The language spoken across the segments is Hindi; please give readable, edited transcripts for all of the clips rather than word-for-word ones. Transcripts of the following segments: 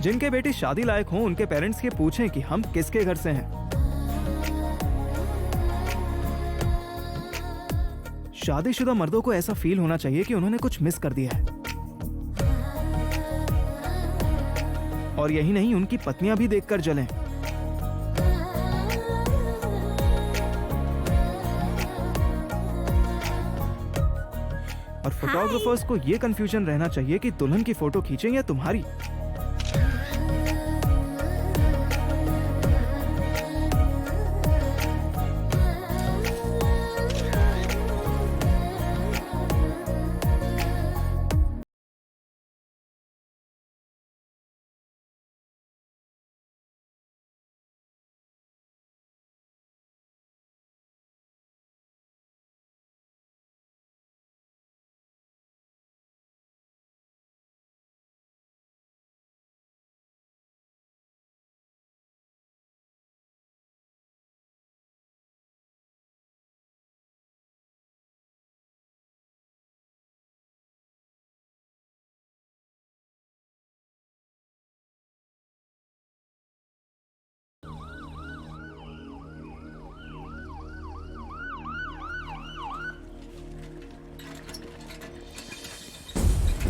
जिनके बेटी शादी लायक हो उनके पेरेंट्स ये पूछें कि हम किसके घर से हैं। शादीशुदा मर्दों को ऐसा फील होना चाहिए कि उन्होंने कुछ मिस कर दिया है। और यही नहीं, उनकी पत्नियां भी देखकर जलें। और फोटोग्राफर्स को यह कंफ्यूजन रहना चाहिए कि दुल्हन की फोटो खींचें या तुम्हारी।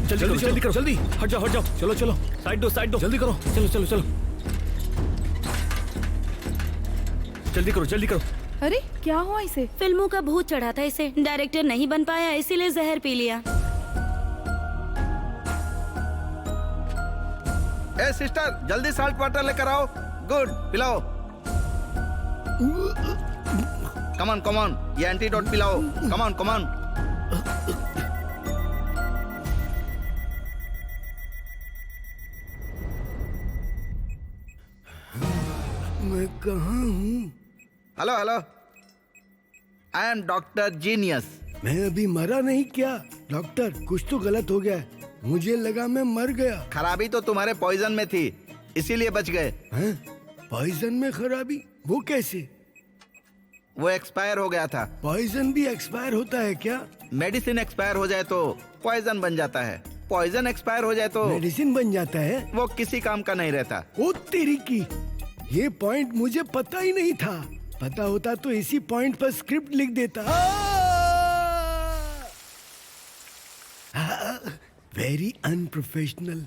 जल्दी करो जल्दी। हट जाओ चलो साइड दो जल्दी करो। चलो जल्दी करो। अरे क्या हुआ इसे? फिल्मों का भूत चढ़ा था इसे। डायरेक्टर नहीं बन पाया इसीलिए जहर पी लिया। ए सिस्टर, जल्दी साल्ट वाटर लेकर आओ। गुड, पिलाओ। कम ऑन, ये एंटीडोट पिलाओ। Come on. मैं कहाँ हूँ? Hello, I am doctor genius. मैं अभी मरा नहीं क्या? डॉक्टर, कुछ तो गलत हो गया है। मुझे लगा मैं मर गया। खराबी तो तुम्हारे पॉइजन में थी, इसीलिए बच गए। हैं? पॉइजन में खराबी? वो कैसे? वो एक्सपायर हो गया था। पॉइजन भी एक्सपायर होता है क्या? मेडिसिन एक्सपायर हो जाए तो पॉइजन बन जाता है। पॉइजन एक्सपायर हो जाए तो मेडिसिन बन जाता है? वो किसी काम का नहीं रहता। ओ तेरी की, ये पॉइंट मुझे पता ही नहीं था। पता होता तो इसी पॉइंट पर स्क्रिप्ट लिख देता। Very unprofessional.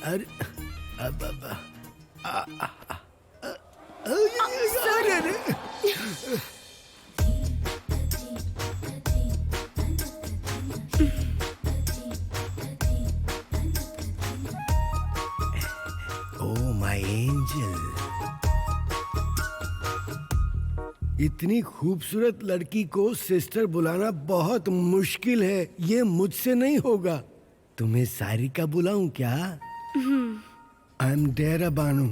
अरे ओ माय एंजल, इतनी खूबसूरत लड़की को सिस्टर बुलाना बहुत मुश्किल है। ये मुझसे नहीं होगा। तुम्हें सारिका बुलाऊं क्या? I am Dera Banu.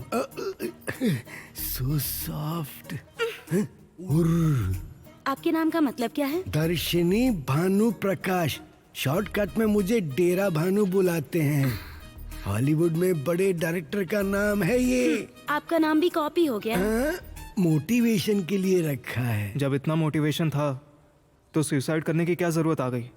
So soft. आपके नाम का मतलब क्या है? दर्शिनी भानु प्रकाश। शॉर्टकट में मुझे डेरा भानु बुलाते हैं। हॉलीवुड में बड़े डायरेक्टर का नाम है ये। आपका नाम भी कॉपी हो गया। मोटिवेशन के लिए रखा है। जब इतना मोटिवेशन था तो सुसाइड करने की क्या जरूरत आ गई?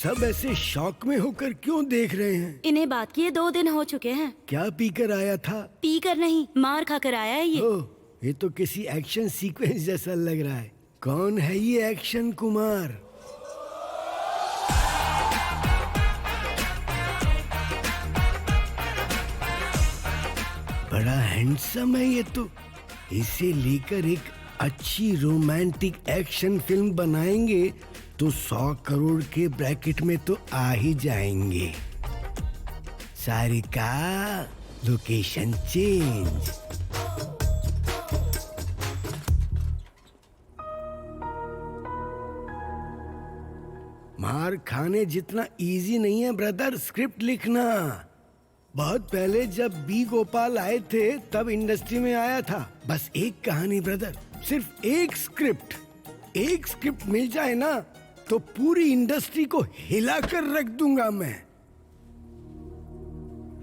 सब ऐसे शॉक में होकर क्यों देख रहे हैं? इन्हें बात किए 2 दिन हो चुके हैं। क्या पीकर आया था? पीकर नहीं, मार खाकर आया है ये। ओह, ये तो किसी एक्शन सीक्वेंस जैसा लग रहा है। कौन है ये एक्शन कुमार? बड़ा हैंडसम है ये तो। इसे लेकर एक अच्छी रोमांटिक एक्शन फिल्म बनाएंगे तो 100 करोड़ के ब्रैकेट में तो आ ही जाएंगे। Sarika, location change. मार खाने जितना इजी नहीं है ब्रदर स्क्रिप्ट लिखना। बहुत पहले जब बी गोपाल आए थे तब इंडस्ट्री में आया था। बस एक कहानी ब्रदर, सिर्फ एक स्क्रिप्ट मिल जाए ना तो पूरी इंडस्ट्री को हिलाकर रख दूंगा मैं।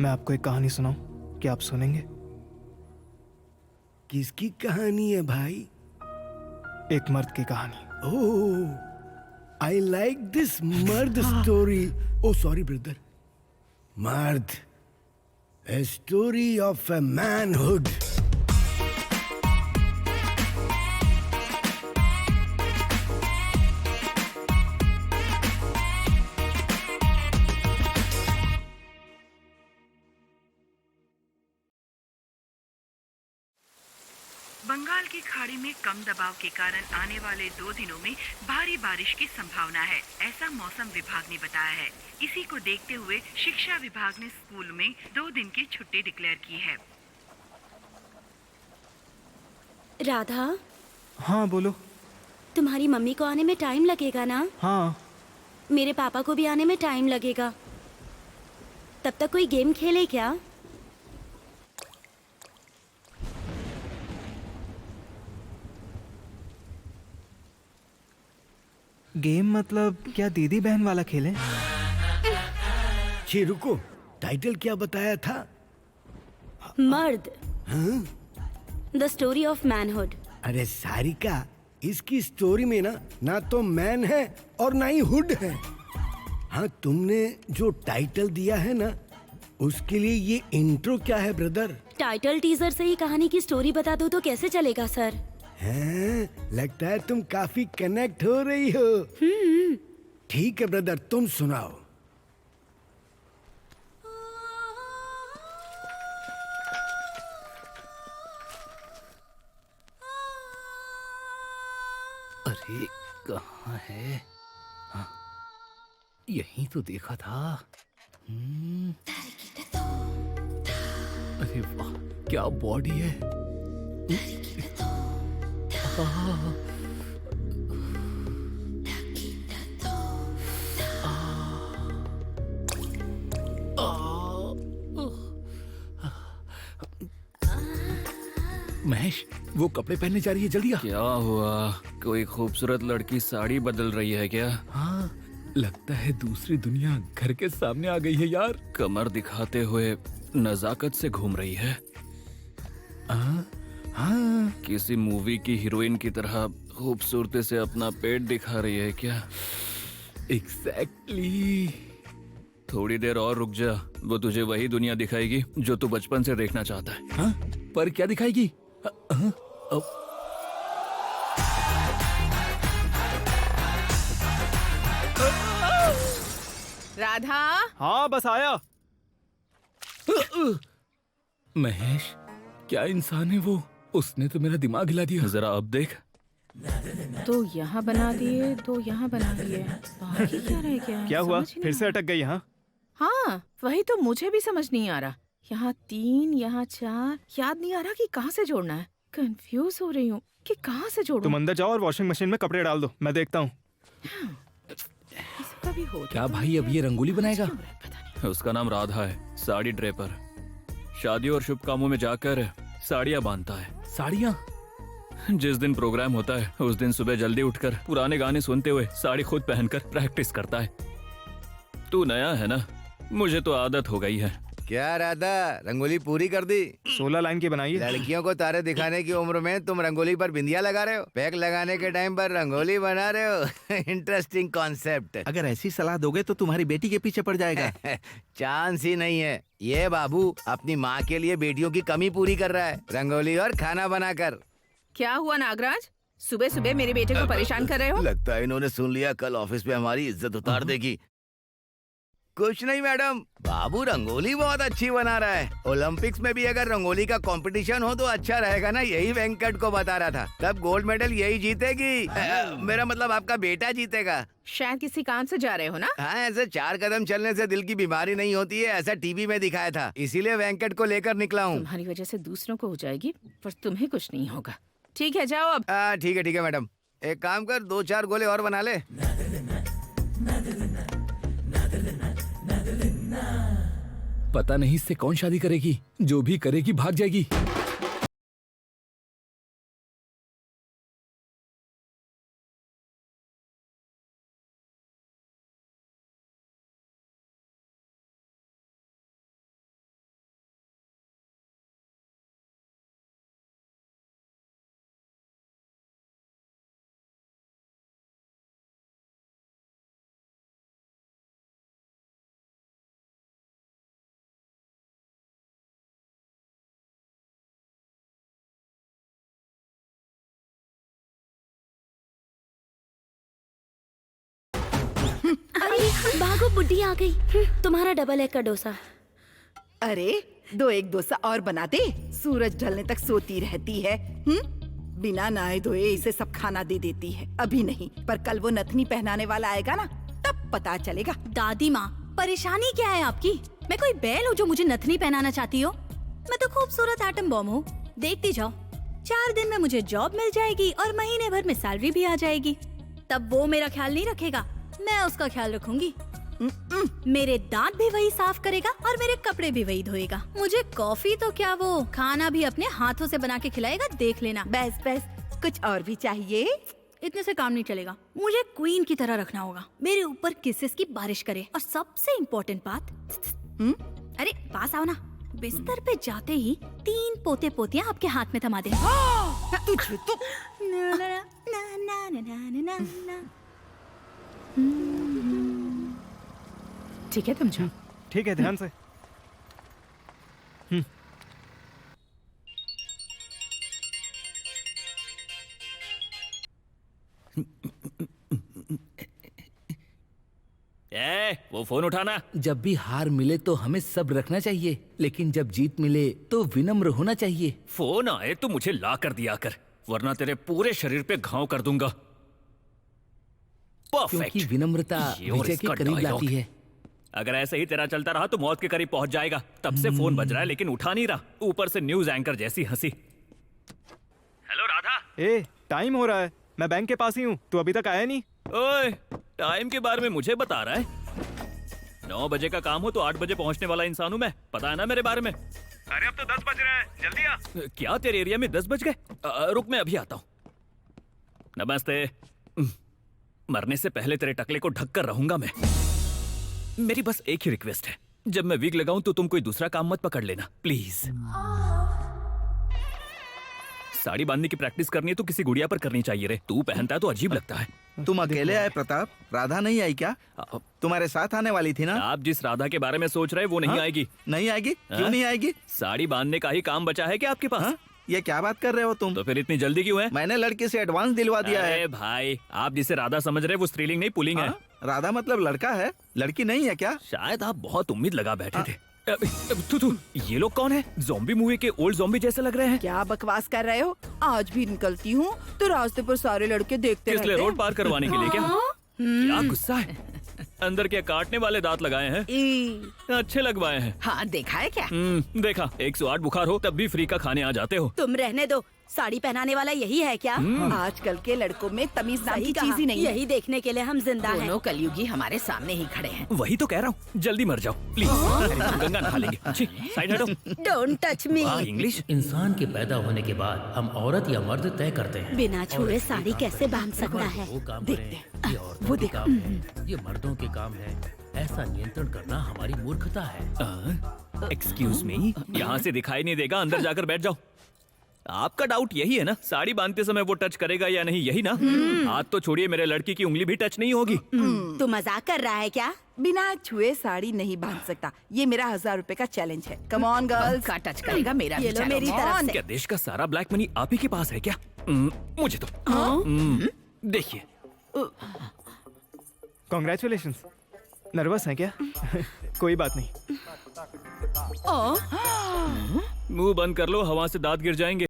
आपको एक कहानी सुनाऊं? क्या आप सुनेंगे? किसकी कहानी है भाई? एक मर्द की कहानी। Oh, I like this Mard story. Oh, sorry, brother. Mard. A story of a manhood. Bengal की खाड़ी में कम दबाव के कारण आने वाले 2 दिनों में भारी बारिश की संभावना है, ऐसा मौसम विभाग ने बताया है। इसी को देखते हुए शिक्षा विभाग ने स्कूल में 2 दिन की छुट्टी डिक्लेयर की है। राधा, हाँ बोलो। तुम्हारी मम्मी को आने में टाइम लगेगा ना? हाँ। मेरे पापा को भी आने में टाइम लगेगा। तब तक कोई गेम खेले क्या? गेम मतलब क्या दीदी बहन वाला खेलें? छी रुको, टाइटल क्या बताया था? मर्द, द स्टोरी ऑफ मैनहुड। अरे सारिका, इसकी स्टोरी में ना तो मैन है और ना ही हुड है। हाँ, तुमने जो टाइटल दिया है ना, उसके लिए ये इंट्रो क्या है ब्रदर? टाइटल टीजर से ही कहानी की स्टोरी बता दो तो कैसे चलेगा सर? हैं, लगता है तुम काफी कनेक्ट हो रही हो। ठीक है ब्रदर, तुम सुनाओ। अरे कहाँ है? हाँ, यहीं तो देखा था। अरे वाह, क्या बॉडी है। महेश, वो कपड़े पहनने जा रही है, जल्दी आ। क्या हुआ? कोई खूबसूरत लड़की साड़ी बदल रही है क्या? हाँ, लगता है दूसरी दुनिया घर के सामने आ गई है यार। कमर दिखाते हुए नजाकत से घूम रही है। हाँ, किसी मूवी की हीरोइन की तरह खूबसूरती से अपना पेट दिखा रही है क्या? एग्जैक्टली। थोड़ी देर और रुक जा, वो तुझे वही दुनिया दिखाएगी जो तू बचपन से देखना चाहता है। हाँ, पर क्या दिखाएगी? राधा, हाँ बस आया। महेश, क्या इंसान है वो? उसने तो मेरा दिमाग हिला दिया। जरा अब देख। तो यहाँ बना दिए, तो यहाँ बना दिए, बाकी क्या रह गया? क्या हुआ? समझ ही फिर नहीं से अटक गई यहाँ? हाँ, वही तो मुझे भी समझ नहीं आ रहा। यहाँ 3, यहाँ 4, याद नहीं आ रहा कि कहाँ से जोड़ना है। कंफ्यूज हो रही हूँ कि कहाँ से जोड़ूं। तुम अंदर जाओ और वॉशिंग मशीन में कपड़े डाल दो, मैं देखता हूँ। इसका भी हो क्या भाई, अब ये रंगोली बनाएगा? पता नहीं। उसका नाम राधा है, साड़ी ड्रेपर। शादी और शुभ कामों में जाकर साड़ियाँ बांधता है। साड़ियाँ? जिस दिन प्रोग्राम होता है उस दिन सुबह जल्दी उठकर पुराने गाने सुनते हुए साड़ी खुद पहनकर प्रैक्टिस करता है। तू नया है ना, मुझे तो आदत हो गई है। क्या राधा, रंगोली पूरी कर दी? 16 लाइन की बनाई है। लड़कियों को तारे दिखाने की उम्र में तुम रंगोली पर बिंदिया लगा रहे हो, पैक लगाने के टाइम पर रंगोली बना रहे हो। Interesting concept. अगर ऐसी सलाह दोगे तो तुम्हारी बेटी के पीछे पड़ जाएगा। चांस ही नहीं है। ये बाबू अपनी माँ के लिए बेटियों की कमी पूरी कर रहा है, रंगोली और खाना बनाकर। क्या हुआ नागराज? सुबह सुबह मेरे बेटे को परेशान कर रहे हो? लगता है इन्होंने सुन लिया, कल ऑफिस में हमारी इज्जत उतार देगी। कुछ नहीं मैडम, बाबू रंगोली बहुत अच्छी बना रहा है। ओलंपिक्स में भी अगर रंगोली का कंपटीशन हो तो अच्छा रहेगा ना, यही वेंकट को बता रहा था। तब गोल्ड मेडल यही जीतेगी। मेरा मतलब आपका बेटा जीतेगा। शायद किसी काम से जा रहे हो ना? हाँ, ऐसे 4 कदम चलने से दिल की बीमारी नहीं होती है, ऐसा टीवी में दिखाया था, इसीलिए वेंकट को लेकर निकला हूँ। तुम्हारी वजह से दूसरों को हो जाएगी, पर तुम्हें कुछ नहीं होगा। ठीक है, जाओ अब। ठीक है मैडम, एक काम कर, 2-4 गोले और बना ले। पता नहीं इससे कौन शादी करेगी, जो भी करेगी भाग जाएगी। भागो, बुड्ढी आ गई। तुम्हारा डबल एग का डोसा। अरे 2 एक डोसा और बना दे। सूरज ढलने तक सोती रहती है। बिना नहाए धोए इसे सब खाना दे देती है। अभी नहीं, पर कल वो नथनी पहनाने वाला आएगा ना, तब पता चलेगा। दादी माँ, परेशानी क्या है आपकी? मैं कोई बैल हूँ जो मुझे नथनी पहनाना चाहती हो? मैं तो खूबसूरत एटम बॉम्ब हूँ। देखती जाओ, 4 दिन में मुझे जॉब मिल जाएगी और महीने भर में सैलरी भी आ जाएगी। तब वो मेरा ख्याल नहीं रखेगा, मैं उसका ख्याल रखूंगी। मेरे दांत भी वही साफ करेगा और मेरे कपड़े भी वही धोएगा। मुझे कॉफी तो क्या, वो खाना भी अपने हाथों से बना के खिलाएगा, देख लेना। बस बस, कुछ और भी चाहिए? इतने से काम नहीं चलेगा, मुझे क्वीन की तरह रखना होगा। मेरे ऊपर किसेस की बारिश करे। और सबसे इम्पोर्टेंट बात, अरे पास आओ ना। बिस्तर पे जाते ही 3 पोते पोतियां आपके हाथ में थमा दे। तुझे तो ठीक है, तुम जाओ। ठीक है, ध्यान से। वो फोन उठाना। जब भी हार मिले तो हमें सब्र रखना चाहिए, लेकिन जब जीत मिले तो विनम्र होना चाहिए। फोन आए तो मुझे ला कर दिया कर, वरना तेरे पूरे शरीर पे घाव कर दूंगा। क्योंकि परफेक्ट। विनम्रता ये और विजय के इसका करीब dialogue। लाती है। अगर ऐसे ही तेरा चलता रहा तो मौत के करीब पहुंच जाएगा। तब से फोन बज रहा है लेकिन उठा नहीं रहा, ऊपर से न्यूज एंकर जैसी हंसी। हेलो राधा। ए, टाइम हो रहा है, मैं बैंक के पास ही हूँ, तू अभी तक आया नहीं। ओए, टाइम के बारे में मुझे बता रहा है? 9 बजे का काम हो तो 8 बजे पहुंचने वाला इंसान हूँ मैं, पता है ना मेरे बारे में। अरे अब तो 10 बज रहे हैं, जल्दी आ। क्या तेरे एरिया में 10 बज गए? रुक, मैं अभी आता हूँ। नमस्ते। मरने से पहले तेरे टकले को ढक कर रहूंगा मैं। मेरी बस एक ही रिक्वेस्ट है, जब मैं वीक लगाऊं तो तुम कोई दूसरा काम मत पकड़ लेना, प्लीज। साड़ी बांधने की प्रैक्टिस करनी है तो किसी गुड़िया पर करनी चाहिए रे। तू पहनता है तो अजीब लगता है। तुम अकेले आए प्रताप? राधा नहीं आई क्या? तुम्हारे साथ आने वाली थी ना? आप जिस राधा के बारे में सोच रहे हैं वो नहीं हाँ? आएगी। नहीं आएगी? क्यों हाँ? नहीं आएगी? साड़ी बांधने का ही काम बचा है क्या आपके पास? हाँ? ये क्या बात कर रहे हो तुम? तो फिर इतनी जल्दी क्यों है? मैंने लड़के से एडवांस दिलवा दिया है। अरे भाई, आप जिसे राधा समझ रहे हैं वो स्त्रीलिंग नहीं पुल्लिंग है। हाँ? राधा मतलब लड़का है, लड़की नहीं है क्या? शायद आप बहुत उम्मीद लगा बैठे थे। तू ये लोग कौन है? ज़ॉम्बी मूवी के ओल्ड ज़ॉम्बी जैसे लग रहे हैं। क्या बकवास कर रहे हो? आज भी निकलती हूँ तो रास्ते पर सारे लड़के देखते किस लिए? रहते रोड पार करवाने के लिए क्या? क्या गुस्सा है? अंदर क्या काटने वाले दांत लगाए हैं? अच्छे लगवाए हैं। हाँ, देखा है क्या? देखा। 108 बुखार हो तब भी फ्री का खाने आ जाते हो। तुम रहने दो, साड़ी पहनाने वाला यही है क्या? आजकल के लड़कों में तमीज नाम सही की कहा। चीज ही नहीं है। यही देखने के लिए हम जिंदा हैं। दोनों कलयुगी हमारे सामने ही खड़े हैं। वही तो कह रहा हूँ, जल्दी मर जाओ प्लीज। गंगा नहा लेंगे। छी, साइड हटो। Don't touch me. इंग्लिश। इंसान के पैदा होने के बाद हम औरत या मर्द तय करते हैं। बिना छुए साड़ी कैसे बांध सकता है? वो काम देखते करें, ये औरतों वो के देखो। काम है, ये मर्दों के काम है। ऐसा नियंत्रण करना हमारी मूर्खता है। एक्सक्यूज मी, यहाँ से दिखाई नहीं देगा, अंदर जाकर बैठ जाओ। आपका डाउट यही है ना, साड़ी बांधते समय वो टच करेगा या नहीं, यही ना? हाथ तो छोड़िए, मेरे लड़की की उंगली भी टच नहीं होगी। तू मजाक कर रहा है क्या? बिना छुए साड़ी नहीं बांध सकता। ये मेरा 1000 रुपए का चैलेंज है। Come on girls. का टच करेगा मेरा ये लो बेचारा। मेरी तरफ से। क्या देश का सारा ब्लैक मनी आप ही के पास है क्या? मुझे तो देखिए। कॉन्ग्रेचुलेशंस। नर्वस हैं क्या? कोई बात नहीं। मुंह बंद कर लो, हवा से दांत गिर जाएंगे।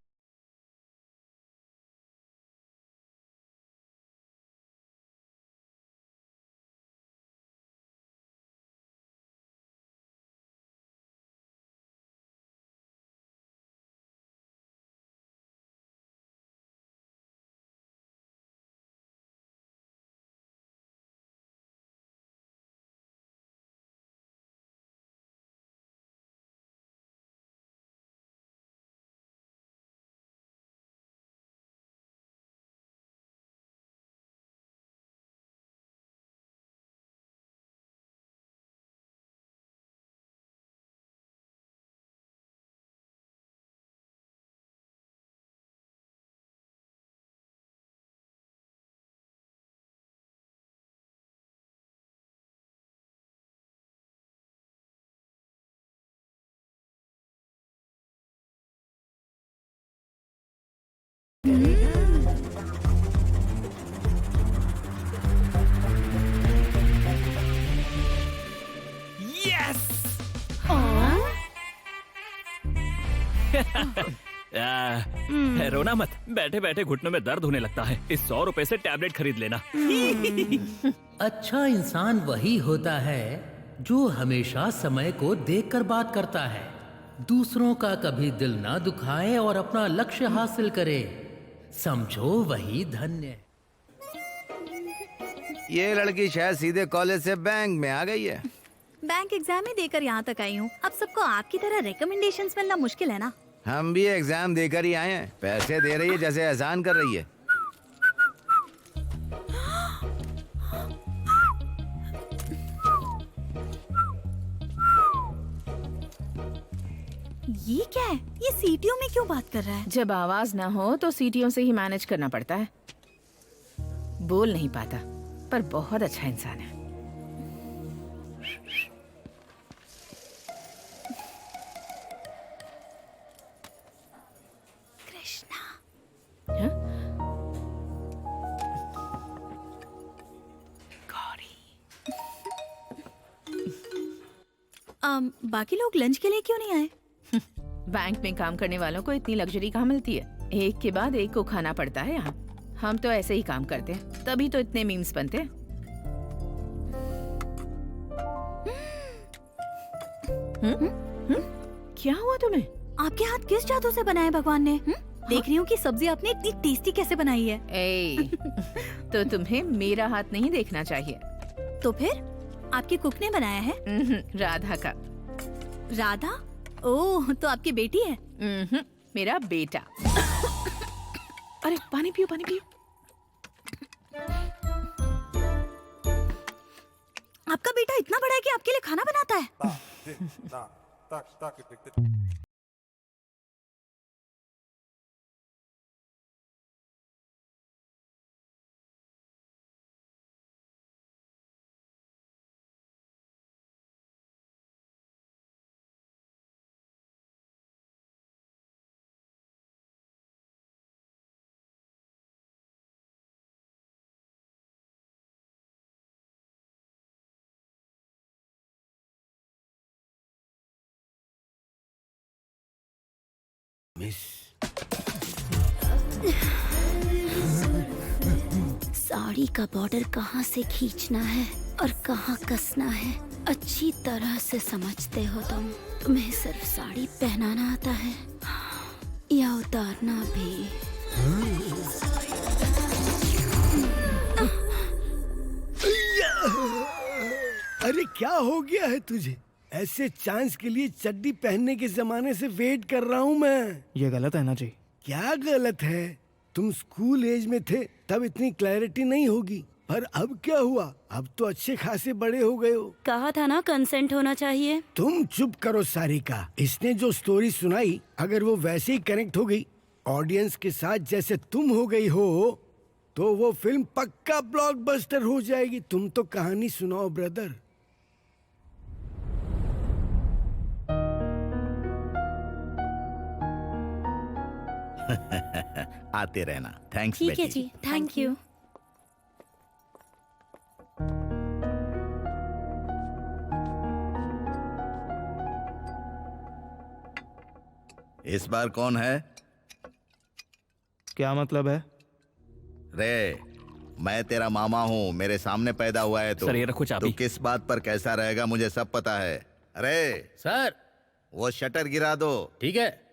रोना मत, बैठे बैठे घुटनों में दर्द होने लगता है। इस 100 रुपए से टैबलेट खरीद लेना। अच्छा इंसान वही होता है जो हमेशा समय को देखकर बात करता है, दूसरों का कभी दिल ना दुखाए और अपना लक्ष्य हासिल करे। समझो वही धन्य। ये लड़की शायद सीधे कॉलेज से बैंक में आ गई है। बैंक एग्जाम ही देकर यहाँ तक आई हूँ। अब सबको आपकी तरह रिकमेंडेशंस मिलना मुश्किल है ना। हम भी एग्जाम देकर ही आए हैं। पैसे दे रही है जैसे एहसान कर रही है। ये क्या है? ये सीटियों में क्यों बात कर रहा है? जब आवाज ना हो तो सीटियों से ही मैनेज करना पड़ता है। बोल नहीं पाता पर बहुत अच्छा इंसान है। कृष्णा। हाँ? बाकी लोग लंच के लिए क्यों नहीं आए? बैंक में काम करने वालों को इतनी लग्जरी कहाँ मिलती है? एक के बाद एक को खाना पड़ता है यहाँ। हम तो ऐसे ही काम करते हैं, तभी तो इतने मीम्स बनते हैं। क्या हुआ तुम्हें? आपके हाथ किस जादू से बनाए भगवान ने? देख रही हूँ कि सब्जी आपने इतनी टेस्टी कैसे बनाई है। ए, तो तुम्हें मेरा हाथ नहीं देखना चाहिए। तो फिर आपके कुक ने बनाया है? राधा का। राधा? ओह, तो आपकी बेटी है? मेरा बेटा। अरे पानी पियो, पानी पियो। आपका बेटा इतना बड़ा है कि आपके लिए खाना बनाता है? मिस, साड़ी का बॉर्डर कहाँ से खींचना है और कहाँ कसना है अच्छी तरह से समझते हो तुम। तुम्हें सिर्फ साड़ी पहनाना आता है या उतारना भी? अरे क्या हो गया है तुझे? ऐसे चांस के लिए चड्डी पहनने के जमाने से वेट कर रहा हूँ मैं। ये गलत है ना जी? क्या गलत है? तुम स्कूल एज में थे तब इतनी क्लैरिटी नहीं होगी, पर अब क्या हुआ? अब तो अच्छे खासे बड़े हो गए हो। कहा था ना कंसेंट होना चाहिए। तुम चुप करो सारिका। इसने जो स्टोरी सुनाई, अगर वो वैसे ही कनेक्ट हो गई ऑडियंस के साथ जैसे तुम हो गई हो, तो वो फिल्म पक्का ब्लॉकबस्टर हो जाएगी। तुम तो कहानी सुनाओ ब्रदर। आते रहना। थैंक्स ठीक है बेटी। जी, थैंक यू। इस बार कौन है? क्या मतलब है? रे, मैं तेरा मामा हूँ, मेरे सामने पैदा हुआ है तो। सर, ये रखो चाबी। तू किस बात पर कैसा रहेगा मुझे सब पता है। अरे सर। वो शटर गिरा दो। ठीक है।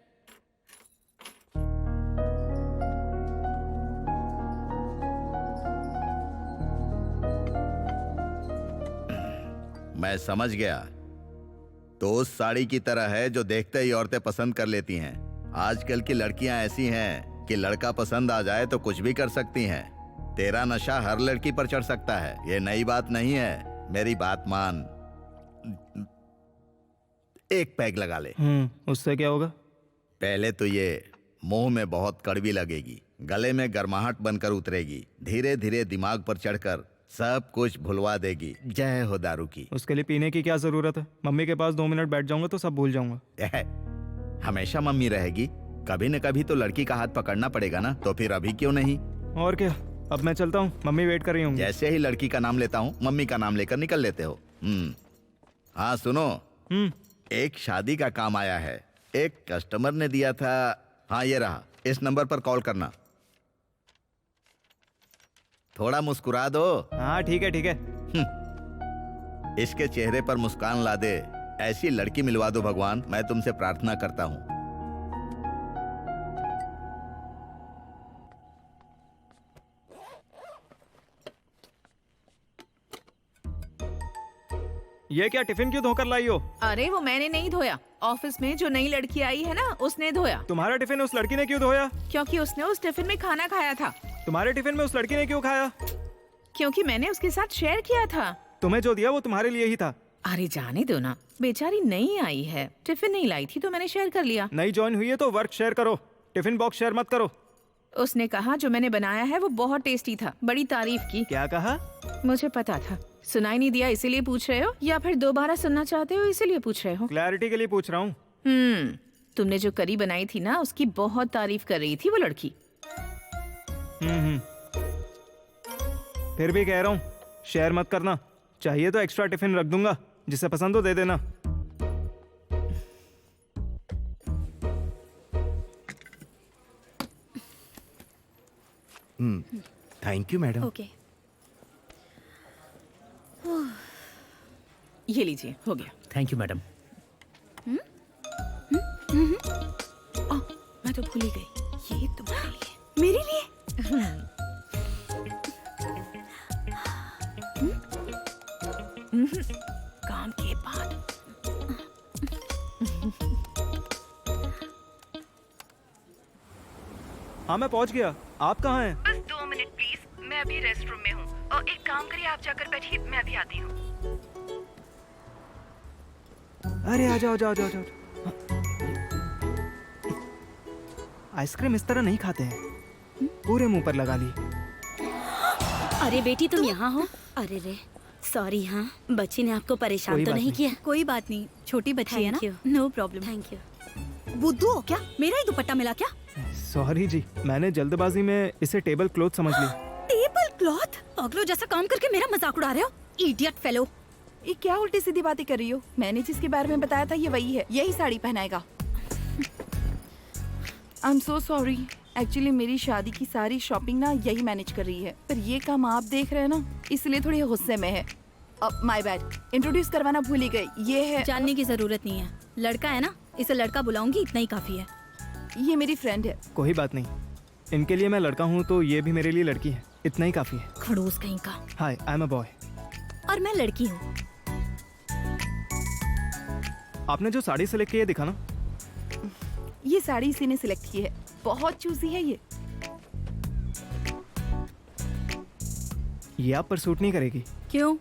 मैं समझ गया। तो उस साड़ी की तरह है जो देखते ही औरतें पसंद कर लेती हैं। आजकल की लड़कियां ऐसी हैं कि लड़का पसंद आ जाए तो कुछ भी कर सकती हैं। तेरा नशा हर लड़की पर चढ़ सकता है, ये नई बात नहीं है। मेरी बात मान, एक पैग लगा ले। उससे क्या होगा? पहले तो ये मुंह में बहुत कड़वी लगेगी, गले में गर्माहट बनकर उतरेगी, धीरे धीरे दिमाग पर चढ़कर सब कुछ भुलवा देगी। जय हो दारू की। उसके लिए पीने की क्या जरूरत है? मम्मी के पास 2 मिनट बैठ जाऊंगा तो सब भूल जाऊंगा। हमेशा मम्मी रहेगी? कभी न कभी तो लड़की का हाथ पकड़ना पड़ेगा ना, तो फिर अभी क्यों नहीं? और क्या, अब मैं चलता हूँ, मम्मी वेट कर रही होंगी। जैसे ही लड़की का नाम लेता हूँ, मम्मी का नाम लेकर निकल लेते हो। हाँ सुनो, एक शादी का काम आया है। एक कस्टमर ने दिया था। हाँ ये रहा, इस नंबर पर कॉल करना। थोड़ा मुस्कुरा दो। हाँ ठीक है ठीक है। इसके चेहरे पर मुस्कान ला दे, ऐसी लड़की मिलवा दो भगवान, मैं तुमसे प्रार्थना करता हूँ। ये क्या टिफिन क्यों धोकर लाई हो? अरे वो मैंने नहीं धोया, ऑफिस में जो नई लड़की आई है ना उसने धोया। तुम्हारा टिफिन उस लड़की ने क्यों धोया? क्योंकि उसने उस टिफिन में खाना खाया था। तुम्हारे टिफिन में उस लड़की ने क्यों खाया? क्योंकि मैंने उसके साथ शेयर किया था। तुम्हें जो दिया वो तुम्हारे लिए ही था। अरे जाने दो ना, बेचारी नई आई है, टिफिन नहीं लाई थी तो मैंने शेयर कर लिया। नई ज्वाइन हुई है तो वर्क शेयर करो, टिफिन बॉक्स शेयर मत करो। उसने कहा जो मैंने बनाया है वो बहुत टेस्टी था, बड़ी तारीफ की। क्या कहा? मुझे पता था। सुनाई नहीं दिया इसीलिए पूछ रहे हो या फिर दोबारा सुनना चाहते हो इसीलिए पूछ रहे हो? क्लैरिटी के लिए पूछ रहा हूँ। तुमने जो करी बनाई थी ना उसकी बहुत तारीफ कर रही थी वो लड़की। फिर भी कह रहा हूँ शेयर मत करना। चाहिए तो एक्स्ट्रा टिफिन रख दूंगा, जिसे पसंद हो दे देना। Thank you madam. ओके। ये लीजिए, हो गया। Thank you madam. मैं तो भूल ही गई, ये तुम्हारे लिए। मेरे लिए? काम के बाद। हाँ मैं पहुँच गया। आप कहाँ हैं? बस 2 मिनट प्लीज, मैं अभी रेस्ट रूम में हूँ। और एक काम करिए, आप जाकर बैठिए, मैं अभी आती हूँ। अरे आ जाओ जाओ जाओ जाओ। आइसक्रीम इस तरह नहीं खाते हैं, पूरे मुंह पर लगा ली। अरे बेटी तुम यहाँ हो? अरे रे सॉरी। हाँ बच्ची ने आपको परेशान तो नहीं किया? कोई बात नहीं, छोटी बच्ची है ना। No problem. Thank you. बुद्धू हो क्या? मेरा ही दुपट्टा मिला क्या? सॉरी जी, मैंने जल्दबाजी में इसे टेबल क्लॉथ समझ ली। Table cloth? पागलों जैसा काम करके मेरा मजाक उड़ा रहे हो? Idiot fellow. ये क्या उल्टी सीधी बातें कर रही हो? मैंने जिसके बारे में बताया था ये वही है, यही साड़ी पहनाएगा। I am so sorry, actually मेरी शादी की सारी शॉपिंग ना यही मैनेज कर रही है, पर ये काम आप देख रहे हैं ना इसलिए थोड़ी गुस्से में है। अब माय बैड, इंट्रोड्यूस करवाना भूल ही गई। ये है। जानने की जरूरत नहीं है, लड़का है ना, इसे लड़का बुलाऊंगी, इतना ही काफी है। ये मेरी फ्रेंड है। कोई बात नहीं, इनके लिए मैं लड़का हूँ तो ये भी मेरे लिए लड़की है, इतना ही काफी है। खड़ूस कहीं का। हाय, आई एम अ बॉय। और मैं लड़की हूँ। आपने जो साड़ी सिलेक्ट की है दिखा ना। ये साड़ी इसी ने सिलेक्ट की है, बहुत चूजी है ये। ये आप पर सूट नहीं करेगी। क्यों?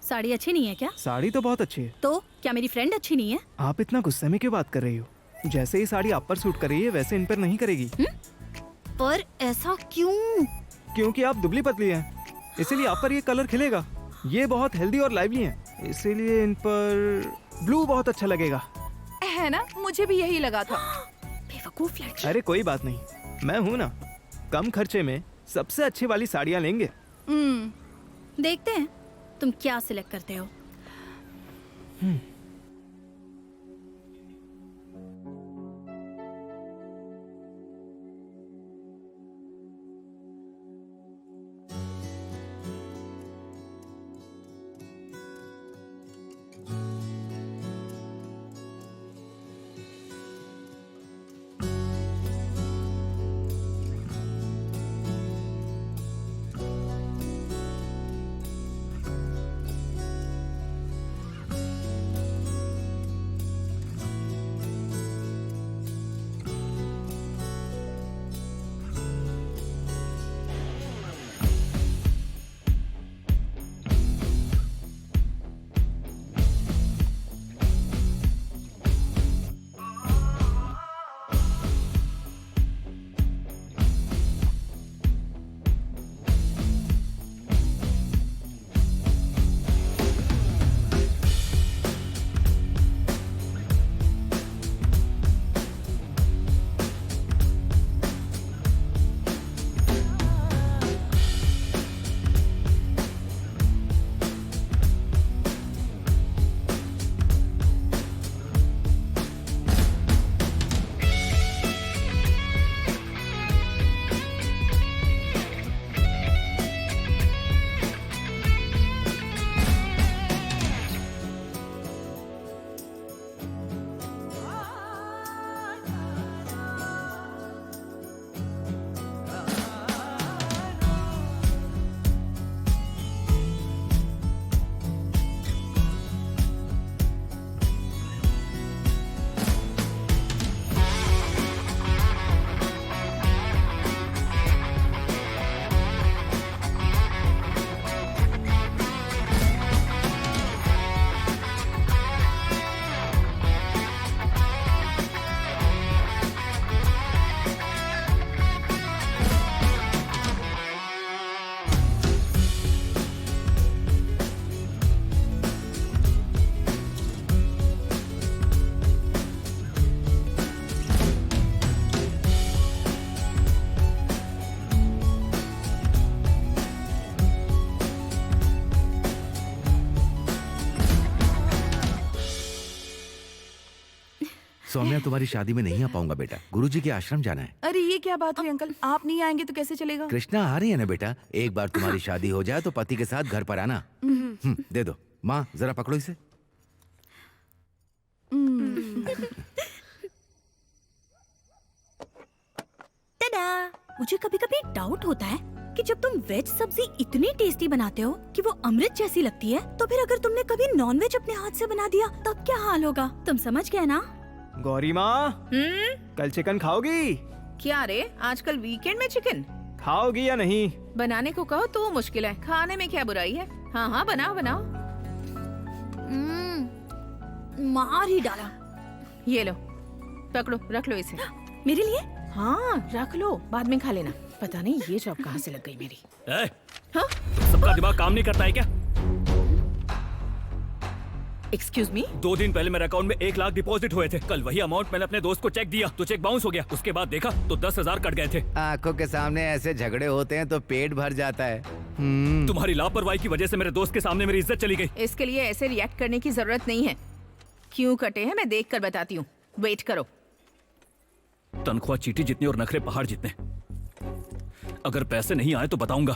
साड़ी अच्छी नहीं है क्या? साड़ी तो बहुत अच्छी है। तो क्या मेरी फ्रेंड अच्छी नहीं है? आप इतना गुस्से में क्यों बात कर रही हो? जैसे ही साड़ी आप पर सूट कर रही है वैसे इन पर नहीं करेगी। पर ऐसा क्यों? क्योंकि आप दुबली पतली हैं, इसीलिए आप पर ये कलर खिलेगा। ये बहुत हेल्दी और लाइवली हैं, इसीलिए इन पर ब्लू बहुत अच्छा लगेगा। है ना, मुझे भी यही लगा था। बेवकूफ लड़की। अरे कोई बात नहीं, मैं हूँ ना, कम खर्चे में सबसे अच्छी वाली साड़ियाँ लेंगे। देखते हैं तुम क्या सिलेक्ट करते हो। सौम्या तुम्हारी शादी में नहीं आ पाऊंगा बेटा, गुरुजी के आश्रम जाना है। अरे ये क्या बात हुई अंकल, आप नहीं आएंगे तो कैसे चलेगा? कृष्णा आ रही है ना बेटा, एक बार तुम्हारी शादी हो जाए तो पति के साथ घर पर आना। दे दो माँ, जरा पकड़ो इसे। टडा! मुझे कभी कभी डाउट होता है कि जब तुम वेज सब्जी इतनी टेस्टी बनाते हो कि वो अमृत जैसी लगती है, तो फिर अगर तुमने कभी नॉन वेज अपने हाथ से बना दिया तब क्या हाल होगा? तुम समझ गए ना? गौरी माँ, कल चिकन खाओगी? क्या रे, आजकल वीकेंड में चिकन खाओगी या नहीं? बनाने को कहो तो मुश्किल है, खाने में क्या बुराई है? हाँ हाँ बनाओ बनाओ। मार ही डाला। ये लो, पकड़ो, रख लो इसे। मेरे लिए? हाँ रख लो, बाद में खा लेना। पता नहीं ये जॉब कहाँ से लग गई मेरी। हाँ? सबका दिमाग काम नहीं करता है क्या? Excuse me? 2 दिन पहले मेरे अकाउंट में 1 लाख डिपॉजिट हुए थे। कल वही अमाउंट मैंने अपने दोस्त को चेक दिया तो चेक बाउंस हो गया। उसके बाद देखा तो 10,000 कट गए थे। आंखों के सामने ऐसे झगड़े होते हैं तो पेट भर जाता है। तुम्हारी लापरवाही की वजह से मेरे दोस्त के सामने मेरी इज्जत चली गई। इसके लिए ऐसे रिएक्ट करने की जरूरत नहीं है। क्यों कटे हैं मैं देख कर बताती हूँ, वेट करो। तनख्वाह चीटी जितनी और नखरे पहाड़ जितने। अगर पैसे नहीं आए तो बताऊंगा।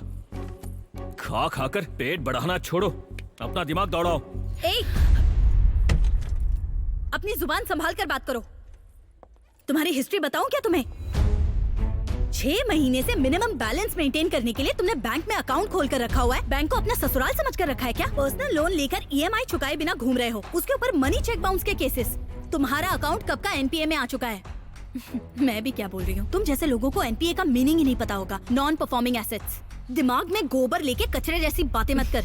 खा खाकर पेट बढ़ाना छोड़ो, अपना दिमाग दौड़ाओ। अपनी जुबान संभाल कर बात करो। तुम्हारी हिस्ट्री बताऊं क्या तुम्हें? 6 महीने से मिनिमम बैलेंस मेंटेन करने के लिए तुमने बैंक में अकाउंट खोल कर रखा हुआ है। बैंक को अपना ससुराल समझ कर रखा है क्या? पर्सनल लोन लेकर EMI चुकाए बिना घूम रहे हो, उसके ऊपर मनी चेक बाउंस के केसेस। तुम्हारा अकाउंट कब का NPA में आ चुका है। मैं भी क्या बोल रही हूँ, तुम जैसे लोगों को NPA का मीनिंग ही नहीं पता होगा। Non performing assets. दिमाग में गोबर लेके कचरे जैसी बातें मत कर।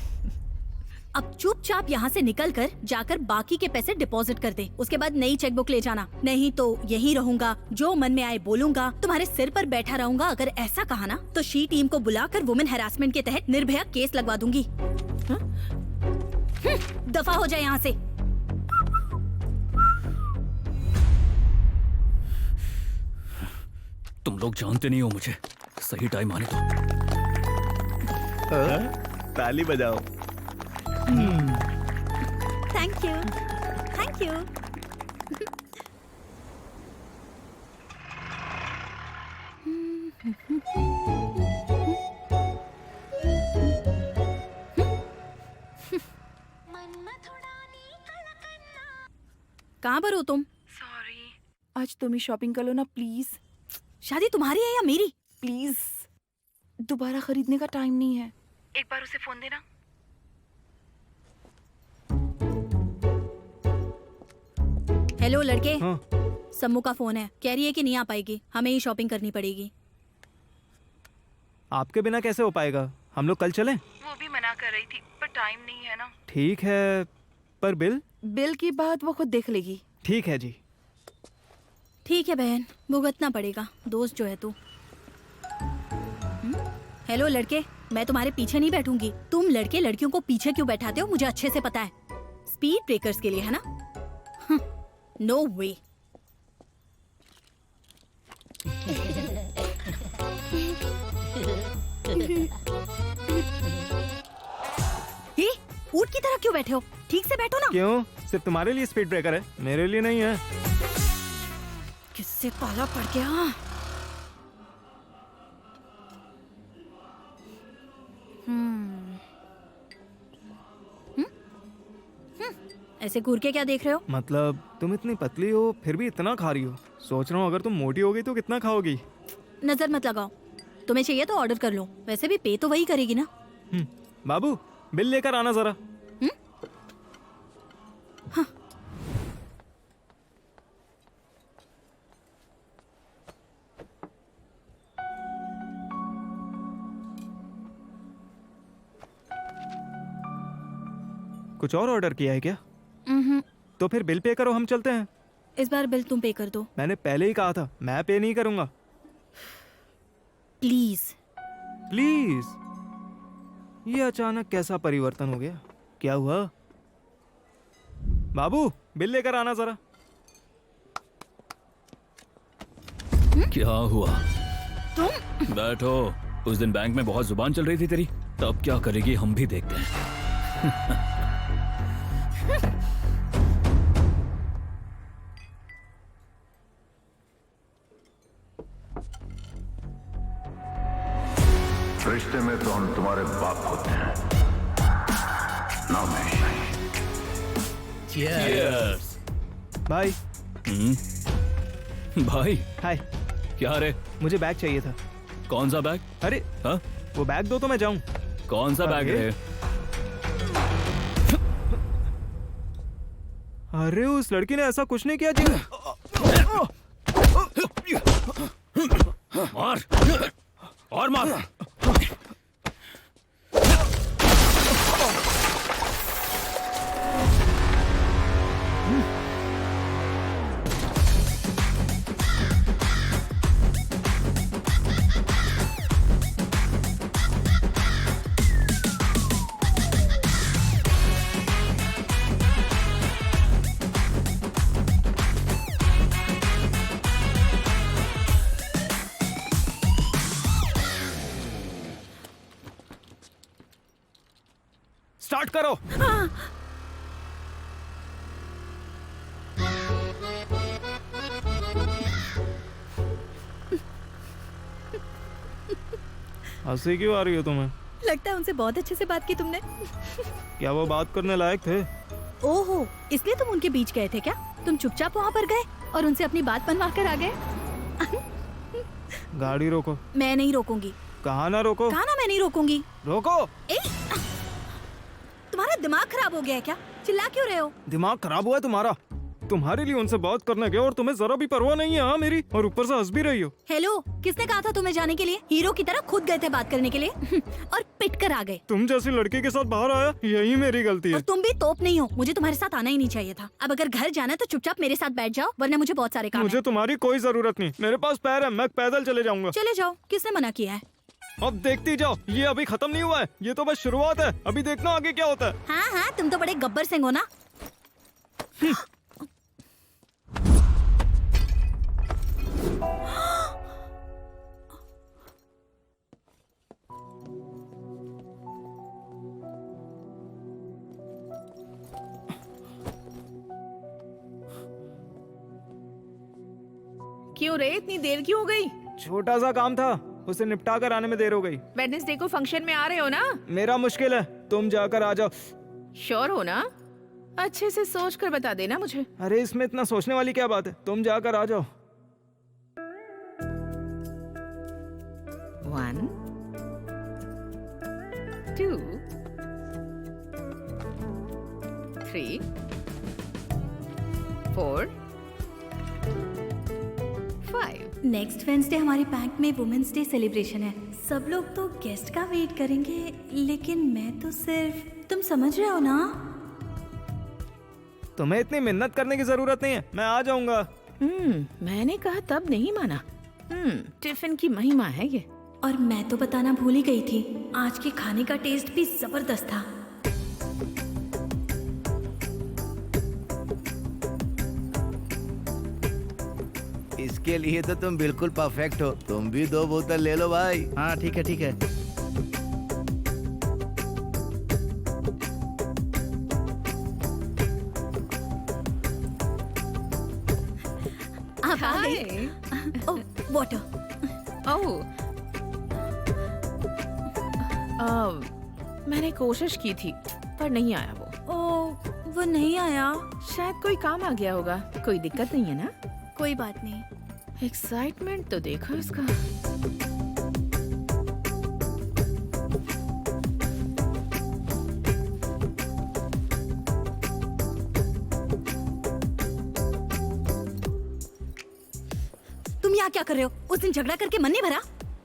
अब चुपचाप यहाँ से निकल कर जाकर बाकी के पैसे डिपॉजिट कर दे। उसके बाद नई चेकबुक ले जाना, नहीं तो यहीं रहूंगा, जो मन में आए बोलूंगा, तुम्हारे सिर पर बैठा रहूंगा। अगर ऐसा कहा ना तो शी टीम को बुलाकर वुमेन हैरासमेंट के तहत निर्भया केस लगवा दूंगी। दफा हो जाए यहाँ से। तुम लोग जानते नहीं हो मुझे, सही टाइम आने दो। ताली बजाओ। Thank you, thank you. कहाँ पर हो तुम? सॉरी, आज तुम ही शॉपिंग कर लो ना प्लीज। शादी तुम्हारी है या मेरी? प्लीज, दोबारा खरीदने का टाइम नहीं है। एक बार उसे फोन देना। हेलो लड़के। हाँ। सम्मू का फोन है, कह रही है कि नहीं आ पाएगी, हमें ही शॉपिंग करनी पड़ेगी। आपके बिना कैसे हो पाएगा? हम लोग कल चलें? वो भी मना कर रही थी पर टाइम नहीं है ना। ठीक है, पर बिल? बिल की बात वो खुद देख लेगी। ठीक है जी। ठीक है बहन, भुगतना पड़ेगा, दोस्त जो है तू। हेलो लड़के, मैं तुम्हारे पीछे नहीं बैठूंगी। तुम लड़के लड़कियों को पीछे क्यों बैठाते हो मुझे अच्छे से पता है। स्पीड ब्रेकर्स के लिए है ना? नो वे। ऊंट की तरह क्यों बैठे हो? ठीक से बैठो ना। क्यों? सिर्फ तुम्हारे लिए स्पीड ब्रेकर है, मेरे लिए नहीं है। किससे पाला पड़ गया? ऐसे घूर के क्या देख रहे हो? मतलब तुम इतनी पतली हो फिर भी इतना खा रही हो। सोच रहा हूँ अगर तुम मोटी होगी तो कितना खाओगी। नजर मत लगाओ, तुम्हें चाहिए तो ऑर्डर कर लो, वैसे भी पे तो वही करेगी ना। बाबू बिल लेकर आना जरा। हाँ। कुछ और ऑर्डर किया है क्या? तो फिर बिल पे करो, हम चलते हैं। इस बार बिल तुम पे कर दो। मैंने पहले ही कहा था मैं पे नहीं करूंगा। प्लीज। प्लीज? ये अचानक कैसा परिवर्तन हो गया? क्या हुआ? बाबू बिल लेकर आना जरा। क्या हुआ? तुम बैठो। उस दिन बैंक में बहुत जुबान चल रही थी तेरी, तब क्या करेगी हम भी देखते हैं। रिश्ते में तो हम तुम्हारे बाप होते हैं ना मैं। Cheers. भाई। भाई हाय। क्या रे? मुझे बैग चाहिए था। कौन सा बैग? अरे हाँ? वो बैग दो तो मैं जाऊं। कौन सा बैग अरे? रे? अरे उस लड़की ने ऐसा कुछ नहीं किया जी। मार और मार। स्टार्ट करो। हंसी क्यों आ रही हो तुम्हें? लगता है उनसे बहुत अच्छे से बात की तुमने। क्या वो बात करने लायक थे? ओहो, इसलिए तुम उनके बीच गए थे क्या? तुम चुपचाप वहाँ पर गए और उनसे अपनी बात बनवा कर आ गए? गाड़ी रोको। मैं नहीं रोकूंगी। कहाँ ना रोको? कहा ना मैं नहीं रोकूंगी। रोको। तुम्हारा दिमाग खराब हो गया है क्या? चिल्ला क्यों रहे हो? दिमाग खराब हुआ है तुम्हारा? तुम्हारे लिए उनसे बात करने गया और तुम्हें जरा भी परवाह नहीं है। हाँ मेरी, और ऊपर से हंस भी रही हो। हेलो, किसने कहा था तुम्हें जाने के लिए? हीरो की तरह खुद गए थे बात करने के लिए और पिट कर आ गए। तुम जैसी लड़की के साथ बाहर आया, यही मेरी गलती है। और तुम भी तोप नहीं हो। मुझे तुम्हारे साथ आना ही नहीं चाहिए था। अब अगर घर जाना है तो चुपचाप मेरे साथ बैठ जाओ, वरना मुझे बहुत सारे काम मुझे तुम्हारी कोई जरूरत नहीं। मेरे पास पैर है, मैं पैदल चले जाऊंगा। चले जाओ, किसने मना किया है? अब देखती जाओ, ये अभी खत्म नहीं हुआ है। ये तो बस शुरुआत है, अभी देखना आगे क्या होता है। हाँ हाँ, तुम तो बड़े गब्बर सिंह हो ना। क्यों रे, इतनी देर क्यों हो गई? छोटा सा काम था, उसे निपटा कर आने में देर हो गई। वेडनेसडे को फंक्शन में आ रहे हो ना? मेरा मुश्किल है, तुम जाकर आ जाओ। श्योर हो ना? अच्छे से सोच कर बता देना मुझे। अरे इसमें इतना सोचने वाली क्या बात है, तुम जाकर आ जाओ। 1 2 3 4 5। नेक्स्ट वेडनेसडे हमारे बैंक में वुमेन्स डे सेलिब्रेशन है। सब लोग तो गेस्ट का वेट करेंगे, लेकिन मैं तो सिर्फ, तुम समझ रहे हो ना? तुम्हें इतनी मेहनत करने की जरूरत नहीं है, मैं आ जाऊंगा। मैंने कहा तब नहीं माना। टिफिन की महिमा है ये। और मैं तो बताना भूल ही गई थी, आज के खाने का टेस्ट भी जबरदस्त था। इसके लिए तो तुम बिल्कुल परफेक्ट हो। तुम भी 2 बोतल ले लो भाई। हाँ ठीक है ठीक है। आप आ गए? ओह, वाटर। मैंने कोशिश की थी पर नहीं आया वो। ओह, वो नहीं आया। शायद कोई काम आ गया होगा। कोई दिक्कत नहीं है ना? कोई बात नहीं। एक्साइटमेंट तो देखो इसका। तुम यहाँ क्या कर रहे हो? उस दिन झगड़ा करके मन नहीं भरा?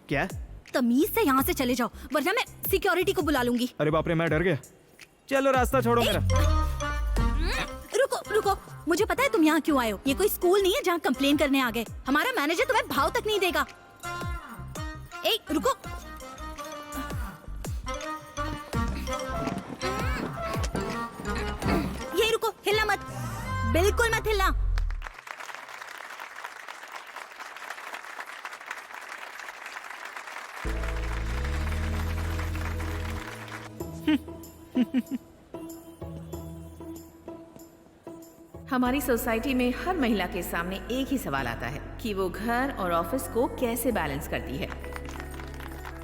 क्या? तमीज से यहाँ से चले जाओ, वरना मैं सिक्योरिटी को बुला लूंगी। अरे बाप रे, मैं डर गया। चलो रास्ता छोड़ो मेरा। रुको रुको, मुझे पता है तुम यहाँ क्यों आए हो। ये कोई स्कूल नहीं है जहाँ कंप्लेन करने आ गए। हमारा मैनेजर तुम्हें भाव तक नहीं देगा। ए, रुको। यही रुको, हिलना मत, बिल्कुल मत हिलना। हमारी सोसाइटी में हर महिला के सामने एक ही सवाल आता है कि वो घर और ऑफिस को कैसे बैलेंस करती है।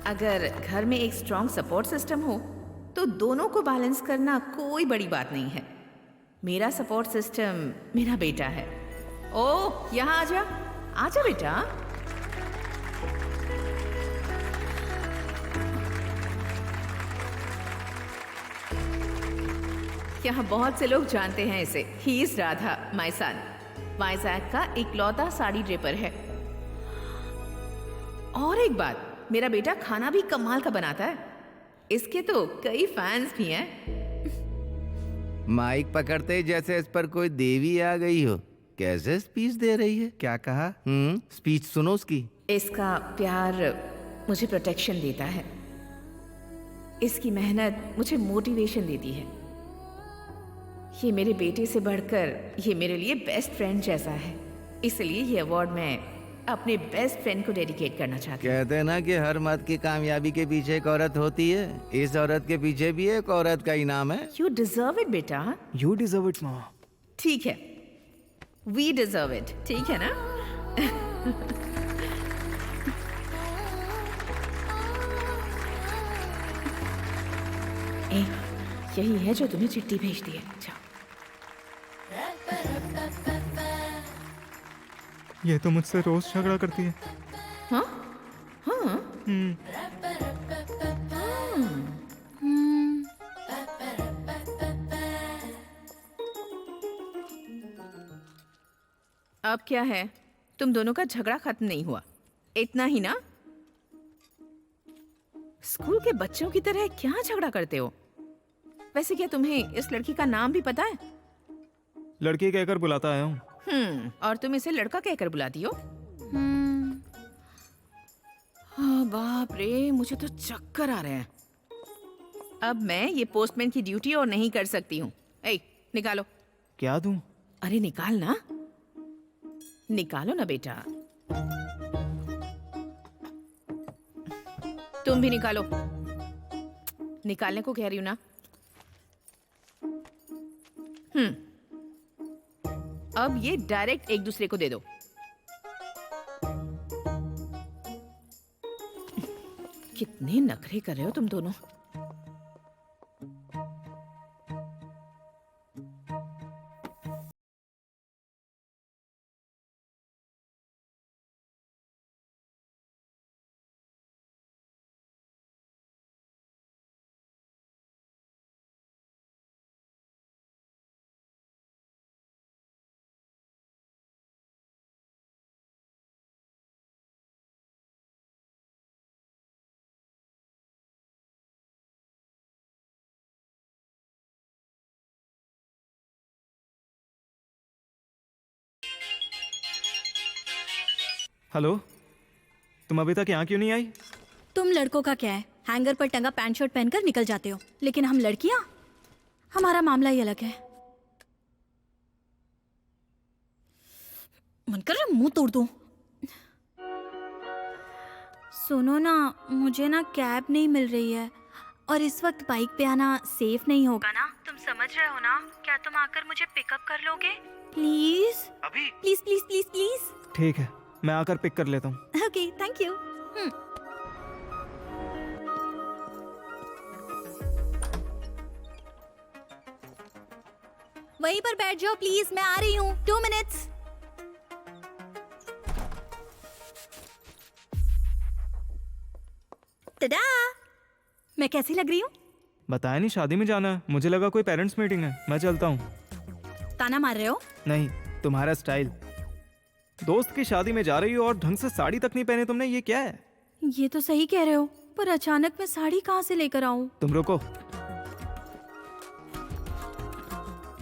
अगर घर में एक स्ट्रॉन्ग सपोर्ट सिस्टम हो तो दोनों को बैलेंस करना कोई बड़ी बात नहीं है। मेरा सपोर्ट सिस्टम मेरा बेटा है। ओ, यहाँ आजा, आजा बेटा। यहाँ बहुत से लोग जानते हैं इसे। He is Radha, my son. Vizag का इकलौता साड़ी ड्रेपर है। और एक बात, मेरा बेटा खाना भी कमाल का बनाता है। इसके तो कई फैंस भी हैं। माइक पकड़ते ही जैसे इस पर कोई देवी आ गई हो। कैसे स्पीच दे रही है? क्या कहा? स्पीच सुनो उसकी। इसका प्यार मुझे प्रोटेक्शन देता है। इसकी मेहनत मुझे मोटिवेशन देती है। ये मेरे बेटे से बढ़कर ये मेरे लिए बेस्ट फ्रेंड जैसा है। इसलिए ये अवार्ड मैं अपने बेस्ट फ्रेंड को डेडिकेट करना चाहती हूँ। कहते हैं ना कि हर मर्द की कामयाबी के पीछे एक औरत होती है। इस औरत के पीछे भी एक औरत का इनाम है। यू डिजर्व इट बेटा। यू डिजर्व इट माँ। ठीक है, वी डिजर्व इट। ठीक है ना? यही है जो तुम्हें चिट्ठी भेज दी है। जाओ। ये तो मुझसे रोज झगड़ा करती है। हाँ हाँ। अब क्या है, तुम दोनों का झगड़ा खत्म नहीं हुआ, इतना ही ना? स्कूल के बच्चों की तरह क्या झगड़ा करते हो? वैसे क्या तुम्हें इस लड़की का नाम भी पता है? लड़की कहकर बुलाता आया हूँ। और तुम इसे लड़का कहकर बुलाती हो? हाँ, बाप रे, मुझे तो चक्कर आ रहे हैं। अब मैं ये पोस्टमैन की ड्यूटी और नहीं कर सकती हूँ। ए, निकालो। क्या दूं? अरे निकाल ना, निकालो ना बेटा। तुम भी निकालो। निकालने को कह रही हूँ ना। अब ये डायरेक्ट एक दूसरे को दे दो। कितने नखरे कर रहे हो तुम दोनों। हेलो, तुम अभी तक यहाँ क्यों नहीं आई? तुम लड़कों का क्या है, हैंगर पर टंगा पैंट शर्ट पहनकर निकल जाते हो, लेकिन हम लड़कियां, हमारा मामला ही अलग है। मन कर रहा मुंह तोड़ दूं। सुनो ना, मुझे ना कैब नहीं मिल रही है और इस वक्त बाइक पे आना सेफ नहीं होगा ना। तुम समझ रहे हो ना? क्या तुम आकर मुझे पिकअप कर लोगे प्लीज? अभी? Please please please please. ठीक है, मैं आकर पिक कर लेता हूँ। Okay, thank you. वहीं पर बैठ जाओ प्लीज, मैं आ रही हूँ। 2 मिनट्स। टडा! मैं कैसी लग रही हूँ? बताया नहीं, शादी में जाना है। मुझे लगा कोई पेरेंट्स मीटिंग है। मैं चलता हूँ। ताना मार रहे हो? नहीं, तुम्हारा स्टाइल। दोस्त की शादी में जा रही हो और ढंग से साड़ी तक नहीं पहने तुमने, ये क्या है? ये तो सही कह रहे हो, पर अचानक मैं साड़ी कहाँ से लेकर आऊँ? तुम रुको।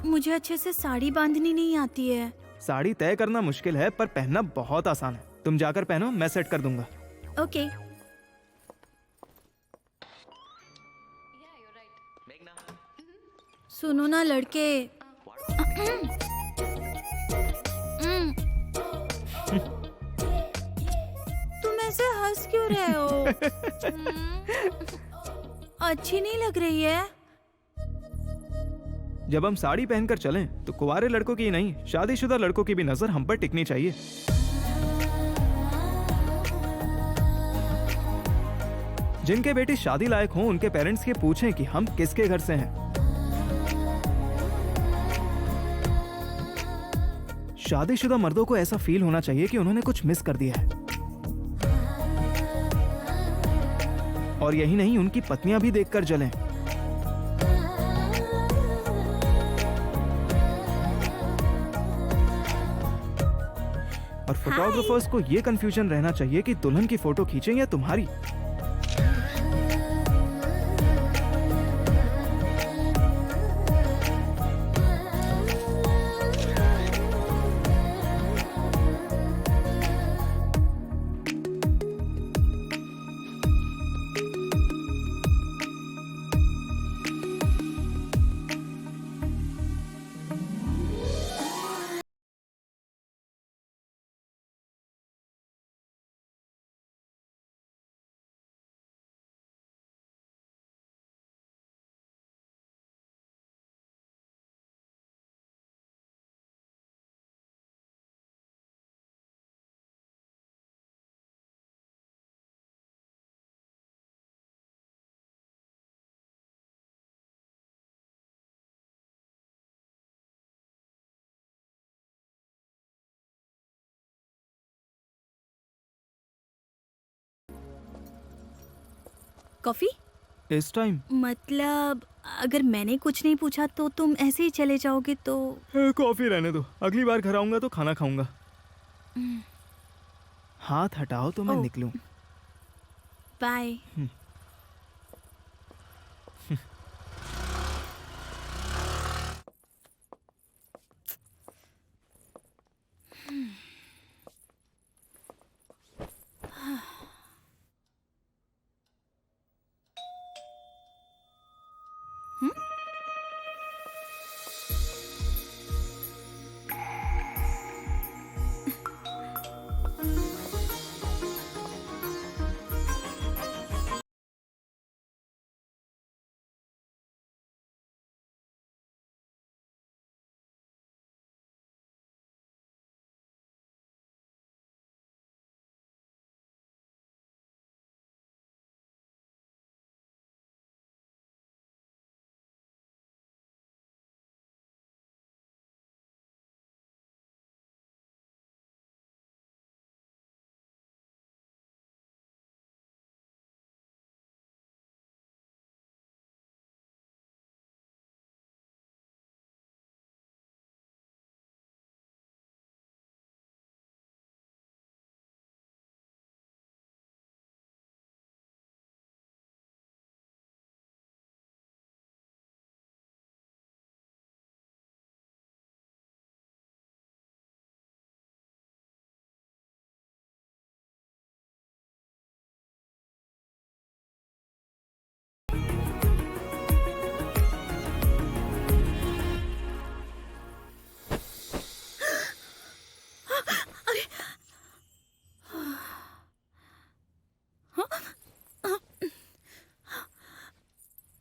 मुझे अच्छे से साड़ी बांधनी नहीं आती है। साड़ी तय करना मुश्किल है पर पहनना बहुत आसान है। तुम जाकर पहनो, मैं सेट कर दूंगा। ओके। सुनो ना लड़के, तुम ऐसे हंस क्यों रहे हो? अच्छी नहीं लग रही है। जब हम साड़ी पहनकर चलें तो कुंवारे लड़कों की नहीं, शादीशुदा लड़कों की भी नजर हम पर टिकनी चाहिए। जिनके बेटी शादी लायक हो उनके पेरेंट्स के पूछें कि हम किसके घर से हैं। शादीशुदा मर्दों को ऐसा फील होना चाहिए कि उन्होंने कुछ मिस कर दिया है। और यही नहीं, उनकी पत्नियां भी देखकर जलें। और फोटोग्राफर्स को ये कंफ्यूजन रहना चाहिए कि दुल्हन की फोटो खींचें या तुम्हारी। कॉफी? इस टाइम? मतलब अगर मैंने कुछ नहीं पूछा तो तुम ऐसे ही चले जाओगे तो? कॉफी रहने दो, अगली बार घर आऊंगा तो खाना खाऊंगा। हाथ हटाओ तो मैं निकलूं। बाय।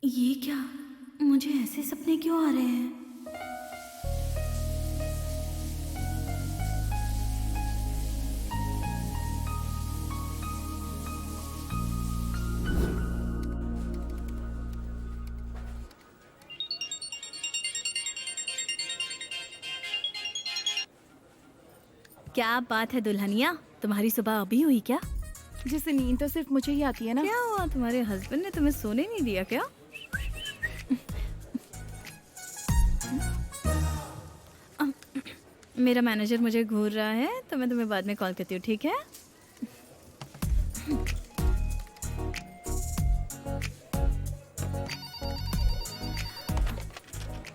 ये क्या? मुझे ऐसे सपने क्यों आ रहे हैं? क्या बात है दुल्हनिया, तुम्हारी सुबह अभी हुई क्या? जैसे नींद तो सिर्फ मुझे ही आती है ना। क्या हुआ, तुम्हारे हस्बैंड ने तुम्हें सोने नहीं दिया क्या? मेरा मैनेजर मुझे घूर रहा है तो मैं तुम्हें बाद में कॉल करती हूँ, ठीक है?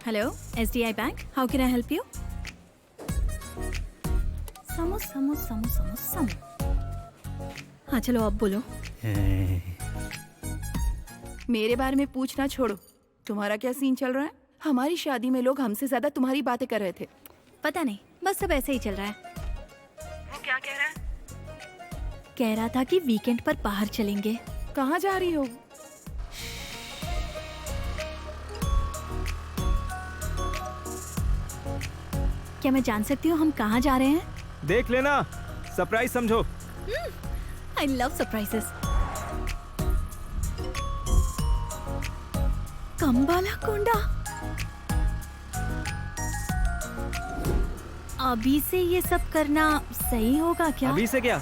Hello, SDI bank, how can I help you? समो समो समो समो समो। हाँ चलो अब बोलो। मेरे बारे में पूछना छोड़ो, तुम्हारा क्या सीन चल रहा है? हमारी शादी में लोग हमसे ज्यादा तुम्हारी बातें कर रहे थे। पता नहीं, बस सब ऐसे ही चल रहा है। वो क्या कह रहा है? कह रहा था कि वीकेंड पर बाहर चलेंगे। कहाँ जा रही हो? क्या मैं जान सकती हूँ हम कहाँ जा रहे हैं? देख लेना, सरप्राइज समझो। I love surprises. कंबाला कोंडा। अभी से ये सब करना सही होगा क्या? अभी से क्या?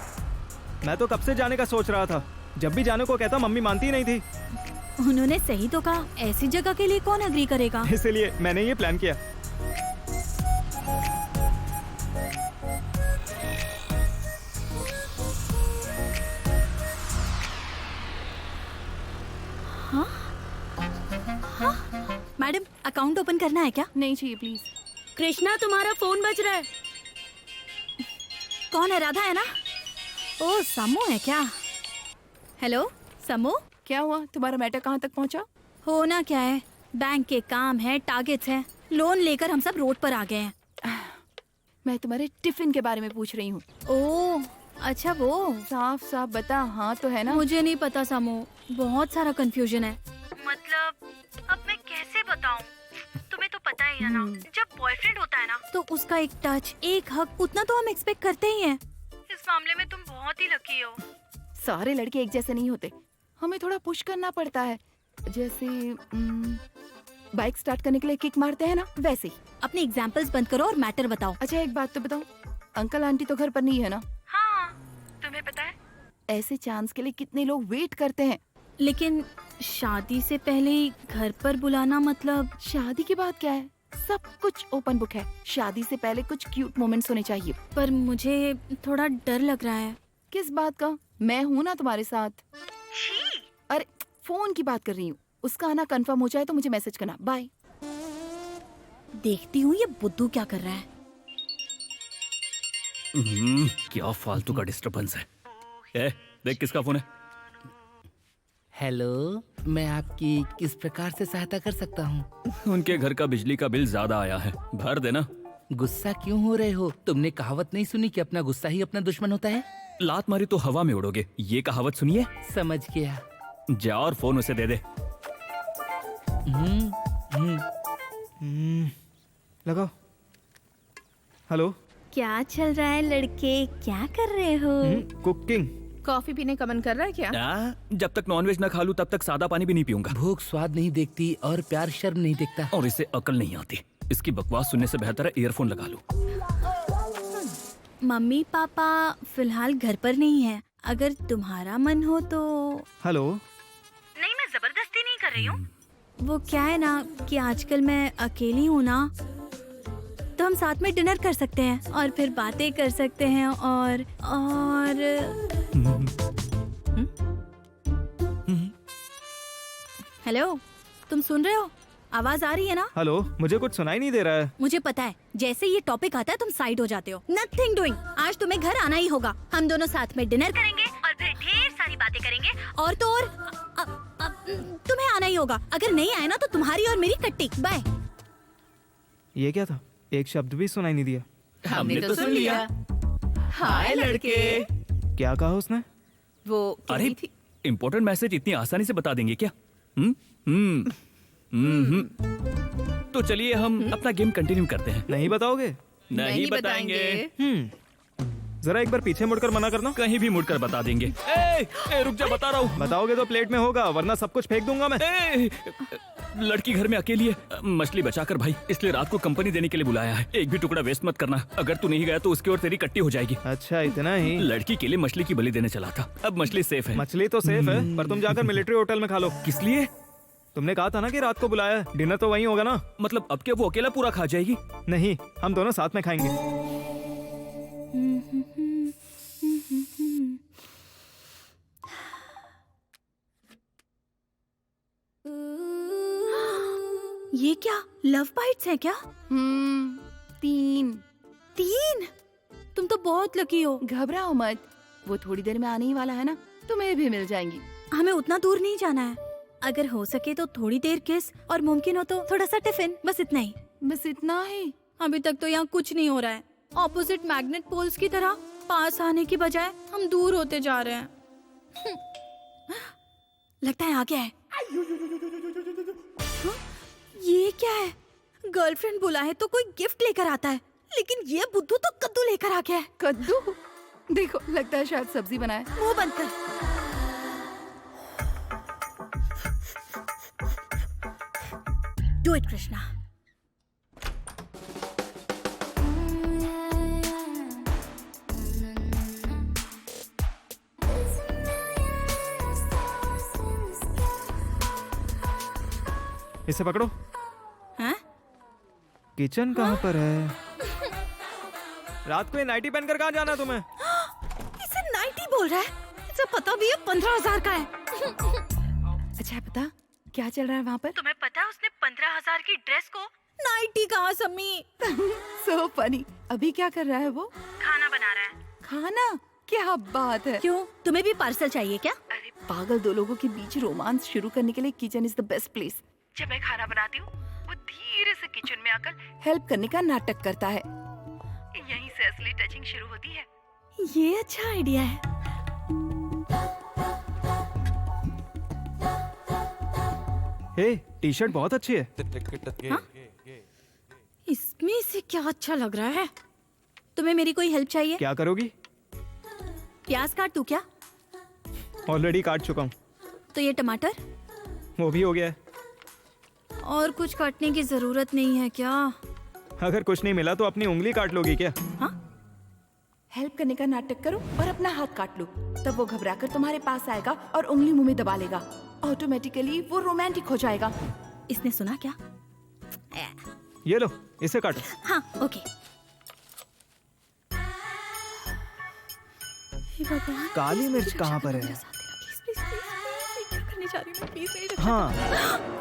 मैं तो कब से जाने का सोच रहा था। जब भी जाने को कहता मम्मी मानती ही नहीं थी। उन्होंने सही तो कहा, ऐसी जगह के लिए कौन अग्री करेगा? इसलिए मैंने ये प्लान किया। मैडम, अकाउंट ओपन करना है क्या? नहीं चाहिए प्लीज। कृष्णा, तुम्हारा फोन बज रहा है। कौन है? राधा है ना? ओ, समू है क्या? हेलो समू, क्या हुआ? तुम्हारा मैटर कहाँ तक पहुँचा? होना क्या है, बैंक के काम है, टारगेट्स है, लोन लेकर हम सब रोड पर आ गए हैं। मैं तुम्हारे टिफिन के बारे में पूछ रही हूँ। ओ अच्छा, वो साफ साफ बता, हाँ तो है ना? मुझे नहीं पता समू, बहुत सारा कंफ्यूजन है। मतलब अब मैं कैसे बताऊं? तुम्हें तो पता ही है ना, जब बॉयफ्रेंड होता है ना तो उसका एक टच, एक हक, उतना तो हम एक्सपेक्ट करते ही हैं। इस मामले में तुम बहुत ही लकी हो। सारे लड़के एक जैसे नहीं होते, हमें थोड़ा पुश करना पड़ता है। जैसे बाइक स्टार्ट करने के लिए किक मारते हैं ना, वैसे ही। अपने एग्जाम्पल्स बंद करो और मैटर बताओ। अच्छा एक बात तो बताओ, अंकल आंटी तो घर पर नहीं है ना? हाँ, तुम्हें पता है ऐसे चांस के लिए कितने लोग वेट करते हैं। लेकिन शादी से पहले ही घर पर बुलाना, मतलब शादी की बात क्या है, सब कुछ ओपन बुक है। शादी से पहले कुछ क्यूट मोमेंट्स होने चाहिए। पर मुझे थोड़ा डर लग रहा है। किस बात का? मैं हूँ ना तुम्हारे साथ। अरे फोन की बात कर रही हूँ, उसका आना कंफर्म हो जाए तो मुझे मैसेज करना। बाय। देखती हूँ ये बुद्धू क्या कर रहा है। क्या फालतू का डिस्टरबेंस है। देख किसका फोन है। हेलो, मैं आपकी किस प्रकार से सहायता कर सकता हूँ? उनके घर का बिजली का बिल ज्यादा आया है, भर देना। गुस्सा क्यों हो रहे हो? तुमने कहावत नहीं सुनी कि अपना गुस्सा ही अपना दुश्मन होता है? लात मारी तो हवा में उड़ोगे, ये कहावत सुनिए। समझ गया। जा और फोन उसे दे दे। लगाओ। हेलो। क्या चल रहा है लड़के, क्या कर रहे हो? कुकिंग। कॉफी पीने का मन कर रहा है क्या? जब तक नॉनवेज न खा लूं तब तक सादा पानी भी नहीं पीऊंगा। भूख स्वाद नहीं देखती और प्यार शर्म नहीं देखता। और इसे अकल नहीं आती। इसकी बकवास सुनने से बेहतर है ईयरफोन लगा लूं। मम्मी पापा फिलहाल घर पर नहीं है, अगर तुम्हारा मन हो तो। हेलो। नहीं, मैं जबरदस्ती नहीं कर रही हूँ। वो क्या है ना कि आजकल मैं अकेली हूँ ना, तो हम साथ में डिनर कर सकते हैं और फिर बातें कर सकते हैं और हेलो, तुम सुन रहे हो? आवाज आ रही है ना? हेलो, मुझे कुछ सुनाई नहीं दे रहा है। मुझे पता है, जैसे ये टॉपिक आता है तुम साइड हो जाते हो। Nothing doing. आज तुम्हें घर आना ही होगा। हम दोनों साथ में डिनर करेंगे और फिर ढेर सारी बातें करेंगे और तो और तुम्हें आना ही होगा। अगर नहीं आए ना तो तुम्हारी और मेरी कट्टी। बाय। ये क्या था? एक शब्द भी सुनाई नहीं दिया। हमने तो सुन लिया। हाय लड़के। क्या कहा उसने? वो अरे इम्पोर्टेंट मैसेज इतनी आसानी से बता देंगे क्या? तो चलिए हम अपना गेम कंटिन्यू करते हैं। नहीं बताओगे? नहीं बताएंगे। जरा एक बार पीछे मुड़कर मना करना। कहीं भी मुड़कर बता देंगे। रुक जा, बता रहा हूँ। बताओगे तो प्लेट में होगा, वरना सब कुछ फेंक दूंगा मैं। लड़की घर में अकेली है, मछली बचाकर भाई, इसलिए रात को कंपनी देने के लिए बुलाया है। एक भी टुकड़ा वेस्ट मत करना। अगर तू नहीं गया तो उसकी और तेरी कट्टी हो जाएगी। अच्छा, इतना ही? लड़की के लिए मछली की बलि देने चला था। अब मछली सेफ है। मछली तो सेफ है, पर तुम जाकर मिलिट्री होटल में खा लो। किस लिए? तुमने कहा था ना कि रात को बुलाया है, डिनर तो वहीं होगा ना। मतलब अब क्या वो अकेला पूरा खा जाएगी? नहीं, हम दोनों साथ में खाएंगे। ये क्या लव बाइट्स है क्या? 3। तुम तो बहुत लकी हो। घबराओ मत, वो थोड़ी देर में आने ही वाला है ना, तुम्हें भी मिल जाएंगी। हमें उतना दूर नहीं जाना है। अगर हो सके तो थोड़ी देर किस और मुमकिन हो तो थोड़ा सा टिफिन, बस इतना ही। बस इतना ही? अभी तक तो यहाँ कुछ नहीं हो रहा है। ऑपोजिट मैग्नेट पोल्स की तरह पास आने की बजाय हम दूर होते जा रहे हैं। लगता है आ गया है। हाँ? ये क्या है? गर्लफ्रेंड बुला है तो कोई गिफ्ट लेकर आता है, लेकिन ये बुद्धू तो कद्दू लेकर आ गया है। कद्दू? देखो, लगता है शायद सब्जी बनाए। मुंह बंद कर। Do it Krishna. इसे पकड़ो। हाँ? किचन कहाँ पर है? रात को ये नाइटी पहनकर कहाँ जाना तुम्हें? इसे 90 बोल रहा है। इसे पता भी है 15,000 का है। अच्छा बता क्या चल रहा है वहाँ पर? तुम्हें पता है उसने 15,000 की ड्रेस को 90 कहा सम्मी। So funny. अभी क्या कर रहा है वो? खाना बना रहा है। खाना? क्या बात है। क्यों, तुम्हें भी पार्सल चाहिए क्या? अरे पागल, दो लोगों के बीच रोमांस शुरू करने के लिए kitchen is the best place. जब मैं खाना बनाती हूँ वो धीरे से किचन में आकर हेल्प करने का नाटक करता है। यहीं से असली टचिंग शुरू होती है। ये अच्छा आइडिया है। हे, टी शर्ट बहुत अच्छी है। हाँ? इसमें से क्या अच्छा लग रहा है? तुम्हें मेरी कोई हेल्प चाहिए? क्या करोगी? प्याज काट दूं क्या? ऑलरेडी काट चुका हूँ। तो ये टमाटर? वो भी हो गया है। और कुछ काटने की जरूरत नहीं है क्या? अगर कुछ नहीं मिला तो अपनी उंगली काट लोगी क्या? हाँ? हेल्प करने का नाटक करो और अपना हाथ काट लो, तब वो घबराकर तुम्हारे पास आएगा और उंगली मुंह में दबा लेगा। ऑटोमेटिकली वो रोमांटिक हो जाएगा। इसने सुना क्या? ये लो, इसे काटो। हाँ, ओके। हे भगवान, काली मिर्च कहाँ पर है? प्लीज प्लीज प्लीज, क्या करने जा रही हूँ मैं? प्लीज मेरी रक्षा हाँ।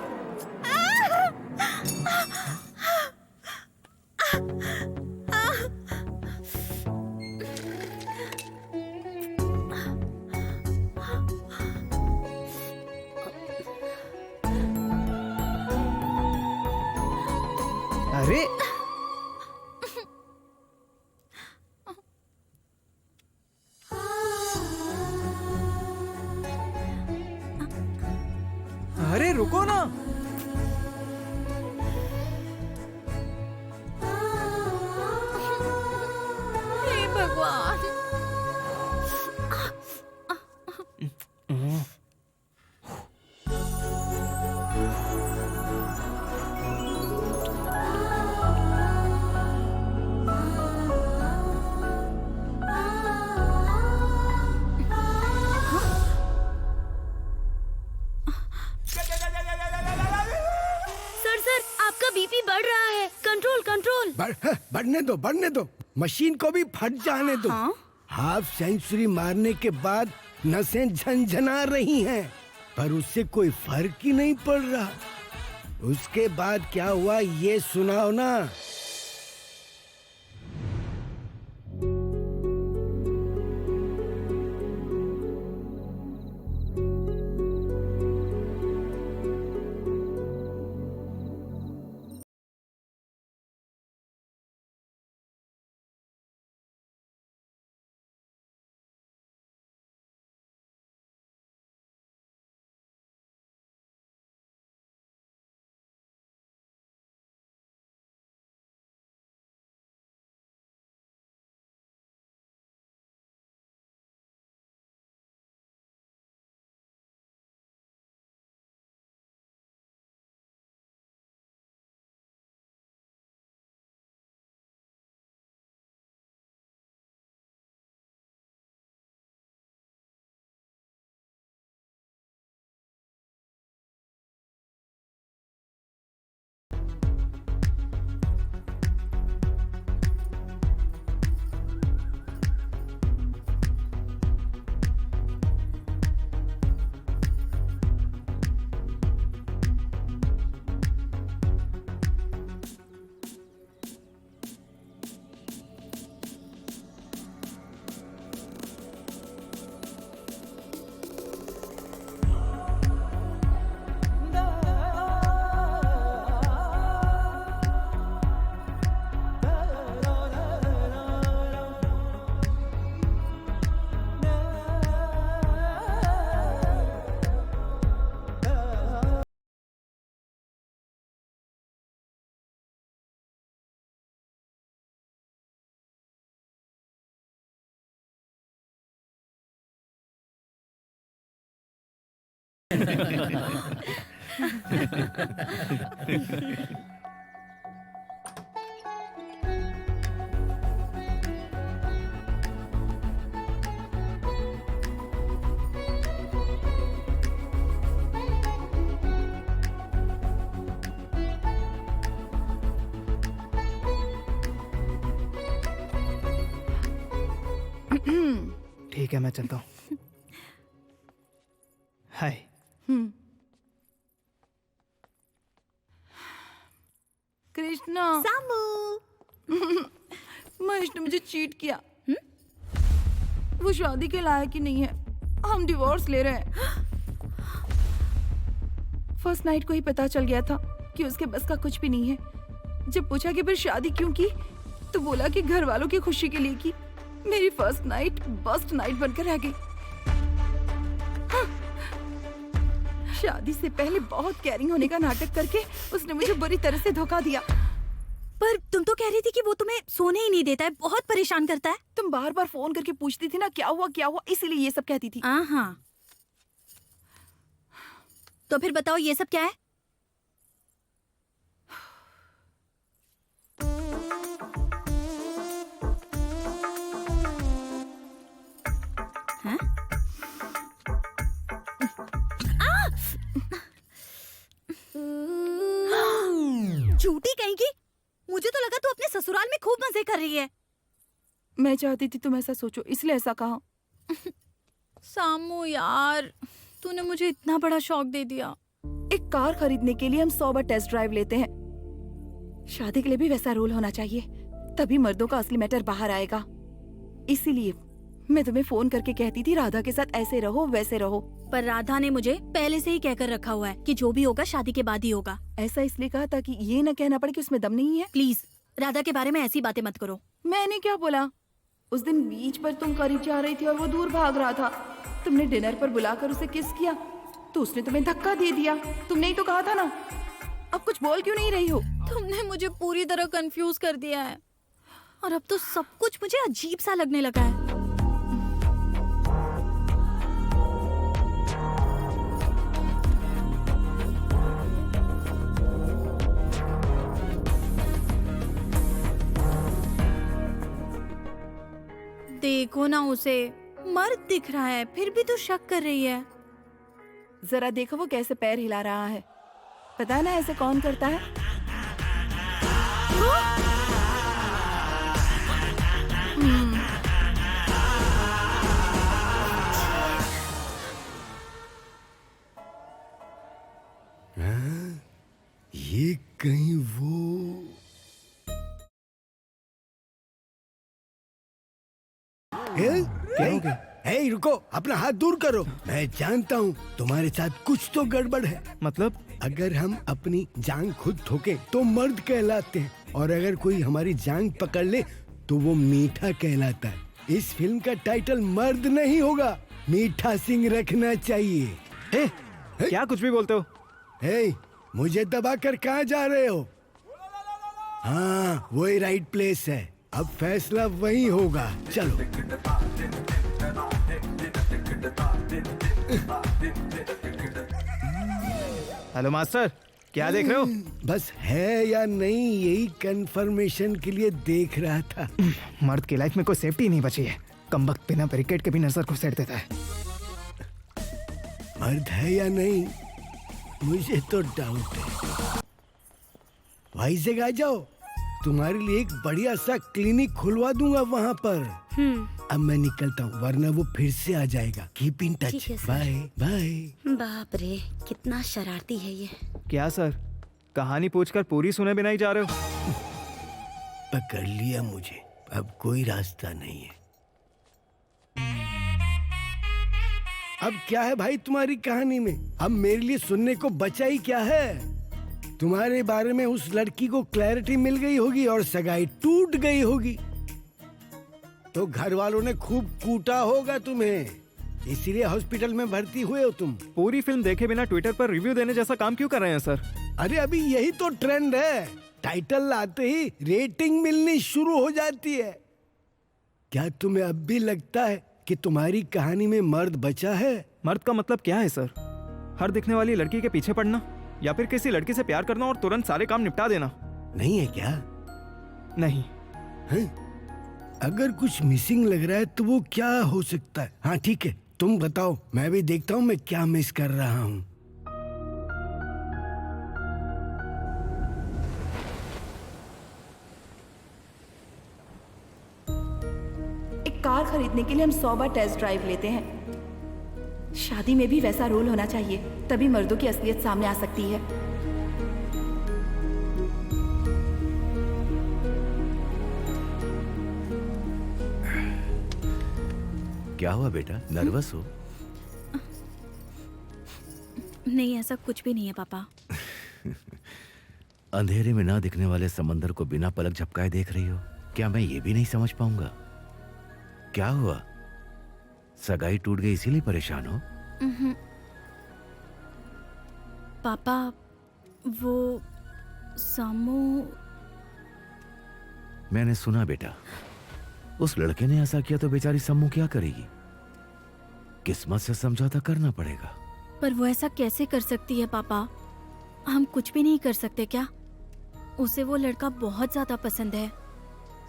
अरे अरे रुको ना। हे भगवान। सर आपका बीपी बढ़ रहा है। Control control. बढ़ने दो मशीन को भी फट जाने दो। हाँ? हाफ सेंचुरी मारने के बाद नसें झनझना रही हैं, पर उससे कोई फर्क ही नहीं पड़ रहा। उसके बाद क्या हुआ ये सुनाओ ना। ठीक है, मैं चलता हूँ। हाय। कृष्णा, सामू। महेश ने मुझे चीट किया। वो शादी के लायक ही नहीं है। हम डिवोर्स ले रहे हैं। फर्स्ट नाइट को ही पता चल गया था कि उसके बस का कुछ भी नहीं है। जब पूछा कि फिर शादी क्यों की, तो बोला कि घर वालों की खुशी के लिए की। मेरी फर्स्ट नाइट बस्ट नाइट बनकर रह गई। हाँ। शादी से पहले बहुत केयरिंग होने का नाटक करके उसने मुझे बुरी तरह से धोखा दिया। पर तुम तो कह रही थी कि वो तुम्हें सोने ही नहीं देता है, बहुत परेशान करता है। तुम बार बार फोन करके पूछती थी ना क्या हुआ, इसीलिए ये सब कहती थी। हाँ। तो फिर बताओ ये सब क्या है? हाँ? झूठी कहीं की। मुझे तो लगा तू अपने ससुराल में खूब मजे कर रही है। मैं चाहती थी तुम ऐसा सोचो, इसलिए ऐसा कहा। सामू यार, तूने मुझे इतना बड़ा शौक दे दिया। एक कार खरीदने के लिए हम 100 बार टेस्ट ड्राइव लेते हैं। शादी के लिए भी वैसा रूल होना चाहिए, तभी मर्दों का असली मैटर बाहर आएगा। इसीलिए मैं तुम्हें फोन करके कहती थी राधा के साथ ऐसे रहो वैसे रहो। पर राधा ने मुझे पहले से ही कहकर रखा हुआ है कि जो भी होगा शादी के बाद ही होगा। ऐसा इसलिए कहा ताकि ये न कहना पड़े कि उसमें दम नहीं है। प्लीज राधा के बारे में ऐसी बातें मत करो। मैंने क्या बोला? उस दिन बीच पर तुम करीब जा रही थी और वो दूर भाग रहा था। तुमने डिनर पर बुलाकर उसे किस किया तो उसने तुम्हें धक्का दे दिया। तुमने ही तो कहा था ना। अब कुछ बोल क्यों नहीं रही हो? तुमने मुझे पूरी तरह कंफ्यूज कर दिया है और अब तो सब कुछ मुझे अजीब सा लगने लगा है। देखो ना, उसे मर्द दिख रहा है फिर भी तो शक कर रही है। जरा देखो वो कैसे पैर हिला रहा है। पता है ना ऐसे कौन करता है? ये कहीं वो क्या हो गया? हे रुको, अपना हाथ दूर करो। मैं जानता हूँ तुम्हारे साथ कुछ तो गड़बड़ है। मतलब? अगर हम अपनी जांग खुद ठोके तो मर्द कहलाते हैं, और अगर कोई हमारी जांग पकड़ ले तो वो मीठा कहलाता है। इस फिल्म का टाइटल मर्द नहीं होगा, मीठा सिंह रखना चाहिए। क्या कुछ भी बोलते हो? हे, मुझे दबा कर कहाँ जा रहे हो? हाँ, वही राइट प्लेस है। अब फैसला वही होगा। चलो। हेलो मास्टर, क्या देख रहे हो? बस है या नहीं यही कंफर्मेशन के लिए देख रहा था। मर्द की लाइफ में कोई सेफ्टी नहीं बची है। कमबख्त बिना बैरिकेड के भी नजर को सेट देता है। मर्द है या नहीं मुझे तो डाउट है। भाई से आ जाओ, तुम्हारे लिए एक बढ़िया सा क्लिनिक खुलवा दूंगा वहाँ पर। अब मैं निकलता हूँ वरना वो फिर से आ जाएगा। Keep in touch. Bye bye. बाप रे, कितना शरारती है ये। क्या सर, कहानी पूछकर पूरी सुने बिना ही जा रहे हो? पकड़ लिया मुझे, अब कोई रास्ता नहीं है। अब क्या है भाई तुम्हारी कहानी में? अब मेरे लिए सुनने को बचा ही क्या है? तुम्हारे बारे में उस लड़की को क्लैरिटी मिल गई होगी और सगाई टूट गई होगी, तो घर वालों ने खूब कूटा होगा तुम्हें, इसीलिए हॉस्पिटल में भर्ती हुए हो तुम। पूरी फिल्म देखे बिना ट्विटर पर रिव्यू देने जैसा काम क्यों कर रहे हैं सर? अरे अभी यही तो ट्रेंड है। टाइटल लाते ही रेटिंग मिलनी शुरू हो जाती है। क्या तुम्हें अब भी लगता है कि तुम्हारी कहानी में मर्द बचा है? मर्द का मतलब क्या है सर? हर दिखने वाली लड़की के पीछे पड़ना? या फिर किसी लड़की से प्यार करना और तुरंत सारे काम निपटा देना। नहीं है क्या? नहीं। हैं? अगर कुछ मिसिंग लग रहा है तो वो क्या हो सकता है? हाँ ठीक है, तुम बताओ, मैं भी देखता हूँ मैं क्या मिस कर रहा हूँ। एक कार खरीदने के लिए हम 100 बार टेस्ट ड्राइव लेते हैं। शादी में भी वैसा रोल होना चाहिए, तभी मर्दों की असलियत सामने आ सकती है। क्या हुआ बेटा, नर्वस हो? नहीं, ऐसा कुछ भी नहीं है पापा। अंधेरे में ना दिखने वाले समंदर को बिना पलक झपकाए देख रही हो। क्या मैं ये भी नहीं समझ पाऊंगा? क्या हुआ? सगाई टूट गई इसीलिए परेशान हो? पापा, वो सामू। मैंने सुना बेटा, उस लड़के ने ऐसा किया तो बेचारी सम्मू क्या करेगी? किस्मत से समझौता करना पड़ेगा। पर वो ऐसा कैसे कर सकती है पापा? हम कुछ भी नहीं कर सकते क्या? उसे वो लड़का बहुत ज्यादा पसंद है।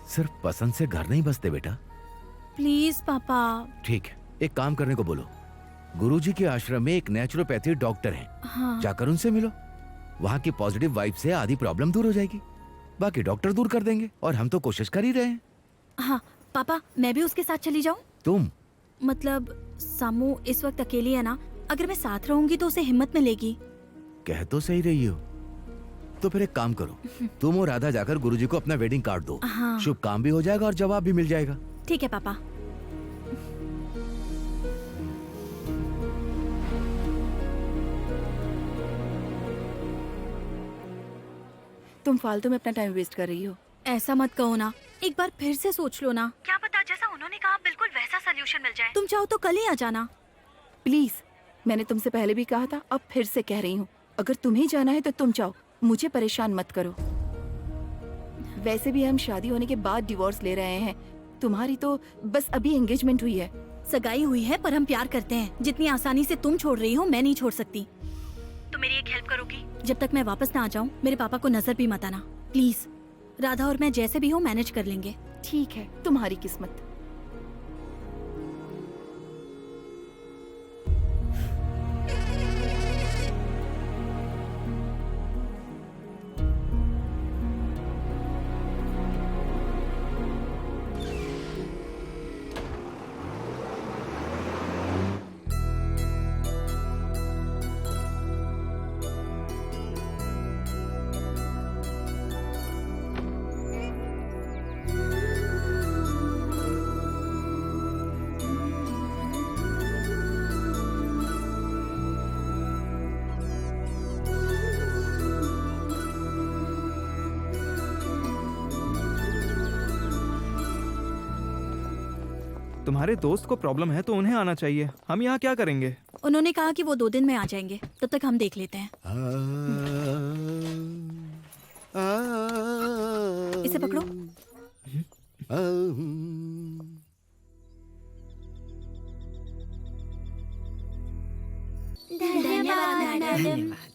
सिर्फ पसंद से घर नहीं बसते बेटा। प्लीज पापा। ठीक है, एक काम करने को बोलो। गुरुजी के आश्रम में एक नेचुरोपैथी डॉक्टर हैं। हाँ। जाकर उनसे मिलो। वहाँ की पॉजिटिव वाइब से आधी प्रॉब्लम दूर हो जाएगी। बाकी डॉक्टर दूर कर देंगे और हम तो कोशिश कर ही रहे हैं। हाँ पापा, मैं भी उसके साथ चली जाऊँ? तुम? मतलब सामू इस वक्त अकेली है ना, अगर मैं साथ रहूंगी तो उसे हिम्मत मिलेगी। कह तो सही रही हो। तो फिर एक काम करो, तुम और राधा जाकर गुरुजी को अपना वेडिंग कार्ड दो। हाँ। शुभ काम भी हो जाएगा और जवाब भी मिल जाएगा। ठीक है पापा। तुम फालतू में अपना टाइम वेस्ट कर रही हो। ऐसा मत कहो ना, एक बार फिर से सोच लो ना। क्या पता जैसा उन्होंने कहा बिल्कुल वैसा सोल्यूशन मिल जाए। तुम चाहो तो कल ही आ जाना। प्लीज, मैंने तुमसे पहले भी कहा था, अब फिर से कह रही हूँ, अगर तुम्हें जाना है तो तुम जाओ, मुझे परेशान मत करो। वैसे भी हम शादी होने के बाद डिवोर्स ले रहे हैं, तुम्हारी तो बस अभी एंगेजमेंट हुई है। सगाई हुई है पर हम प्यार करते हैं। जितनी आसानी से तुम छोड़ रही हो मैं नहीं छोड़ सकती। तो मेरी एक हेल्प करोगी? जब तक मैं वापस ना आ जाऊँ मेरे पापा को नजर भी मत आना प्लीज। राधा और मैं जैसे भी हो मैनेज कर लेंगे। ठीक है, तुम्हारी किस्मत। तुम्हारे दोस्त को प्रॉब्लम है तो उन्हें आना चाहिए। हम यहाँ क्या करेंगे? उन्होंने कहा कि वो 2 दिन में आ जाएंगे, तब तक हम देख लेते हैं। इसे पकड़ो। धन्यवाद।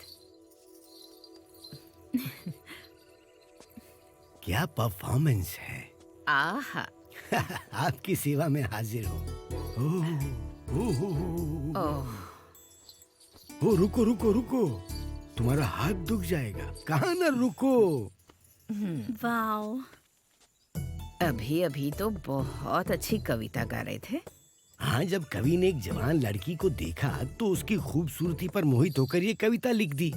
क्या परफॉर्मेंस है। आहा। आपकी सेवा में हाजिर हूँ। ओ रुको रुको रुको, तुम्हारा हाथ दुख जाएगा। कहाँ ना रुको। वाओ, अभी अभी तो बहुत अच्छी कविता गा रहे थे। हाँ, जब कवि ने एक जवान लड़की को देखा तो उसकी खूबसूरती पर मोहित होकर ये कविता लिख दी।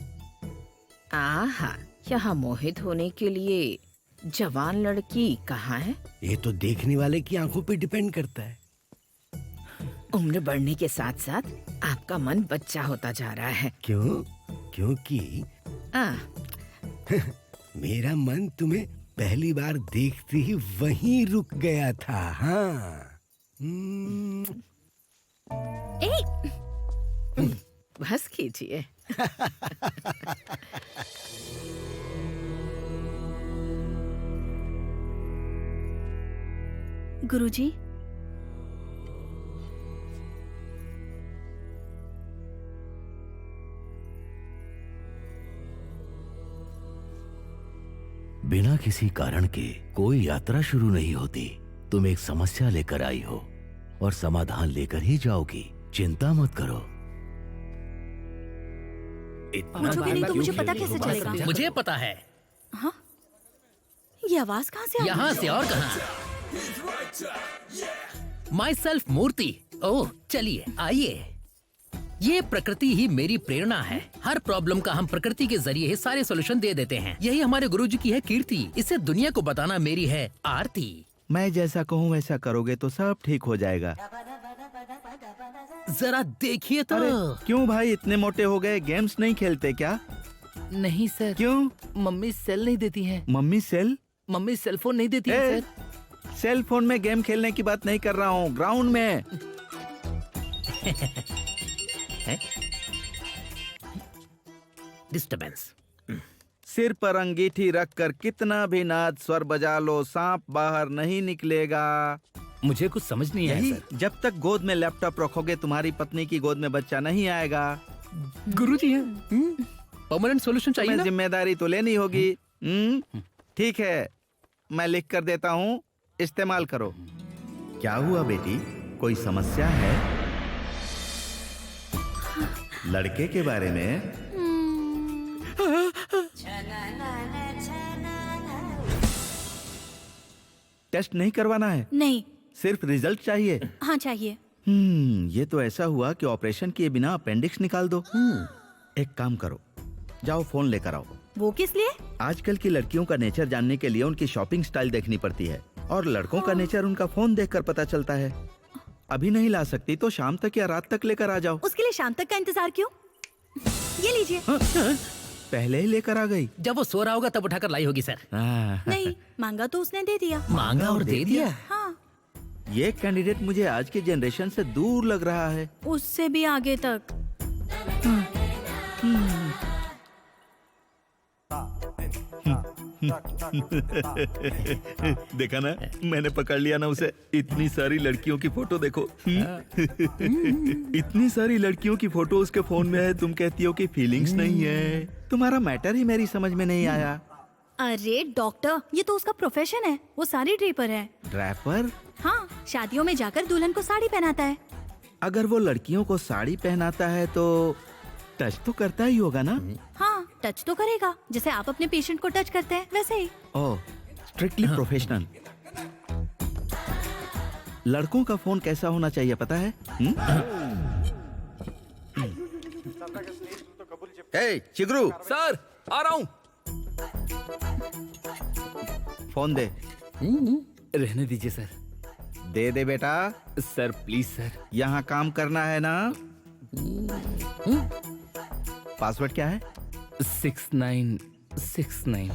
आहा, यहाँ मोहित होने के लिए जवान लड़की कहाँ है? ये तो देखने वाले की आंखों पे डिपेंड करता है। उम्र बढ़ने के साथ साथ आपका मन बच्चा होता जा रहा है। क्यों? क्योंकि मेरा मन तुम्हें पहली बार देखते ही वहीं रुक गया था। हाँ। बस कीजिए। गुरुजी, बिना किसी कारण के कोई यात्रा शुरू नहीं होती। तुम एक समस्या लेकर आई हो और समाधान लेकर ही जाओगी। चिंता मत करो। पूछोगे नहीं तो मुझे पता कैसे चलेगा? मुझे पता है। हाँ, ये आवाज कहाँ से आ रही है? यहाँ से और कहाँ? माई सेल्फ मूर्ति। ओह चलिए आइए। ये प्रकृति ही मेरी प्रेरणा है। हर प्रॉब्लम का हम प्रकृति के जरिए ही सारे सॉल्यूशन दे देते हैं। यही हमारे गुरुजी की है कीर्ति। इसे दुनिया को बताना मेरी है आरती। मैं जैसा कहूँ वैसा करोगे तो सब ठीक हो जाएगा। जरा देखिए तो। अरे क्यों भाई इतने मोटे हो गए? गेम्स नहीं खेलते क्या? नहीं सर। क्यों? मम्मी सेल नहीं देती हैं। Mummy cell? Mummy cell phone नहीं देती है सर। सेल फोन में गेम खेलने की बात नहीं कर रहा हूँ, ग्राउंड में। डिस्टर्बेंस। सिर पर अंगीठी रखकर कितना भी नाद स्वर बजा लो, सांप बाहर नहीं निकलेगा। मुझे कुछ समझ नहीं आया यही सर। जब तक गोद में लैपटॉप रखोगे तुम्हारी पत्नी की गोद में बच्चा नहीं आएगा। गुरुजी है। परमानेंट सॉल्यूशन चाहिए ना? जिम्मेदारी तो लेनी होगी। ठीक है, मैं लिख कर देता हूँ, इस्तेमाल करो। क्या हुआ बेटी, कोई समस्या है? लड़के के बारे में? टेस्ट नहीं करवाना है? नहीं। सिर्फ रिजल्ट चाहिए? हाँ चाहिए। ये तो ऐसा हुआ कि ऑपरेशन किए बिना अपेंडिक्स निकाल दो। एक काम करो, जाओ फोन लेकर आओ। वो किस लिए? आजकल की लड़कियों का नेचर जानने के लिए उनकी शॉपिंग स्टाइल देखनी पड़ती है, और लड़कों का नेचर उनका फोन देखकर पता चलता है। अभी नहीं ला सकती तो शाम तक या रात तक लेकर आ जाओ। उसके लिए शाम तक का इंतजार क्यों? ये लीजिए। पहले ही लेकर आ गई। जब वो सो रहा होगा तब उठाकर लाई होगी सर। नहीं, मांगा तो उसने दे दिया। मांगा और दे दिया? हाँ। ये कैंडिडेट मुझे आज के जनरेशन से दूर लग रहा है। उससे भी आगे तक। देखा ना, मैंने पकड़ लिया ना उसे। इतनी सारी लड़कियों की फोटो देखो। इतनी सारी लड़कियों की फोटो उसके फोन में है, तुम कहती हो कि फीलिंग्स नहीं है। तुम्हारा मैटर ही मेरी समझ में नहीं आया। अरे डॉक्टर, ये तो उसका प्रोफेशन है। वो साड़ी ड्रेपर है। ड्रैपर? हाँ, शादियों में जाकर दुल्हन को साड़ी पहनाता है। अगर वो लड़कियों को साड़ी पहनाता है तो टच तो करता ही होगा ना? हाँ, टच तो करेगा, जैसे आप अपने पेशेंट को टच करते हैं वैसे ही। ओह, स्ट्रिक्टली प्रोफेशनल। लड़कों का फोन कैसा होना चाहिए पता है? हे चिगरू। सर आ रहा हूँ। फोन दे। रहने दीजिए सर। दे दे बेटा। Sir please sir. यहाँ काम करना है ना? पासवर्ड क्या है? 6969।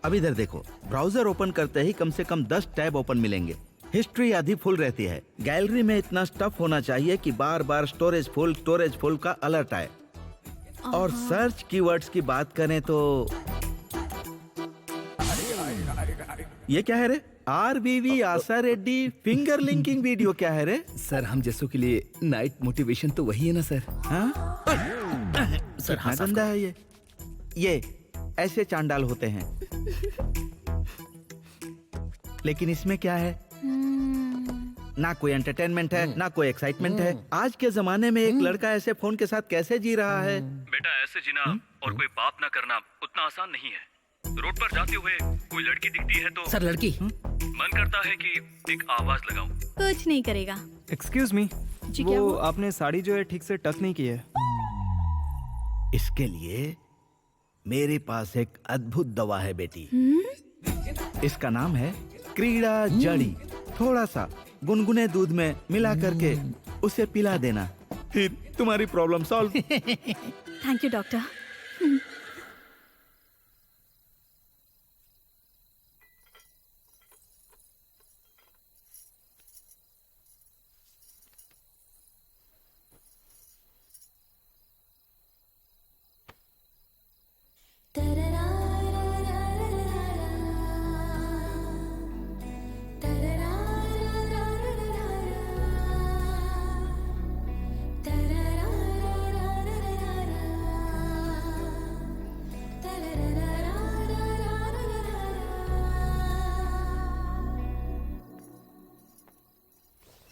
अब इधर देखो, ब्राउजर ओपन करते ही कम से कम 10 टैब ओपन मिलेंगे। हिस्ट्री आधी फुल रहती है। गैलरी में इतना स्टफ होना चाहिए कि बार बार स्टोरेज फुल का अलर्ट आए। और सर्च कीवर्ड्स की बात करें तो ये क्या है रे? RVV आशा रेड्डी फिंगर लिंकिंग वीडियो क्या है रे? सर हम जैसों के लिए नाइट मोटिवेशन तो वही है ना सर? हाँ? सर कितना गंदा है ये ऐसे चांडाल होते हैं। लेकिन इसमें क्या है? ना कोई एंटरटेनमेंट है, ना कोई एक्साइटमेंट है। आज के जमाने में एक लड़का ऐसे फोन के साथ कैसे जी रहा है? बेटा ऐसे जीना और कोई पाप ना करना उतना आसान नहीं है। रोड पर जाते हुए कोई लड़की दिखती है तो सर लड़की मन करता है कि एक आवाज लगाऊं। कुछ नहीं करेगा। एक्सक्यूज मी, जी क्या वो हुआ? आपने साड़ी जो है ठीक से टक नहीं की है। इसके लिए मेरे पास एक अद्भुत दवा है बेटी। इसका नाम है क्रीड़ा जड़ी। थोड़ा सा गुनगुने दूध में मिला करके उसे पिला देना, फिर तुम्हारी problem solve. Thank you doctor.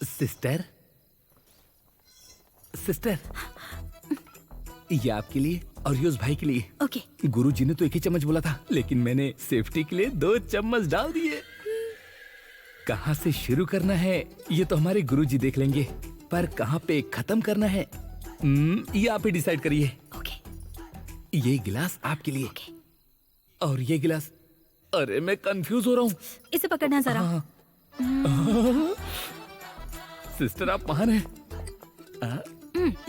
Sister, sister, ये आपके लिए और ये उस भाई के लिए। ओके। गुरुजी ने तो एक ही चम्मच बोला था, लेकिन मैंने सेफ्टी के लिए 2 चम्मच डाल दिए। कहाँ से शुरू करना है ये तो हमारे गुरुजी देख लेंगे, पर कहाँ पे खत्म करना है ये आप ही डिसाइड करिए। ओके। ये गिलास आपके लिए और ये गिलास, अरे मैं कंफ्यूज हो रहा हूँ। इसे पकड़ना जरा। सिस्टर आप महान हैं।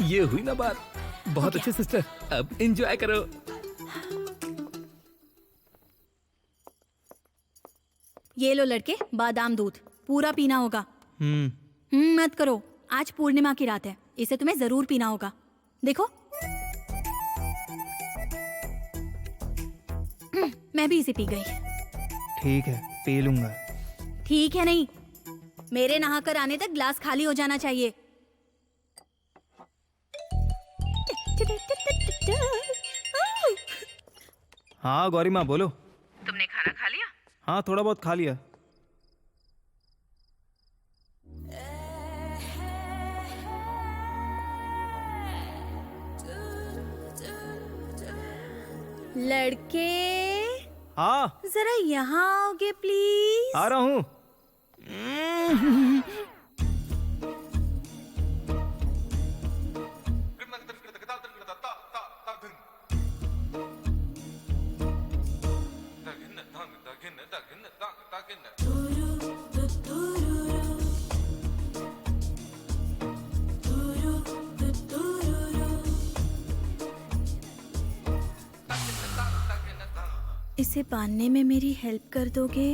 ये हुई ना बात। बहुत अच्छे सिस्टर, अब एंजॉय करो। ये लो लड़के, बादाम दूध पूरा पीना होगा। मत करो, आज पूर्णिमा की रात है, इसे तुम्हें जरूर पीना होगा। देखो मैं भी इसे पी गई। ठीक है, पी लूंगा। ठीक है नहीं, मेरे नहाकर आने तक ग्लास खाली हो जाना चाहिए। हाँ गौरी माँ बोलो। तुमने खाना खा लिया? हाँ थोड़ा बहुत खा लिया। लड़के हाँ जरा यहाँ आओगे प्लीज? आ रहा हूँ। इसे बांधने में मेरी हेल्प कर दोगे?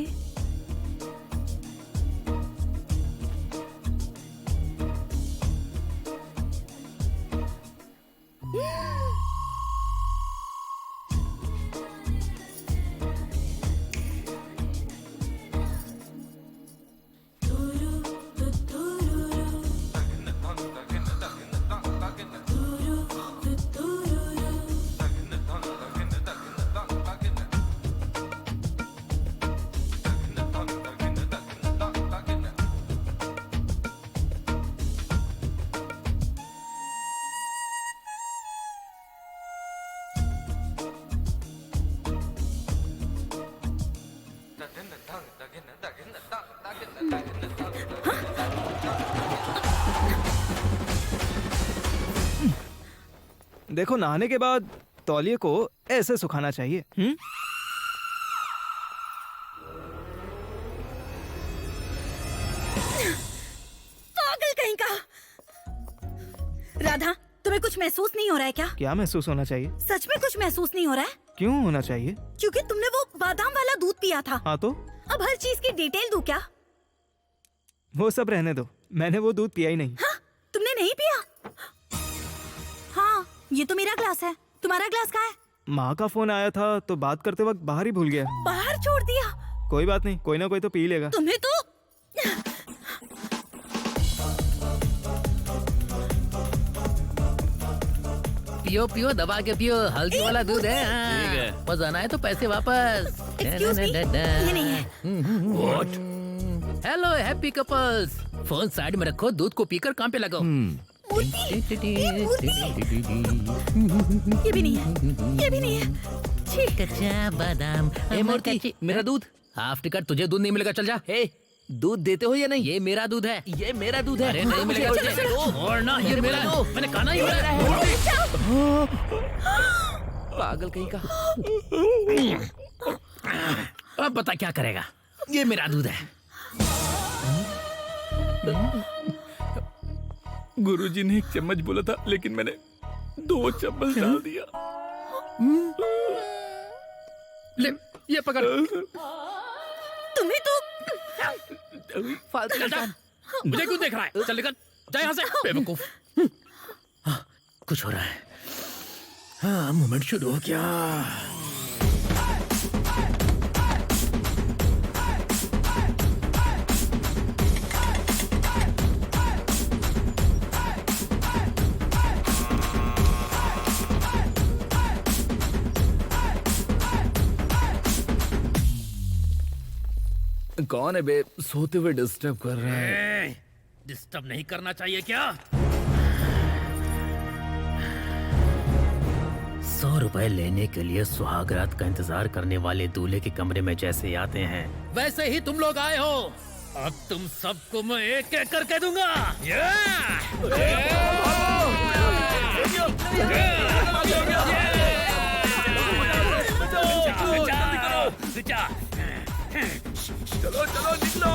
देखो नहाने के बाद तौलिए को ऐसे सुखाना चाहिए। पागल कहीं का। राधा, तुम्हें कुछ महसूस नहीं हो रहा है क्या? क्या महसूस होना चाहिए? सच में कुछ महसूस नहीं हो रहा है? क्यों होना चाहिए? क्योंकि तुमने वो बादाम वाला दूध पिया था। हाँ तो अब हर चीज की डिटेल दूं क्या? वो सब रहने दो, मैंने वो दूध पिया ही नहीं। हाँ? तुमने नहीं पिया? हाँ, ये तो मेरा ग्लास है। तुम्हारा ग्लास कहाँ है? माँ का फोन आया था तो बात करते वक्त बाहर ही भूल गया। बाहर छोड़ दिया? कोई बात नहीं, कोई ना कोई तो पी लेगा। तुम्हें तो पियो पियो, दबा के पियो, हल्दी वाला दूध है। ठीक है। बस आना है तो पैसे वापस। Excuse me, ये नहीं है। Hello happy couples, phone side में रखो, दूध को पीकर काम पे लगाओ। ये भी नहीं है, ये भी नहीं है। छी। कच्चा बादाम। ए मूर्ति, मेरा दूध। हाफ टिकट, तुझे दूध नहीं मिलेगा, चल जा। ए, दूध देते हो या नहीं? ये मेरा दूध है। ये मेरा दूध है। अरे नहीं मिलेगा तुझे। और ना, ये मेरा है। मैंने कहा ना ये मेरा है। पागल कहीं का। अब बता क्या करेगा? ये मेरा दूध है। गुरुजी ने 1 चम्मच बोला था, लेकिन मैंने 2 चम्मच डाल दिया। ले, ये पकड़। तुम्हें तो फालतू चल जा। मुझे क्यों देख रहा है? चल निकल, जा यहाँ से, बेवकूफ। हाँ, कुछ हो रहा है। हाँ, मूवमेंट शुरू हो गया। कौन है बे? सोते हुए डिस्टर्ब कर रहा है। डिस्टर्ब नहीं करना चाहिए क्या? 100 रुपए लेने के लिए सुहागरात का इंतजार करने वाले दूल्हे के कमरे में जैसे आते हैं, वैसे ही तुम लोग आए हो। अब तुम सबको मैं एक एक करके दूंगा। चलो चलो निकलो।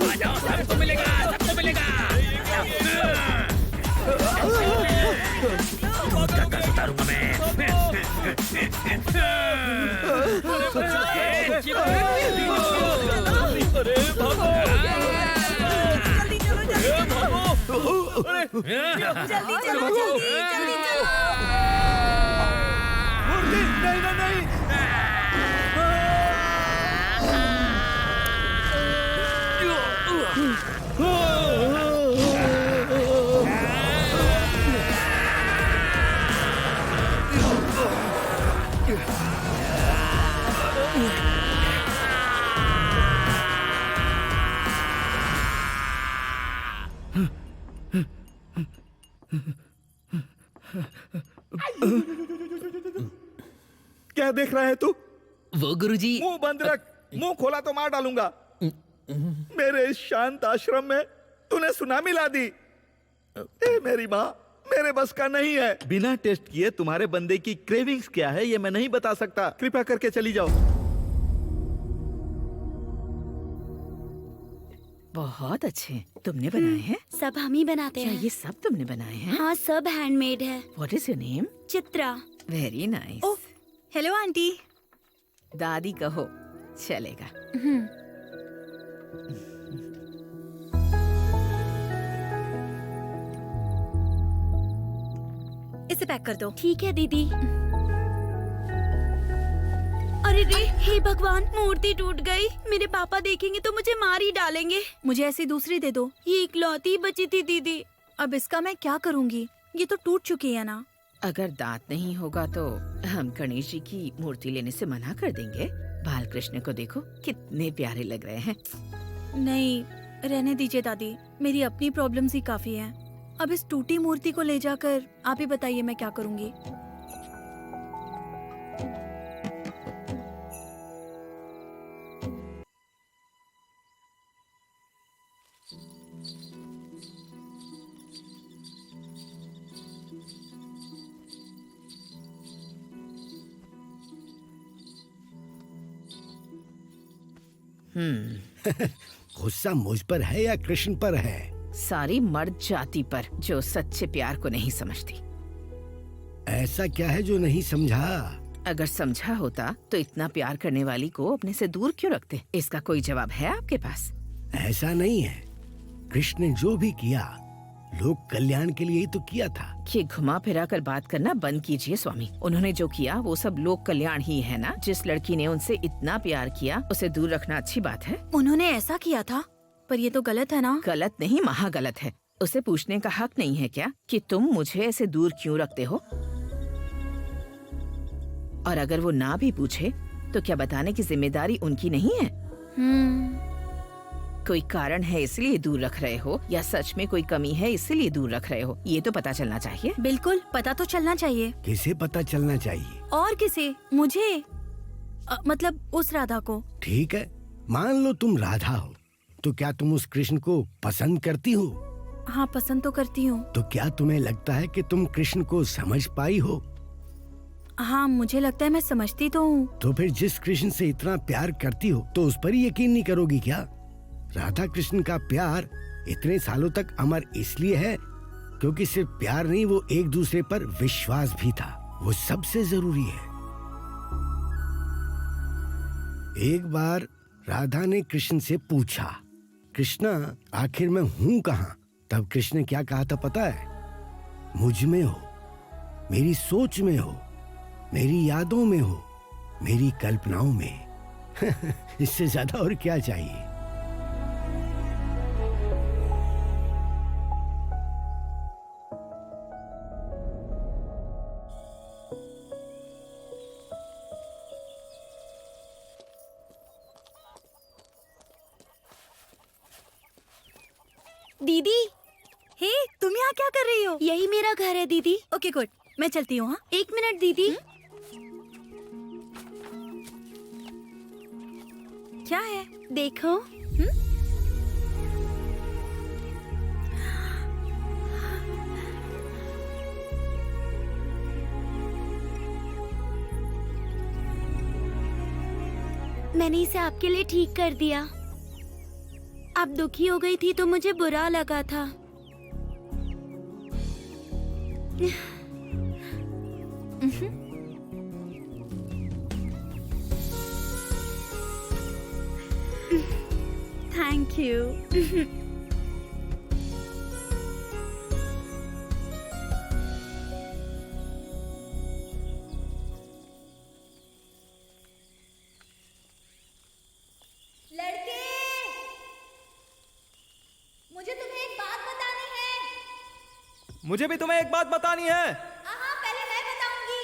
आ जाओ, सबको मिलेगा, सबको मिलेगा। दूध का कर्ज उतारूंगा मैं। अरे भागो। जल्दी चलो, जल्दी चलो। नहीं नहीं नहीं। क्या देख रहा है तू? वो गुरुजी। मुंह बंद रख। मुंह खोला तो मार डालूंगा। मेरे इस शांत आश्रम में तूने सुनामी ला दी। ए मेरी माँ, मेरे बस का नहीं है। बिना टेस्ट किए तुम्हारे बंदे की क्रेविंग्स क्या है ये मैं नहीं बता सकता। कृपया करके चली जाओ। बहुत अच्छे तुमने बनाए हैं। सब हम ही बनाते क्या हैं। ये सब तुमने बनाए हैं? हाँ, सब हैंडमेड है। What is your name? Chitra. Very nice. Oh, hello aunty. दादी कहो चलेगा। इसे पैक कर दो। ठीक है दीदी। अरे रे, हे भगवान, मूर्ति टूट गई। मेरे पापा देखेंगे तो मुझे मार ही डालेंगे। मुझे ऐसी दूसरी दे दो। ये इकलौती बची थी दीदी। अब इसका मैं क्या करूँगी? ये तो टूट चुकी है ना। अगर दांत नहीं होगा तो हम गणेश जी की मूर्ति लेने से मना कर देंगे। बालकृष्ण को देखो कितने प्यारे लग रहे हैं। नहीं, रहने दीजिए दादी। मेरी अपनी प्रॉब्लम्स ही काफी हैं। अब इस टूटी मूर्ति को ले जाकर आप ही बताइए मैं क्या करूँगी। गुस्सा मुझ पर है या कृष्ण पर है? सारी मर्द जाति पर जो सच्चे प्यार को नहीं समझती। ऐसा क्या है जो नहीं समझा? अगर समझा होता तो इतना प्यार करने वाली को अपने से दूर क्यों रखते? इसका कोई जवाब है आपके पास? ऐसा नहीं है। कृष्ण ने जो भी किया लोक कल्याण के लिए ही तो किया था। ये घुमा फिरा कर बात करना बंद कीजिए स्वामी। उन्होंने जो किया वो सब लोक कल्याण ही है ना। जिस लड़की ने उनसे इतना प्यार किया उसे दूर रखना अच्छी बात है। उन्होंने ऐसा किया था, पर ये तो गलत है ना। गलत नहीं, महा गलत है। उसे पूछने का हक नहीं है क्या कि तुम मुझे ऐसे दूर क्यों रखते हो? और अगर वो ना भी पूछे तो क्या बताने की जिम्मेदारी उनकी नहीं है? कोई कारण है इसलिए दूर रख रहे हो या सच में कोई कमी है इसलिए दूर रख रहे हो? ये तो पता चलना चाहिए। बिल्कुल पता तो चलना चाहिए। किसे पता चलना चाहिए? और किसे? मुझे मतलब उस राधा को। ठीक है, मान लो तुम राधा हो, तो क्या तुम उस कृष्ण को पसंद करती हो? हाँ, पसंद तो करती हूँ। तो क्या तुम्हें लगता है कि तुम कृष्ण को समझ पाई हो? हाँ, मुझे लगता है मैं समझती तो हूँ। तो फिर जिस कृष्ण से इतना प्यार करती हो तो उस पर ही यकीन नहीं करोगी क्या? राधा कृष्ण का प्यार इतने सालों तक अमर इसलिए है क्योंकि सिर्फ प्यार नहीं, वो एक दूसरे पर विश्वास भी था। वो सबसे जरूरी है। एक बार राधा ने कृष्ण से पूछा, कृष्णा आखिर मैं हूँ कहाँ? तब कृष्ण ने क्या कहा था पता है? मुझ में हो, मेरी सोच में हो, मेरी यादों में हो, मेरी कल्पनाओं में। इससे ज्यादा और क्या चाहिए? दीदी, हे तुम यहाँ क्या कर रही हो? यही मेरा घर है दीदी। ओके गुड, मैं चलती हूँ। हाँ, 1 मिनट दीदी। क्या है? देखो। मैंने इसे आपके लिए ठीक कर दिया। आप दुखी हो गई थी तो मुझे बुरा लगा था। Thank you. मुझे भी तुम्हें एक बात बतानी है। पहले मैं बताऊंगी।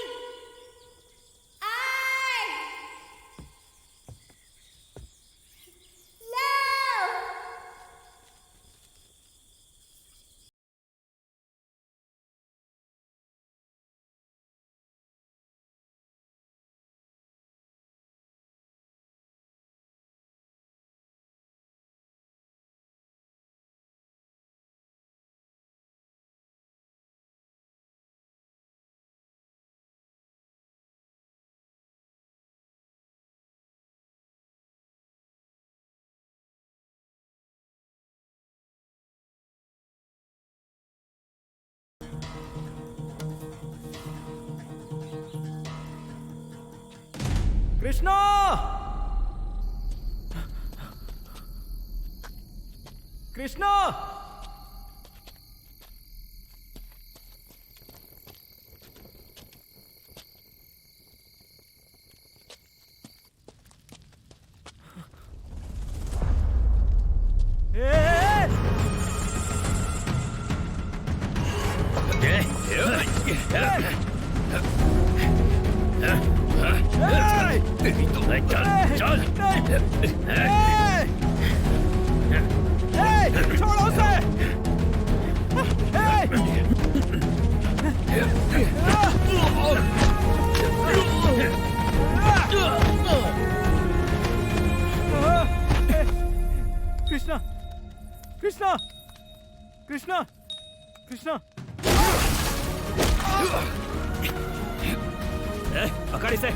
कृष्णा, कृष्णा, तेरी तो चल छोड़ो उसे। कृष्णा, कृष्णा, कृष्णा, कृष्णा, पकड़ इसे।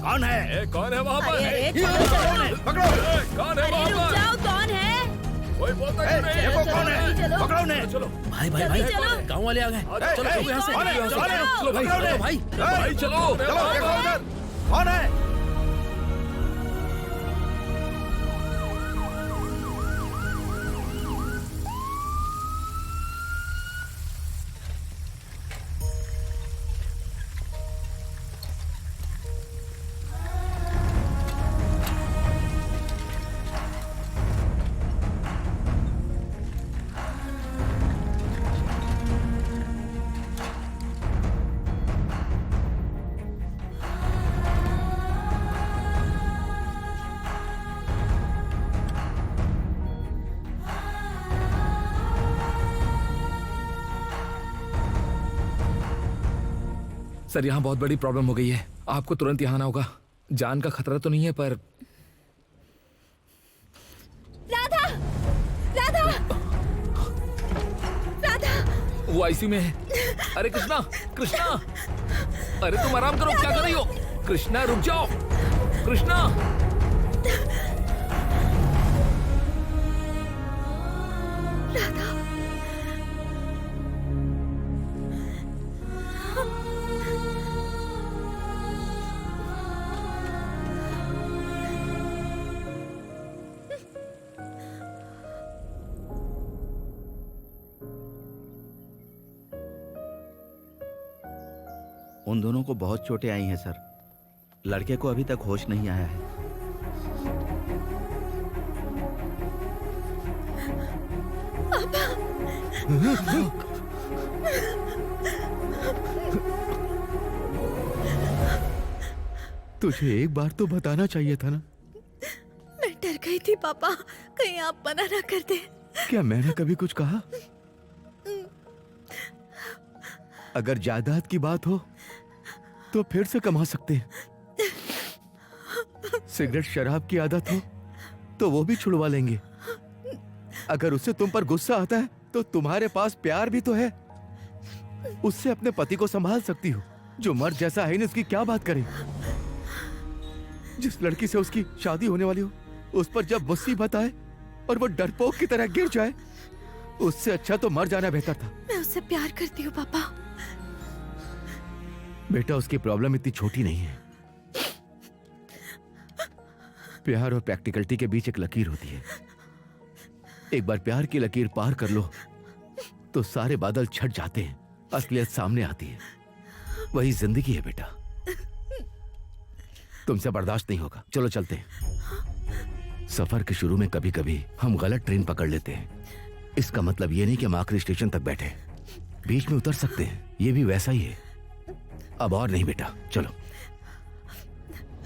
कौन है? कौन है वहाँ पर? पकड़ो। कौन है वहाँ पर? जाओ, कौन है? कोई बोलता क्यों नहीं? देखो कौन है? पकड़ो उन्हें। चलो भाई भाई भाई, गांव वाले आ गए। चलो चलो यहाँ से, कौन है? चलो कौन है? चलो भाई, पकड़ो चलो उन्हें। भाई। भाई चलो चलो देखो उधर कौन है? सर, यहाँ बहुत बड़ी प्रॉब्लम हो गई है। आपको तुरंत यहाँ आना होगा। जान का खतरा तो नहीं है पर राधा, राधा, राधा, वो आईसीयू में है। अरे कृष्णा, कृष्णा, अरे तुम आराम करो, क्या कर रही हो? कृष्णा रुक जाओ, कृष्णा। राधा, उन दोनों को बहुत चोटें आई हैं सर। लड़के को अभी तक होश नहीं आया है। तुझे एक बार तो बताना चाहिए था ना। मैं डर गई थी पापा, कहीं आप मना ना कर दे। क्या मैंने कभी कुछ कहा? अगर जायदाद की बात हो तो फिर से कमा सकते हैं। सिगरेट शराब की आदत हो तो वो भी छुड़वा लेंगे। अगर उससे तुम पर गुस्सा आता है तो तुम्हारे पास प्यार भी तो है। उससे अपने पति को संभाल सकती हो। जो मर्द जैसा है नहीं, उसकी क्या बात करें। जिस लड़की से उसकी शादी होने वाली हो, उस पर जब मुसीबत आए और वो डरपोक की तरह गिर जाए, उससे अच्छा तो मर जाना बेहतर था। मैं उससे प्यार करती हूँ पापा। बेटा, उसकी प्रॉब्लम इतनी छोटी नहीं है। प्यार और प्रैक्टिकलिटी के बीच एक लकीर होती है। एक बार प्यार की लकीर पार कर लो तो सारे बादल छट जाते हैं, असलियत सामने आती है। वही जिंदगी है बेटा। तुमसे बर्दाश्त नहीं होगा, चलो चलते हैं। सफर के शुरू में कभी कभी हम गलत ट्रेन पकड़ लेते हैं। इसका मतलब ये नहीं कि हम आखिरी स्टेशन तक बैठे, बीच में उतर सकते हैं। ये भी वैसा ही है। अब और नहीं बेटा, चलो।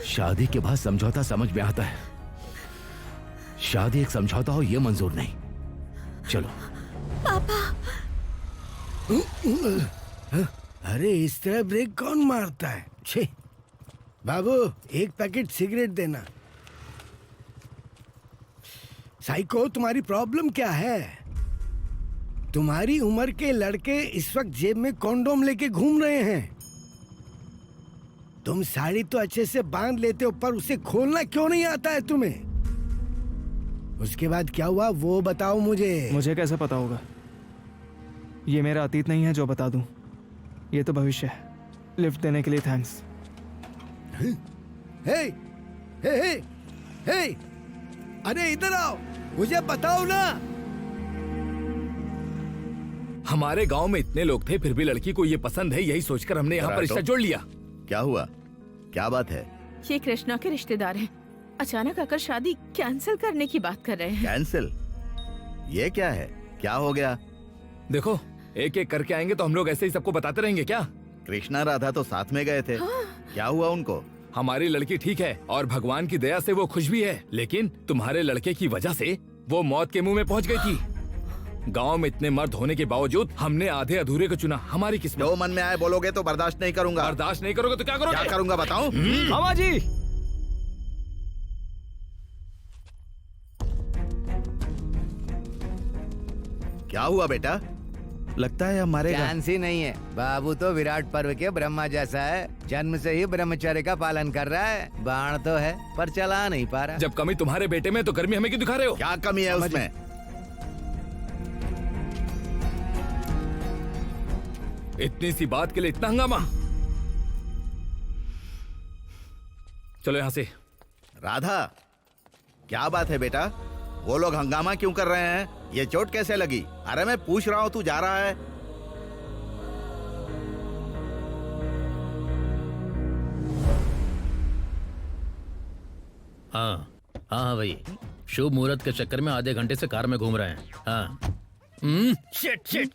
शादी के बाद समझौता समझ में आता है। शादी एक समझौता हो, ये मंजूर नहीं। चलो। पापा। अरे इस तरह ब्रेक कौन मारता है? छे बाबू, एक पैकेट सिगरेट देना। साइको, तुम्हारी प्रॉब्लम क्या है? तुम्हारी उम्र के लड़के इस वक्त जेब में कॉन्डोम लेके घूम रहे हैं। तुम साड़ी तो अच्छे से बांध लेते हो, पर उसे खोलना क्यों नहीं आता है तुम्हें? उसके बाद क्या हुआ वो बताओ मुझे। मुझे कैसे पता होगा? ये मेरा अतीत नहीं है जो बता दूं, ये तो भविष्य है। लिफ्ट देने के लिए थैंक्स। हे हे हे हे, अरे इधर आओ, मुझे बताओ ना। हमारे गांव में इतने लोग थे, फिर भी लड़की को ये पसंद है, यही सोचकर हमने यहाँ पर रिश्ता जोड़ लिया। क्या हुआ? क्या बात है? ये कृष्णा के रिश्तेदार हैं। अचानक आकर शादी कैंसिल करने की बात कर रहे हैं। कैंसिल? ये क्या है? क्या हो गया? देखो, एक एक करके आएंगे तो हम लोग ऐसे ही सबको बताते रहेंगे क्या? कृष्णा राधा तो साथ में गए थे। क्या हुआ उनको? हमारी लड़की ठीक है और भगवान की दया से वो खुश भी है, लेकिन तुम्हारे लड़के की वजह से वो मौत के मुंह में पहुंच गई थी। गांव में इतने मर्द होने के बावजूद हमने आधे अधूरे को चुना। हमारी किस्मत। जो मन में आए बोलोगे तो बर्दाश्त नहीं करूंगा। बर्दाश्त नहीं करोगे तो क्या करोगे? क्या करूंगा बताऊं? मामा जी, क्या हुआ बेटा? लगता है हमारे चांस ही नहीं है। बाबू तो विराट पर्व के ब्रह्मा जैसा है, जन्म से ही ब्रह्मचर्य का पालन कर रहा है। बाण तो है पर चला नहीं पा रहा। जब कमी तुम्हारे बेटे में तो गर्मी हमें क्यों दिखा रहे हो? क्या कमी है उसमें? इतनी सी बात के लिए इतना हंगामा? चलो यहाँ से। राधा, क्या बात है बेटा? वो लोग हंगामा क्यों कर रहे हैं? ये चोट कैसे लगी? अरे मैं पूछ रहा हूँ, तू जा रहा है। हाँ हाँ भाई, शुभ मुहूर्त के चक्कर में आधे घंटे से कार में घूम रहे हैं। हाँ। शिट शिट,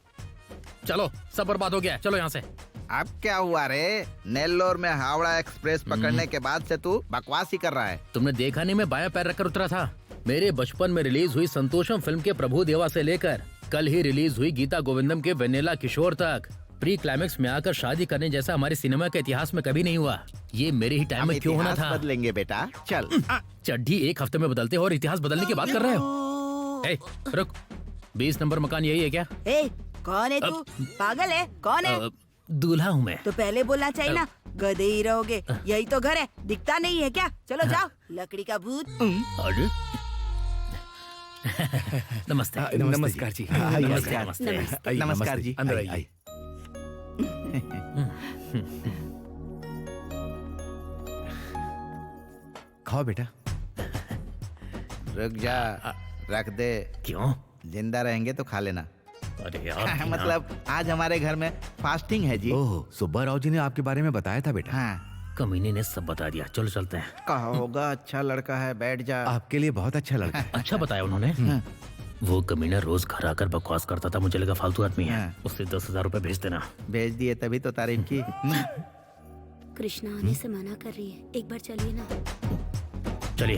चलो सब बर्बाद हो गया, चलो यहाँ से। अब क्या हुआ रे? नेल्लोर में हावड़ा एक्सप्रेस पकड़ने के बाद से तू बकवास ही कर रहा है। तुमने देखा नहीं, मैं बायां पैर रखकर उतरा था। मेरे बचपन में रिलीज हुई संतोषम फिल्म के प्रभु देवा से लेकर कल ही रिलीज हुई गीता गोविंदम के वेनेला किशोर तक प्री क्लाइमेक्स में आकर शादी करने जैसा हमारे सिनेमा के इतिहास में कभी नहीं हुआ। ये मेरे ही टाइम में क्यों होना था? बदलेंगे बेटा, चल। चड्ढी एक हफ्ते में बदलते हो और इतिहास बदलने की बात कर रहे हो? ए, रुक, 20 नंबर मकान यही है क्या? ए, कौन है तू? पागल है? कौन है? दूल्हा हूँ मैं। तो पहले बोलना चाहिए ना, गधे ही रहोगे। यही तो घर है, दिखता नहीं है क्या? चलो जाओ, लकड़ी का भूत। अरे नमस्ते। नमस्कार जी। नमस्कार नमस्ते। नमस्कार जी, अंदर आइए। खाओ बेटा। रुक जा, रख दे। क्यों? जिंदा रहेंगे तो खा लेना। अरे यार, मतलब आज हमारे घर में फास्टिंग है जी। ओह, सुब्बा राव जी ने आपके बारे में बताया था बेटा। हाँ, कमीने ने सब बता दिया। चलो चलते हैं। कहा होगा अच्छा लड़का है, बैठ जा। आपके लिए बहुत अच्छा लड़का है। अच्छा बताया उन्होंने। वो कमीना रोज घर आकर बकवास करता था, मुझे लगा फालतू आदमी है। उससे 10,000 रुपए भेज देना। भेज दिए तभी तो तारीफ की। कृष्णा आने से मना कर रही है, एक बार चलिए ना। चलिए।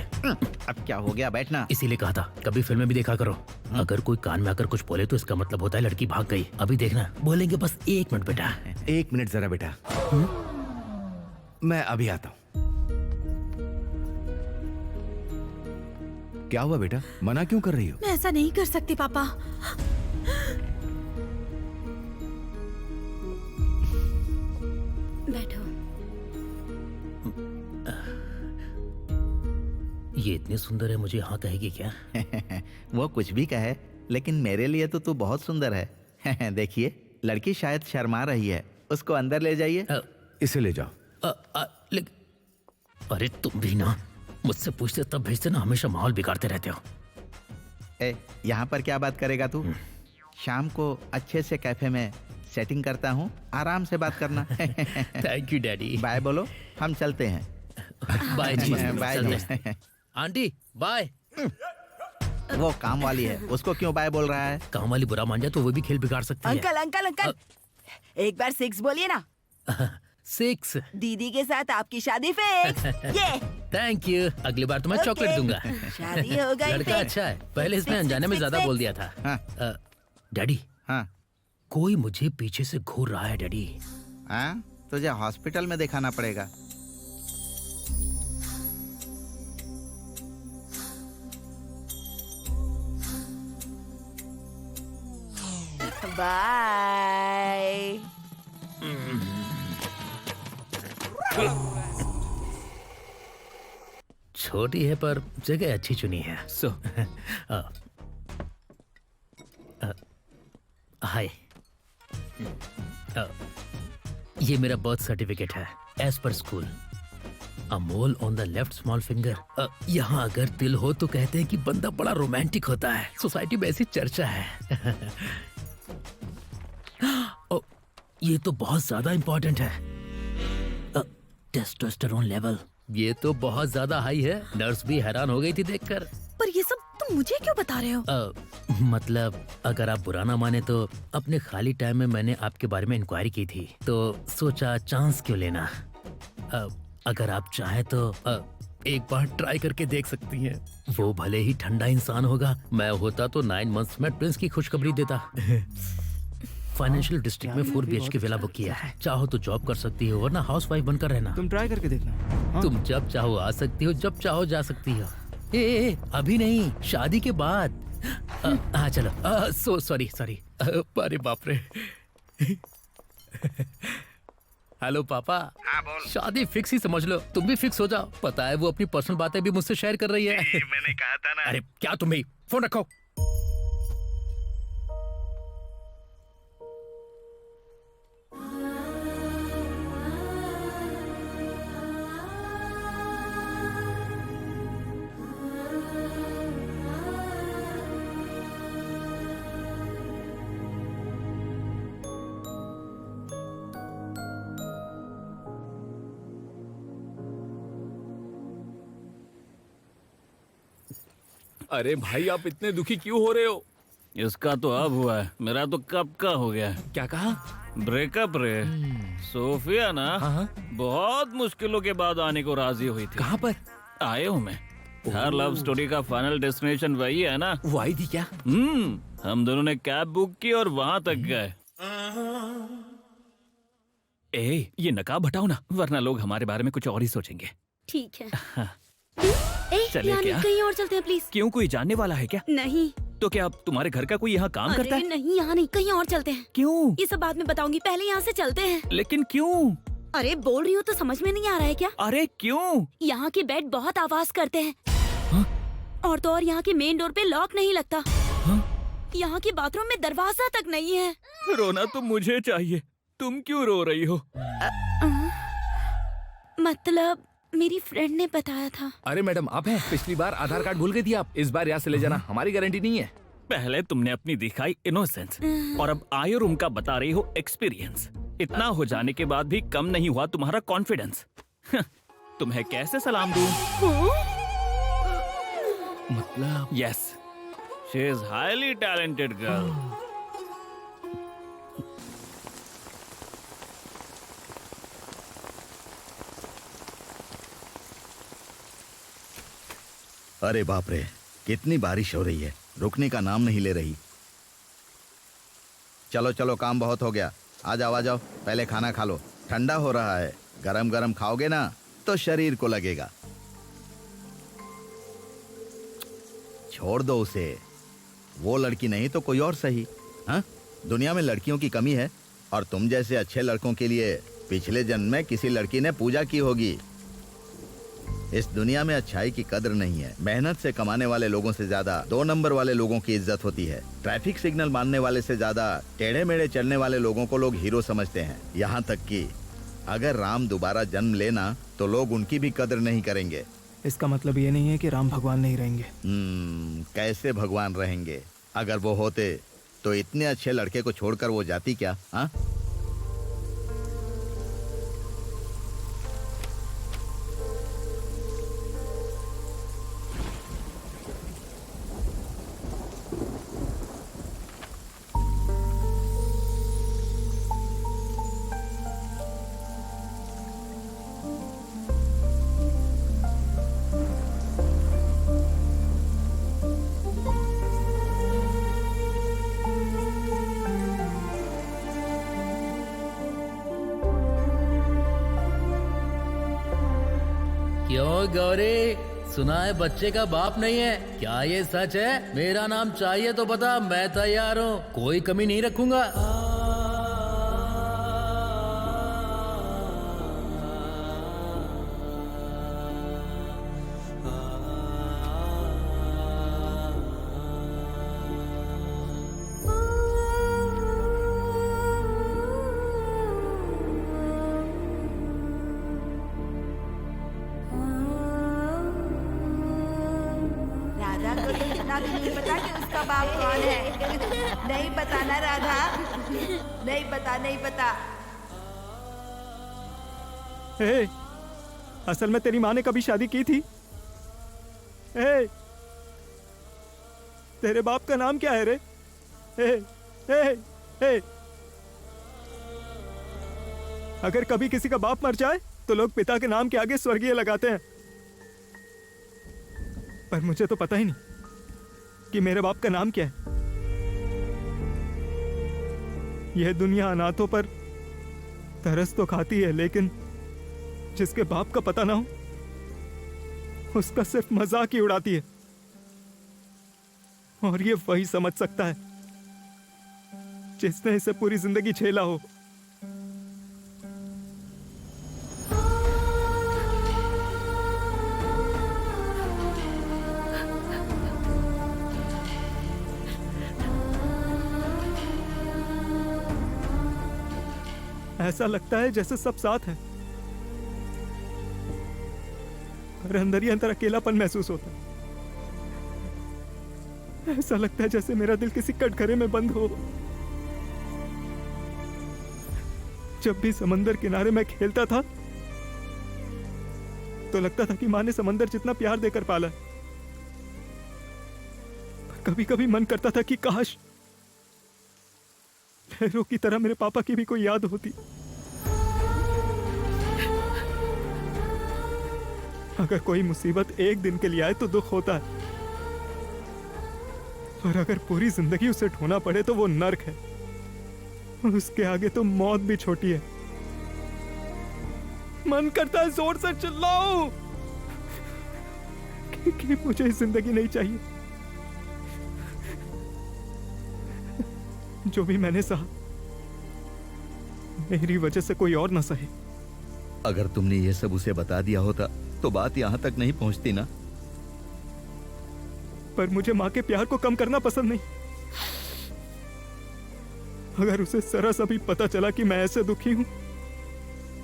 अब क्या हो गया, बैठना। इसीलिए कहा था कभी फिल्में भी देखा करो। अगर कोई कान में आकर कुछ बोले तो इसका मतलब होता है लड़की भाग गई। अभी देखना, बोलेंगे बस 1 मिनट बेटा। 1 मिनट जरा बेटा, मैं अभी आता हूँ। क्या हुआ बेटा, मना क्यों कर रही हो? मैं ऐसा नहीं कर सकती पापा। बैठो। ये इतनी सुंदर है, मुझे हाँ कहेगी क्या? वो कुछ भी कहे, लेकिन मेरे लिए तो तू बहुत सुंदर है। देखिए, लड़की शायद शर्मा रही है, उसको अंदर ले जाइए। इसे ले जाओ। अरे तुम भी ना मुझसे पूछते तब भेजते ना, हमेशा माहौल बिगाड़ते रहते हो। यहाँ पर क्या बात करेगा तू? शाम को अच्छे से कैफे में सेटिंग करता हूँ, आराम से बात करना। Thank you daddy. बाय बोलो, हम चलते हैं। बाय जी। बाय। Aunty bye. वो काम वाली है, उसको क्यों बाय बोल रहा है? काम वाली बुरा मान जाए तो वो भी खेल बिगाड़ सकती है। अंकल अंकल अंकल, एक बार 6 बोलिए ना। 6। दीदी के साथ आपकी शादी फिक्स। ये थैंक यू, अगली बार तो मैं चॉकलेट दूंगा। शादी हो गई। लड़का अच्छा है, पहले इसने अनजाने में ज्यादा बोल दिया था। डैडी, हाँ कोई मुझे पीछे से घूर रहा है डैडी। हाँ, तुझे हॉस्पिटल में दिखाना पड़ेगा। बाय। छोटी है पर जगह अच्छी चुनी है। हाय, ये मेरा बर्थ सर्टिफिकेट है एज पर school. A mole on the left small finger. यहाँ अगर तिल हो तो कहते हैं कि बंदा बड़ा रोमांटिक होता है। सोसाइटी में ऐसी चर्चा है। ये तो बहुत ज्यादा इंपॉर्टेंट है। टेस्टोस्टेरोन लेवल, ये तो बहुत ज्यादा हाई है। नर्स भी हैरान हो गई थी देखकर। पर ये सब तुम मुझे क्यों बता रहे हो? मतलब अगर आप बुरा ना माने तो अपने खाली टाइम में मैंने आपके बारे में इंक्वायरी की थी, तो सोचा चांस क्यों लेना। अगर आप चाहें तो एक बार ट्राई करके देख सकती हैं। वो भले ही ठंडा इंसान होगा, मैं होता तो 9 मंथ्स में ट्विंस की खुशखबरी देता। फाइनेंशियल डिस्ट्रिक्ट में 4 BHK विला बुक किया है। चाहो तो जॉब कर सकती हो, वरना हाउस वाइफ बनकर रहना। तुम ट्राई करके देखना। तुम जब चाहो आ सकती हो, जब चाहो जा सकती हो। ए, अभी नहीं, शादी के बाद। हाँ चलो। सॉरी। अरे बाप रे। हेलो पापा। हाँ बोल। शादी फिक्स ही समझ लो, तुम भी फिक्स हो जाओ। पता है वो अपनी पर्सनल बातें भी मुझसे शेयर कर रही है। मैंने कहा था ना। अरे क्या तुम भी, फोन रखो। अरे भाई, आप इतने दुखी क्यों हो रहे हो? इसका तो अब हुआ है, मेरा तो कब का हो गया है। क्या कहा? ब्रेकअप रे। सोफिया ना बहुत मुश्किलों के बाद आने को राजी हुई थी। कहाँ पर? आए हूँ मैं। हर लव स्टोरी का फाइनल डेस्टिनेशन वही है ना। वो आई थी क्या? हम दोनों ने कैब बुक की और वहाँ तक गए। ये नकाब हटाओ ना, वरना लोग हमारे बारे में कुछ और ही सोचेंगे। ठीक है। चले क्या? कहीं और चलते हैं प्लीज। क्यों, कोई जानने वाला है क्या? नहीं। तो क्या तुम्हारे घर का कोई यहाँ काम करता है? नहीं, यहाँ नहीं, कहीं और चलते हैं। क्यों? ये सब बाद में बताऊंगी, पहले यहाँ से चलते हैं। लेकिन क्यों? अरे बोल रही हूँ तो समझ में नहीं आ रहा है क्या? अरे क्यों? यहाँ के बेड बहुत आवाज करते हैं। और तो और यहाँ के मेन डोर पे लॉक नहीं लगता। यहाँ के बाथरूम में दरवाजा तक नहीं है। रोना तो मुझे चाहिए, तुम क्यों रो रही हो? मतलब मेरी फ्रेंड ने बताया था। अरे मैडम, आप हैं? पिछली बार आधार कार्ड भूल गई थी आप, इस बार यहाँ से ले जाना, हमारी गारंटी नहीं है। पहले तुमने अपनी दिखाई इनोसेंस और अब आयो रूम का बता रही हो एक्सपीरियंस। इतना हो जाने के बाद भी कम नहीं हुआ तुम्हारा कॉन्फिडेंस। तुम्हें कैसे सलाम दूं? मतलब yes, she is highly talented girl. अरे बाप रे, कितनी बारिश हो रही है, रुकने का नाम नहीं ले रही। चलो चलो, काम बहुत हो गया, आ जाओ आ जाओ, पहले खाना खा लो, ठंडा हो रहा है, गरम गरम खाओगे ना तो शरीर को लगेगा। छोड़ दो उसे, वो लड़की नहीं तो कोई और सही। हाँ, दुनिया में लड़कियों की कमी है, और तुम जैसे अच्छे लड़कों के लिए पिछले जन्म में किसी लड़की ने पूजा की होगी। इस दुनिया में अच्छाई की कदर नहीं है। मेहनत से कमाने वाले लोगों से ज्यादा 2 नंबर वाले लोगों की इज्जत होती है। ट्रैफिक सिग्नल मानने वाले से ज्यादा टेढ़े मेढ़े चलने वाले लोगों को लोग हीरो समझते हैं। यहाँ तक कि अगर राम दोबारा जन्म लेना तो लोग उनकी भी कदर नहीं करेंगे। इसका मतलब ये नहीं है कि राम भगवान नहीं रहेंगे। कैसे भगवान रहेंगे? अगर वो होते तो इतने अच्छे लड़के को छोड़कर वो जाती क्या? हाँ, क्यों गौरी, सुना है बच्चे का बाप नहीं है? क्या ये सच है? मेरा नाम चाहिए तो बता, मैं तैयार हूँ, कोई कमी नहीं रखूंगा। राधा को तो इतना भी नहीं पता कि उसका बाप कौन है। नहीं पता ना राधा, नहीं पता, नहीं पता। हे, असल में तेरी माँ ने कभी शादी की थी? हे, तेरे बाप का नाम क्या है रे? हे, हे, हे। अगर कभी किसी का बाप मर जाए तो लोग पिता के नाम के आगे स्वर्गीय लगाते हैं, पर मुझे तो पता ही नहीं कि मेरे बाप का नाम क्या है। यह दुनिया अनाथों पर तरस तो खाती है, लेकिन जिसके बाप का पता ना हो उसका सिर्फ मजाक ही उड़ाती है। और ये वही समझ सकता है जिसने इसे पूरी जिंदगी झेला हो। ऐसा लगता है जैसे सब साथ हैं, पर अंदर ही अंदर अकेलापन महसूस होता है। ऐसा लगता है जैसे मेरा दिल किसी कटघरे में बंद हो। जब भी समंदर किनारे मैं खेलता था तो लगता था कि माँ ने समंदर जितना प्यार देकर पाला है। पर कभी कभी मन करता था कि काश लहरों की तरह मेरे पापा की भी कोई याद होती। अगर कोई मुसीबत एक दिन के लिए आए तो दुख होता है, और अगर पूरी जिंदगी उसे ढोना पड़े तो वो नर्क है। उसके आगे तो मौत भी छोटी है। मन करता है जोर से चिल्लाऊं कि मुझे जिंदगी नहीं चाहिए। जो भी मैंने सहा मेरी वजह से कोई और ना सहे। अगर तुमने ये सब उसे बता दिया होता तो बात यहाँ तक नहीं पहुँचती ना। पर मुझे माँ के प्यार को कम करना पसंद नहीं। अगर उसे जरा सा भी पता चला कि मैं ऐसे दुखी हूं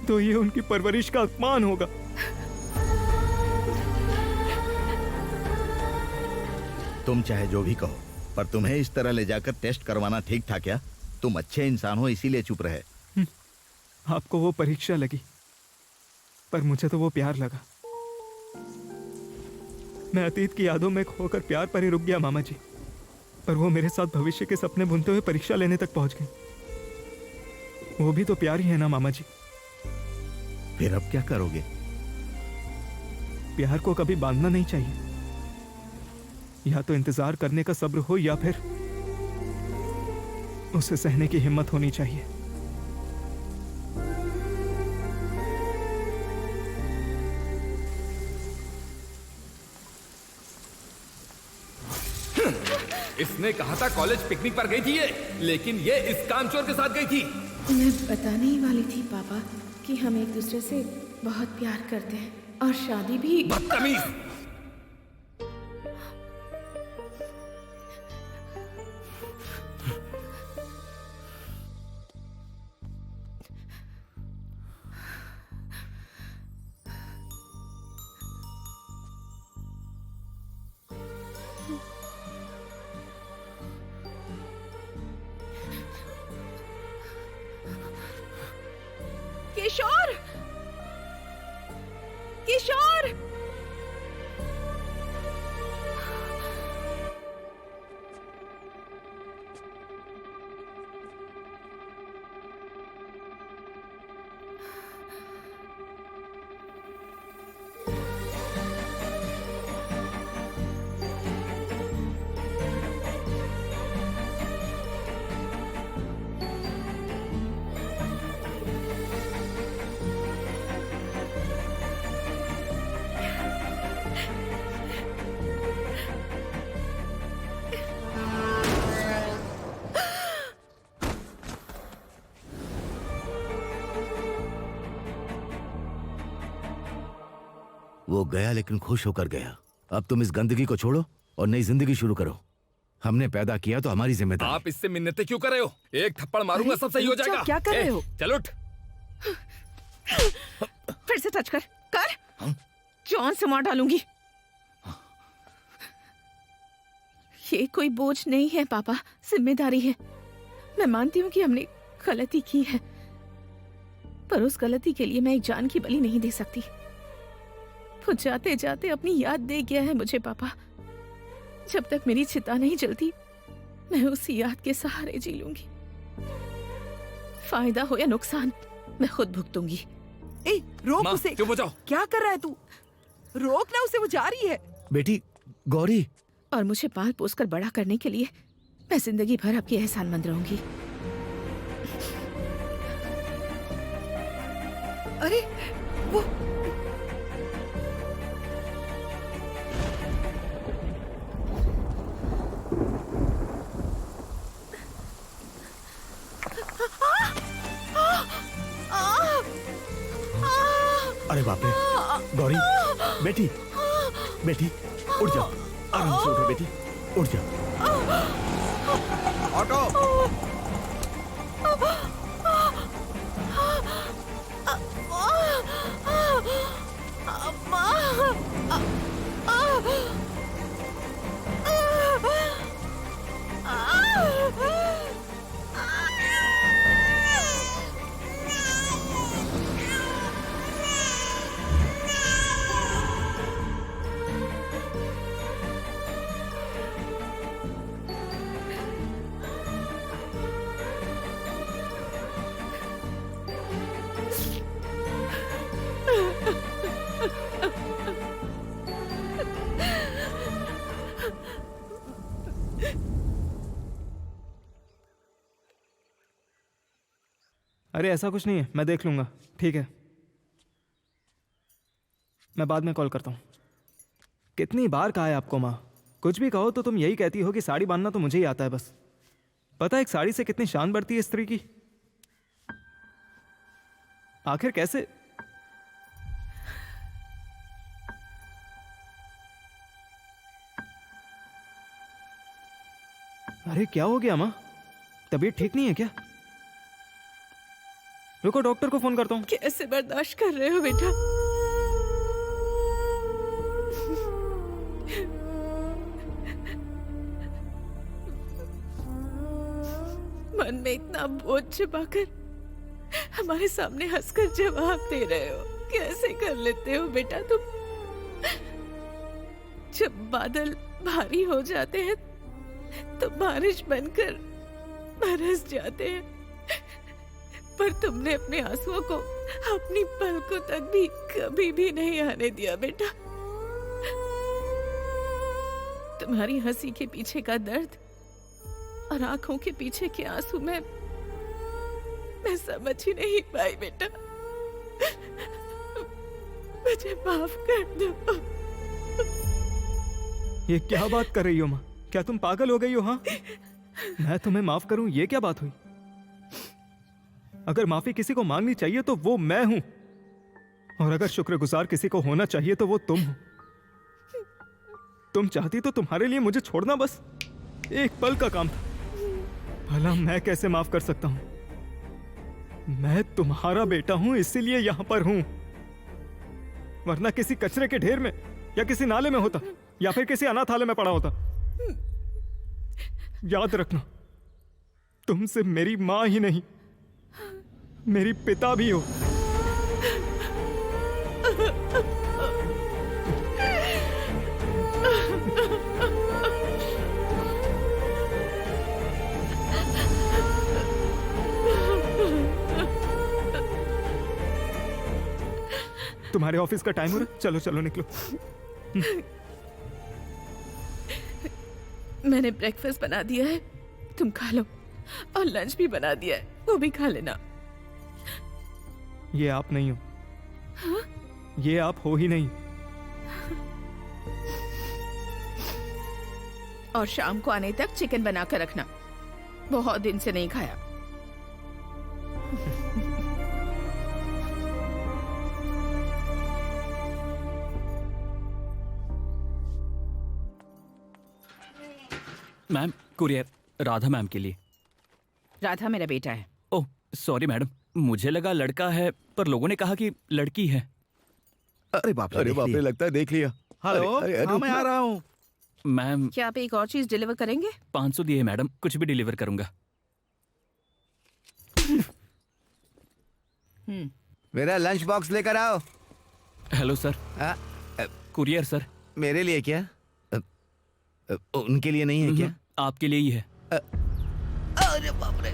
तो ये उनकी परवरिश का अपमान होगा। तुम चाहे जो भी कहो, पर तुम्हें इस तरह ले जाकर टेस्ट करवाना ठीक था क्या? तुम अच्छे इंसान हो इसीलिए चुप रहे। आपको वो परीक्षा लगी, पर मुझे तो वो प्यार लगा। मैं अतीत की यादों में खोकर प्यार पर ही रुक गया मामा जी। पर वो मेरे साथ भविष्य के सपने बुनते हुए परीक्षा लेने तक पहुंच गई। वो भी तो प्यार ही है ना मामा जी। फिर अब क्या करोगे? प्यार को कभी बांधना नहीं चाहिए। या तो इंतजार करने का सब्र हो या फिर उसे सहने की हिम्मत होनी चाहिए। इसने कहा था कॉलेज पिकनिक पर गई थी ये, लेकिन ये इस कामचोर के साथ गई थी। मैं बताने ही वाली थी पापा कि हम एक दूसरे से बहुत प्यार करते हैं और शादी भी। बदतमीज! किशोर, किशोर, वो गया लेकिन खुश होकर गया। अब तुम इस गंदगी को छोड़ो और नई जिंदगी शुरू करो। हमने पैदा किया तो हमारी जिम्मेदारी। आप इससे मिन्नतें क्यों कर रहे हो? एक थप्पड़ मारूंगा सब सही हो जाएगा। क्या कर रहे हो? चल उठ। फिर से टच कर जॉन से मार डालूंगी। ये कोई बोझ नहीं है पापा, जिम्मेदारी है। मैं मानती हूँ कि हमने गलती की है, पर उस गलती के लिए मैं एक जान की बलि नहीं दे सकती। वो जाते जाते अपनी याद दे गया है मुझे पापा। जब तक मेरी चिता नहीं जलती मैं उसी याद के सहारे जी लूंगी। फायदा हो या नुकसान मैं खुद भुगतूंगी। ए, रोक माँ, उसे। चुप हो जाओ। क्या कर रहा है तू? रोक ना उसे, वो जा रही है। बेटी गौरी, और मुझे पाल पोस कर बड़ा करने के लिए मैं जिंदगी भर आपकी एहसानमंद रहूंगी। अरे वो अरे बाप रे! गौरी, बेटी, बेटी, उठ जा। आराम से उठो बेटी, उठ जा। ऑटो! अरे ऐसा कुछ नहीं है, मैं देख लूंगा। ठीक है, मैं बाद में कॉल करता हूँ। कितनी बार कहा है आपको माँ, कुछ भी कहो तो तुम यही कहती हो कि साड़ी बांधना तो मुझे ही आता है बस। पता है एक साड़ी से कितनी शान बढ़ती है स्त्री की। आखिर कैसे? अरे क्या हो गया माँ, तबीयत ठीक नहीं है क्या? रुको डॉक्टर को फोन करता हूँ। कैसे बर्दाश्त कर रहे हो बेटा? मन में इतना बोझ छिपाकर हमारे सामने हंसकर जवाब दे रहे हो। कैसे कर लेते हो बेटा तुम? जब बादल भारी हो जाते हैं तो बारिश बनकर बरस जाते हैं, पर तुमने अपने आंसुओं को अपनी पलकों तक भी कभी भी नहीं आने दिया बेटा। तुम्हारी हंसी के पीछे का दर्द और आंखों के पीछे के आंसू मैं समझ ही नहीं पाई बेटा। मुझे माफ कर दो। ये क्या बात कर रही हो माँ? क्या तुम पागल हो गई हो? हाँ, मैं तुम्हें माफ करूं, ये क्या बात हुई? अगर माफी किसी को मांगनी चाहिए तो वो मैं हूं, और अगर शुक्रगुजार किसी को होना चाहिए तो वो तुम हो। तुम चाहती तो तुम्हारे लिए मुझे छोड़ना बस एक पल का काम था। भला मैं कैसे माफ कर सकता हूं? मैं तुम्हारा बेटा हूं, इसीलिए यहां पर हूं, वरना किसी कचरे के ढेर में या किसी नाले में होता, या फिर किसी अनाथालय में पड़ा होता। याद रखना, तुमसे मेरी मां ही नहीं, मेरी पिता भी हो। तुम्हारे ऑफिस का टाइम हो रहा है, चलो चलो निकलो। मैंने ब्रेकफास्ट बना दिया है, तुम खा लो, और लंच भी बना दिया है, वो भी खा लेना। ये आप नहीं हो। हाँ? ये आप हो ही नहीं। और शाम को आने तक चिकन बना कर रखना, बहुत दिन से नहीं खाया। मैम, कुरियर राधा मैम के लिए। राधा मेरा बेटा है। ओह सॉरी मैडम, मुझे लगा लड़का है, पर लोगों ने कहा कि लड़की है। अरे बाप रे, लगता है देख लिया। हेलो, हाँ मैं आ रहा हूँ। मैम, क्या आप एक और चीज डिलीवर करेंगे? 500 दिए मैडम, कुछ भी डिलीवर करूंगा। मेरा लंच बॉक्स लेकर आओ। Hello sir. Courier sir. मेरे लिए क्या? उनके लिए नहीं है क्या? आपके लिए ही है। अरे बाप रे।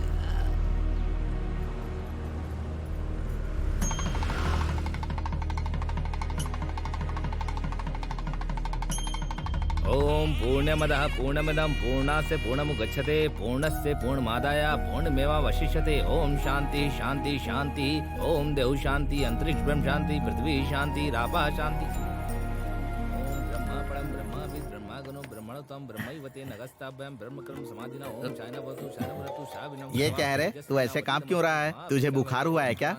ओम पूर्णमदः पूर्णमिदं पूर्णास्य पूर्णमुदच्यते पूर्णस्य पूर्णमादाय पूर्णमेवावशिष्यते। ओम शांति शांति शांति। ओम देव शांति, अंतरिक्ष ब्रह्म शांति, पृथ्वी शांति, रापा शांति। ओम ब्रह्मा परम ब्रह्मा विद ब्रह्मा गणो ब्रह्मणोत्तम ब्रह्मैवते नगस्ताभ्याम ब्रह्मकर्म समाधिना। ओम चाइनावतु शानवतु शाविनम। ये क्या है रे? तू ऐसे काम क्यों रहा है? तुझे बुखार हुआ है क्या?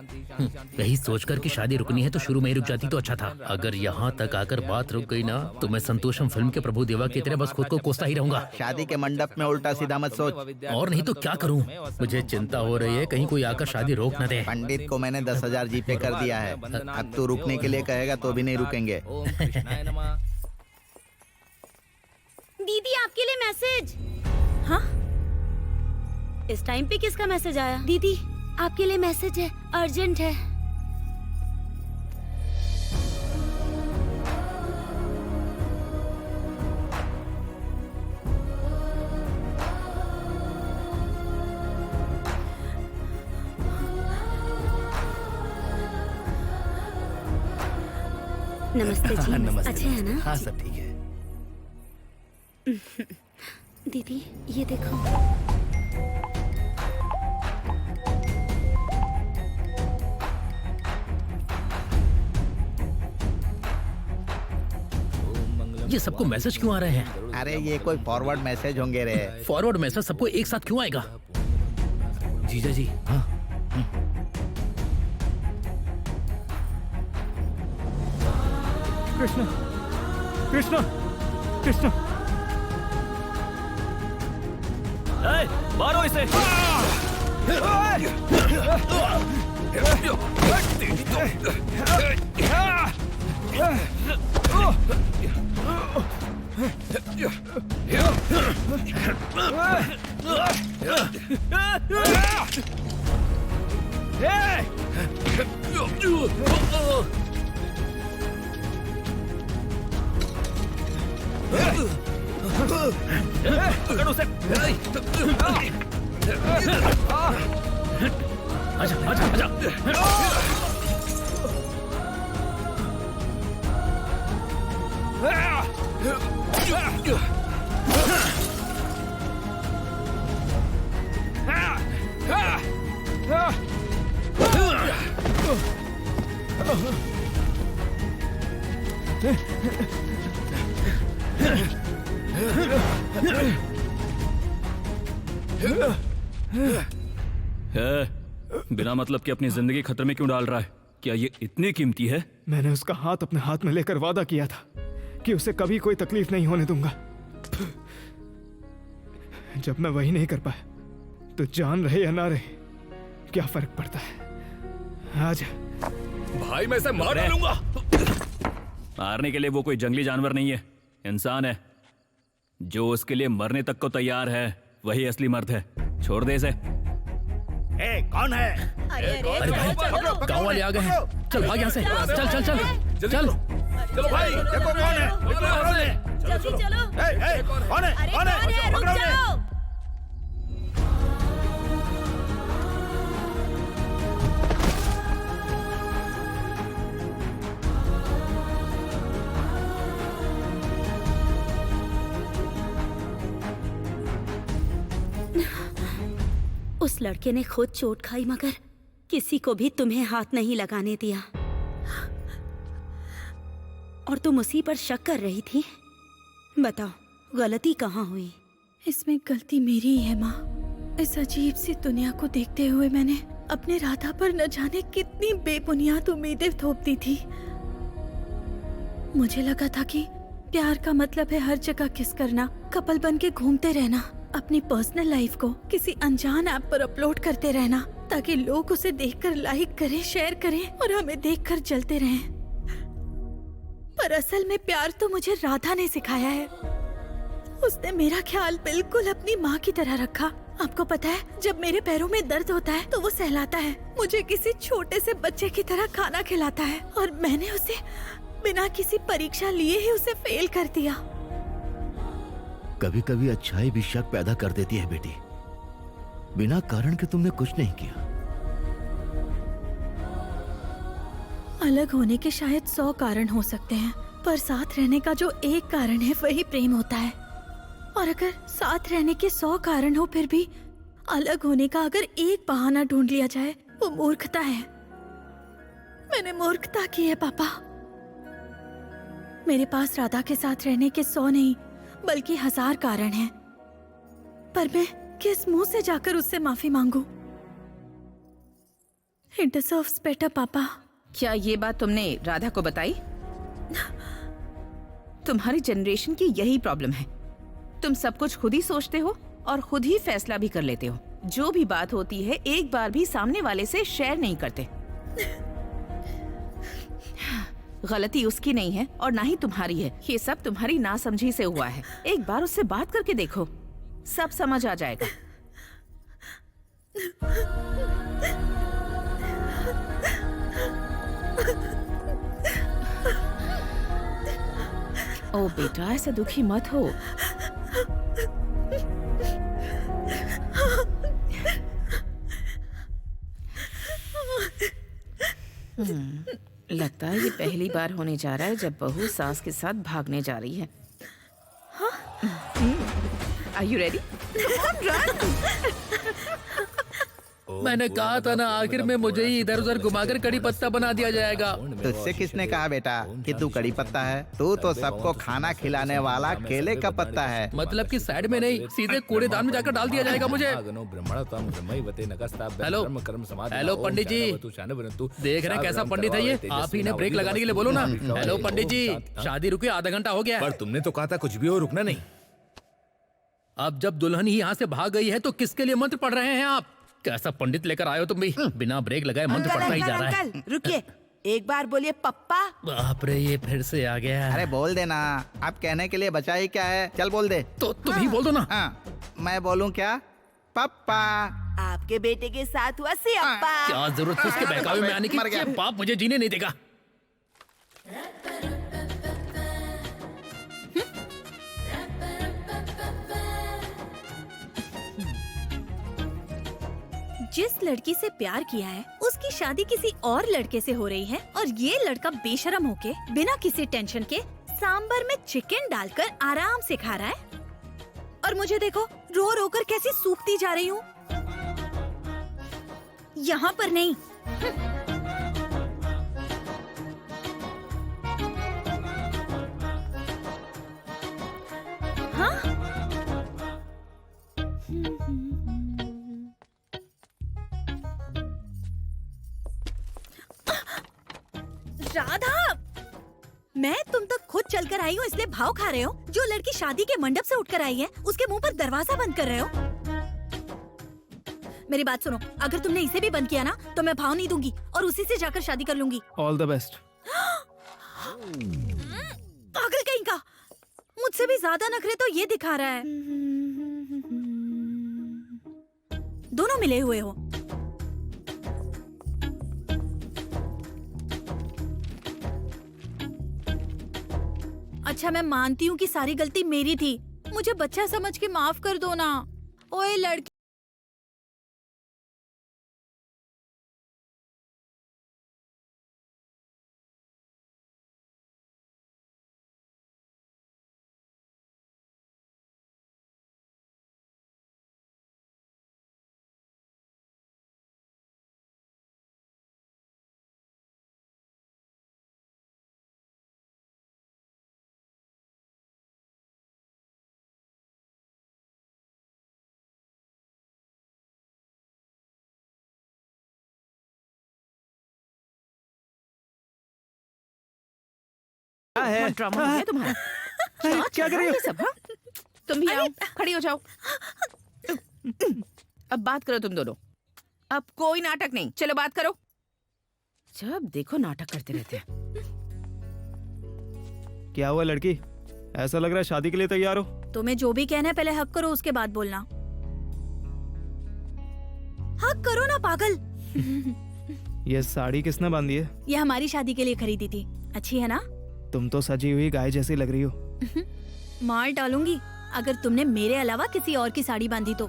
यही सोचकर कि शादी रुकनी है तो शुरू में ही रुक जाती तो अच्छा था। अगर यहाँ तक आकर बात रुक गई ना तो मैं संतोषम फिल्म के प्रभु देवा की तरह बस खुद को कोसता ही रहूंगा। शादी के मंडप में उल्टा सीधा मत सोच। और नहीं तो क्या करूँ? मुझे चिंता हो रही है कहीं कोई आकर शादी रोक न दे। पंडित को मैंने 10,000 जीपे कर दिया है। अब तू रुकने के लिए कहेगा तो भी नहीं रुकेंगे। दीदी आपके लिए मैसेज। हाँ, इस टाइम पे किसका मैसेज आया? दीदी आपके लिए मैसेज है, अर्जेंट है। नमस्ते जी। नमस्ते। अच्छे है ना? हाँ सब ठीक है। दीदी ये देखो। ये सबको मैसेज क्यों आ रहे हैं? अरे ये कोई फॉरवर्ड मैसेज होंगे रे। फॉरवर्ड मैसेज सबको एक साथ क्यों आएगा? जीजा जी। हाँ। कृष्णा, कृष्णा, कृष्णा। मारो इसे। पकड़ उसे। आजा आजा आजा। बिना मतलब कि अपनी जिंदगी खतरे में क्यों डाल रहा है? क्या ये इतनी कीमती है? मैंने उसका हाथ अपने हाथ में लेकर वादा किया था कि उसे कभी कोई तकलीफ नहीं होने दूंगा। जब मैं वही नहीं कर पाया तो जान रहे या ना रहे क्या फर्क पड़ता है। आज भाई मैं इसे मार डालूंगा। मारने के लिए वो कोई जंगली जानवर नहीं है, इंसान है। जो उसके लिए मरने तक को तैयार है वही असली मर्द है। छोड़ दे इसे। कौन है? अरे भाई, गांव वाले आ गए हैं। चल भाग यहाँ से। चल चल चल चल। चलो भाई, देखो कौन है? जल्दी चलो। कौन है? कौन है? रुक जाओ। उस लड़के ने खुद चोट खाई मगर किसी को भी तुम्हें हाथ नहीं लगाने दिया। और तुम उसी पर शक कर रही थी। बताओ गलती कहाँ हुई? इसमें गलती मेरी ही है माँ। इस अजीब सी दुनिया को देखते हुए मैंने अपने राधा पर न जाने कितनी बेबुनियाद उम्मीदें थोप दी थी। मुझे लगा था कि प्यार का मतलब है हर जगह किस करना, कपल बन के घूमते रहना, अपनी पर्सनल लाइफ को किसी अनजान ऐप पर अपलोड करते रहना ताकि लोग उसे देखकर लाइक करें, शेयर करें और हमें देखकर जलते रहें। पर असल में प्यार तो मुझे राधा ने सिखाया है। उसने मेरा ख्याल बिल्कुल अपनी माँ की तरह रखा। आपको पता है, जब मेरे पैरों में दर्द होता है तो वो सहलाता है, मुझे किसी छोटे से बच्चे की तरह खाना खिलाता है और मैंने उसे बिना किसी परीक्षा लिए ही उसे फेल कर दिया। कभी कभी अच्छाई भी शक पैदा कर देती है बेटी। बिना कारण के तुमने कुछ नहीं किया। अलग होने के शायद 100 कारण हो सकते हैं, पर साथ रहने का जो एक कारण है वही प्रेम होता है। और अगर साथ रहने के 100 कारण हो फिर भी अलग होने का अगर एक बहाना ढूंढ लिया जाए वो मूर्खता है। मैंने मूर्खता की है पापा। मेरे पास राधा के साथ रहने के 100 नहीं बल्कि 1000 कारण हैं, पर मैं किस मुंह से जाकर उससे माफी मांगू? It deserves better, पापा। क्या ये बात तुमने राधा को बताई? तुम्हारी जनरेशन की यही प्रॉब्लम है। तुम सब कुछ खुद ही सोचते हो और खुद ही फैसला भी कर लेते हो। जो भी बात होती है एक बार भी सामने वाले से शेयर नहीं करते। गलती उसकी नहीं है और ना ही तुम्हारी है। ये सब तुम्हारी नासमझी से हुआ है। एक बार उससे बात करके देखो, सब समझ आ जाएगा। ओ बेटा, ऐसे दुखी मत हो। लगता है ये पहली बार होने जा रहा है जब बहू सास के साथ भागने जा रही है। Are you ready? मैंने कहा था ना, आखिर में मुझे ही इधर उधर घुमाकर कड़ी पत्ता बना दिया जाएगा। तुझसे किसने कहा बेटा कि तू कड़ी पत्ता है? तू तो सबको खाना खिलाने वाला केले का पत्ता है। मतलब कि साइड में नहीं, सीधे कूड़ेदान में जाकर डाल दिया जाएगा मुझे। हेलो हेलो पंडित जी, देख रहे हैं कैसा पंडित है ये? आप ही ने ब्रेक लगाने के लिए बोलो ना। हेलो पंडित जी, शादी रुकी आधा घंटा हो गया। पर तुमने तो कहा था कुछ भी हो रुकना नहीं। अब जब दुल्हन ही यहाँ से भाग गई है तो किसके लिए मंत्र पढ़ रहे हैं आप? कैसा पंडित लेकर आए हो तुम भी? बिना ब्रेक लगाए मंत्र पढ़ता ही जा रहा है। अंकल रुकिए, एक बार बोलिए पप्पा। बाप रे, ये फिर से आ गया। अरे बोल देना, आप कहने के लिए बचा ही क्या है? चल बोल दे। तो तुम ही बोल दो ना। मैं बोलूं क्या? पप्पा। आपके बेटे के साथ हुआ सियप्पा। क्या जरूरत थी उसके बहकावे में आने की? ये बाप मुझे जीने नहीं देगा। जिस लड़की से प्यार किया है उसकी शादी किसी और लड़के से हो रही है और ये लड़का बेशरम होके बिना किसी टेंशन के सांबर में चिकन डालकर आराम से खा रहा है और मुझे देखो रो रो कर कैसी सूखती जा रही हूँ। यहाँ पर नहीं। हाँ? राधा, मैं तुम तक खुद चलकर आई हूँ इसलिए भाव खा रहे हो? जो लड़की शादी के मंडप से उठकर आई है उसके मुंह पर दरवाजा बंद कर रहे हो? मेरी बात सुनो, अगर तुमने इसे भी बंद किया ना तो मैं भाव नहीं दूंगी और उसी से जाकर शादी कर लूंगी। All the best. पागल कहीं का, मुझसे भी ज्यादा नखरे तो ये दिखा रहा है। दोनों मिले हुए हो। अच्छा मैं मानती हूँ कि सारी गलती मेरी थी, मुझे बच्चा समझ के माफ कर दो ना। ओए लड़की, बहुत ड्रामा हो गया तुम्हारा। क्या कर रही हो? ये सब, हाँ? तुम भी आओ, खड़ी हो जाओ। अब बात करो तुम दोनों। अब कोई नाटक नहीं, चलो बात करो। जब देखो नाटक करते रहते हैं। क्या हुआ लड़की, ऐसा लग रहा है शादी के लिए तैयार हो? तुम्हें जो भी कहना है पहले हक करो, उसके बाद बोलना। हक करो ना पागल। ये साड़ी किसने बांधी है? ये हमारी शादी के लिए खरीदी थी। अच्छी है ना? तुम तो सजी हुई गाय जैसी लग रही हो। मार डालूंगी अगर तुमने मेरे अलावा किसी और की साड़ी बांधी तो।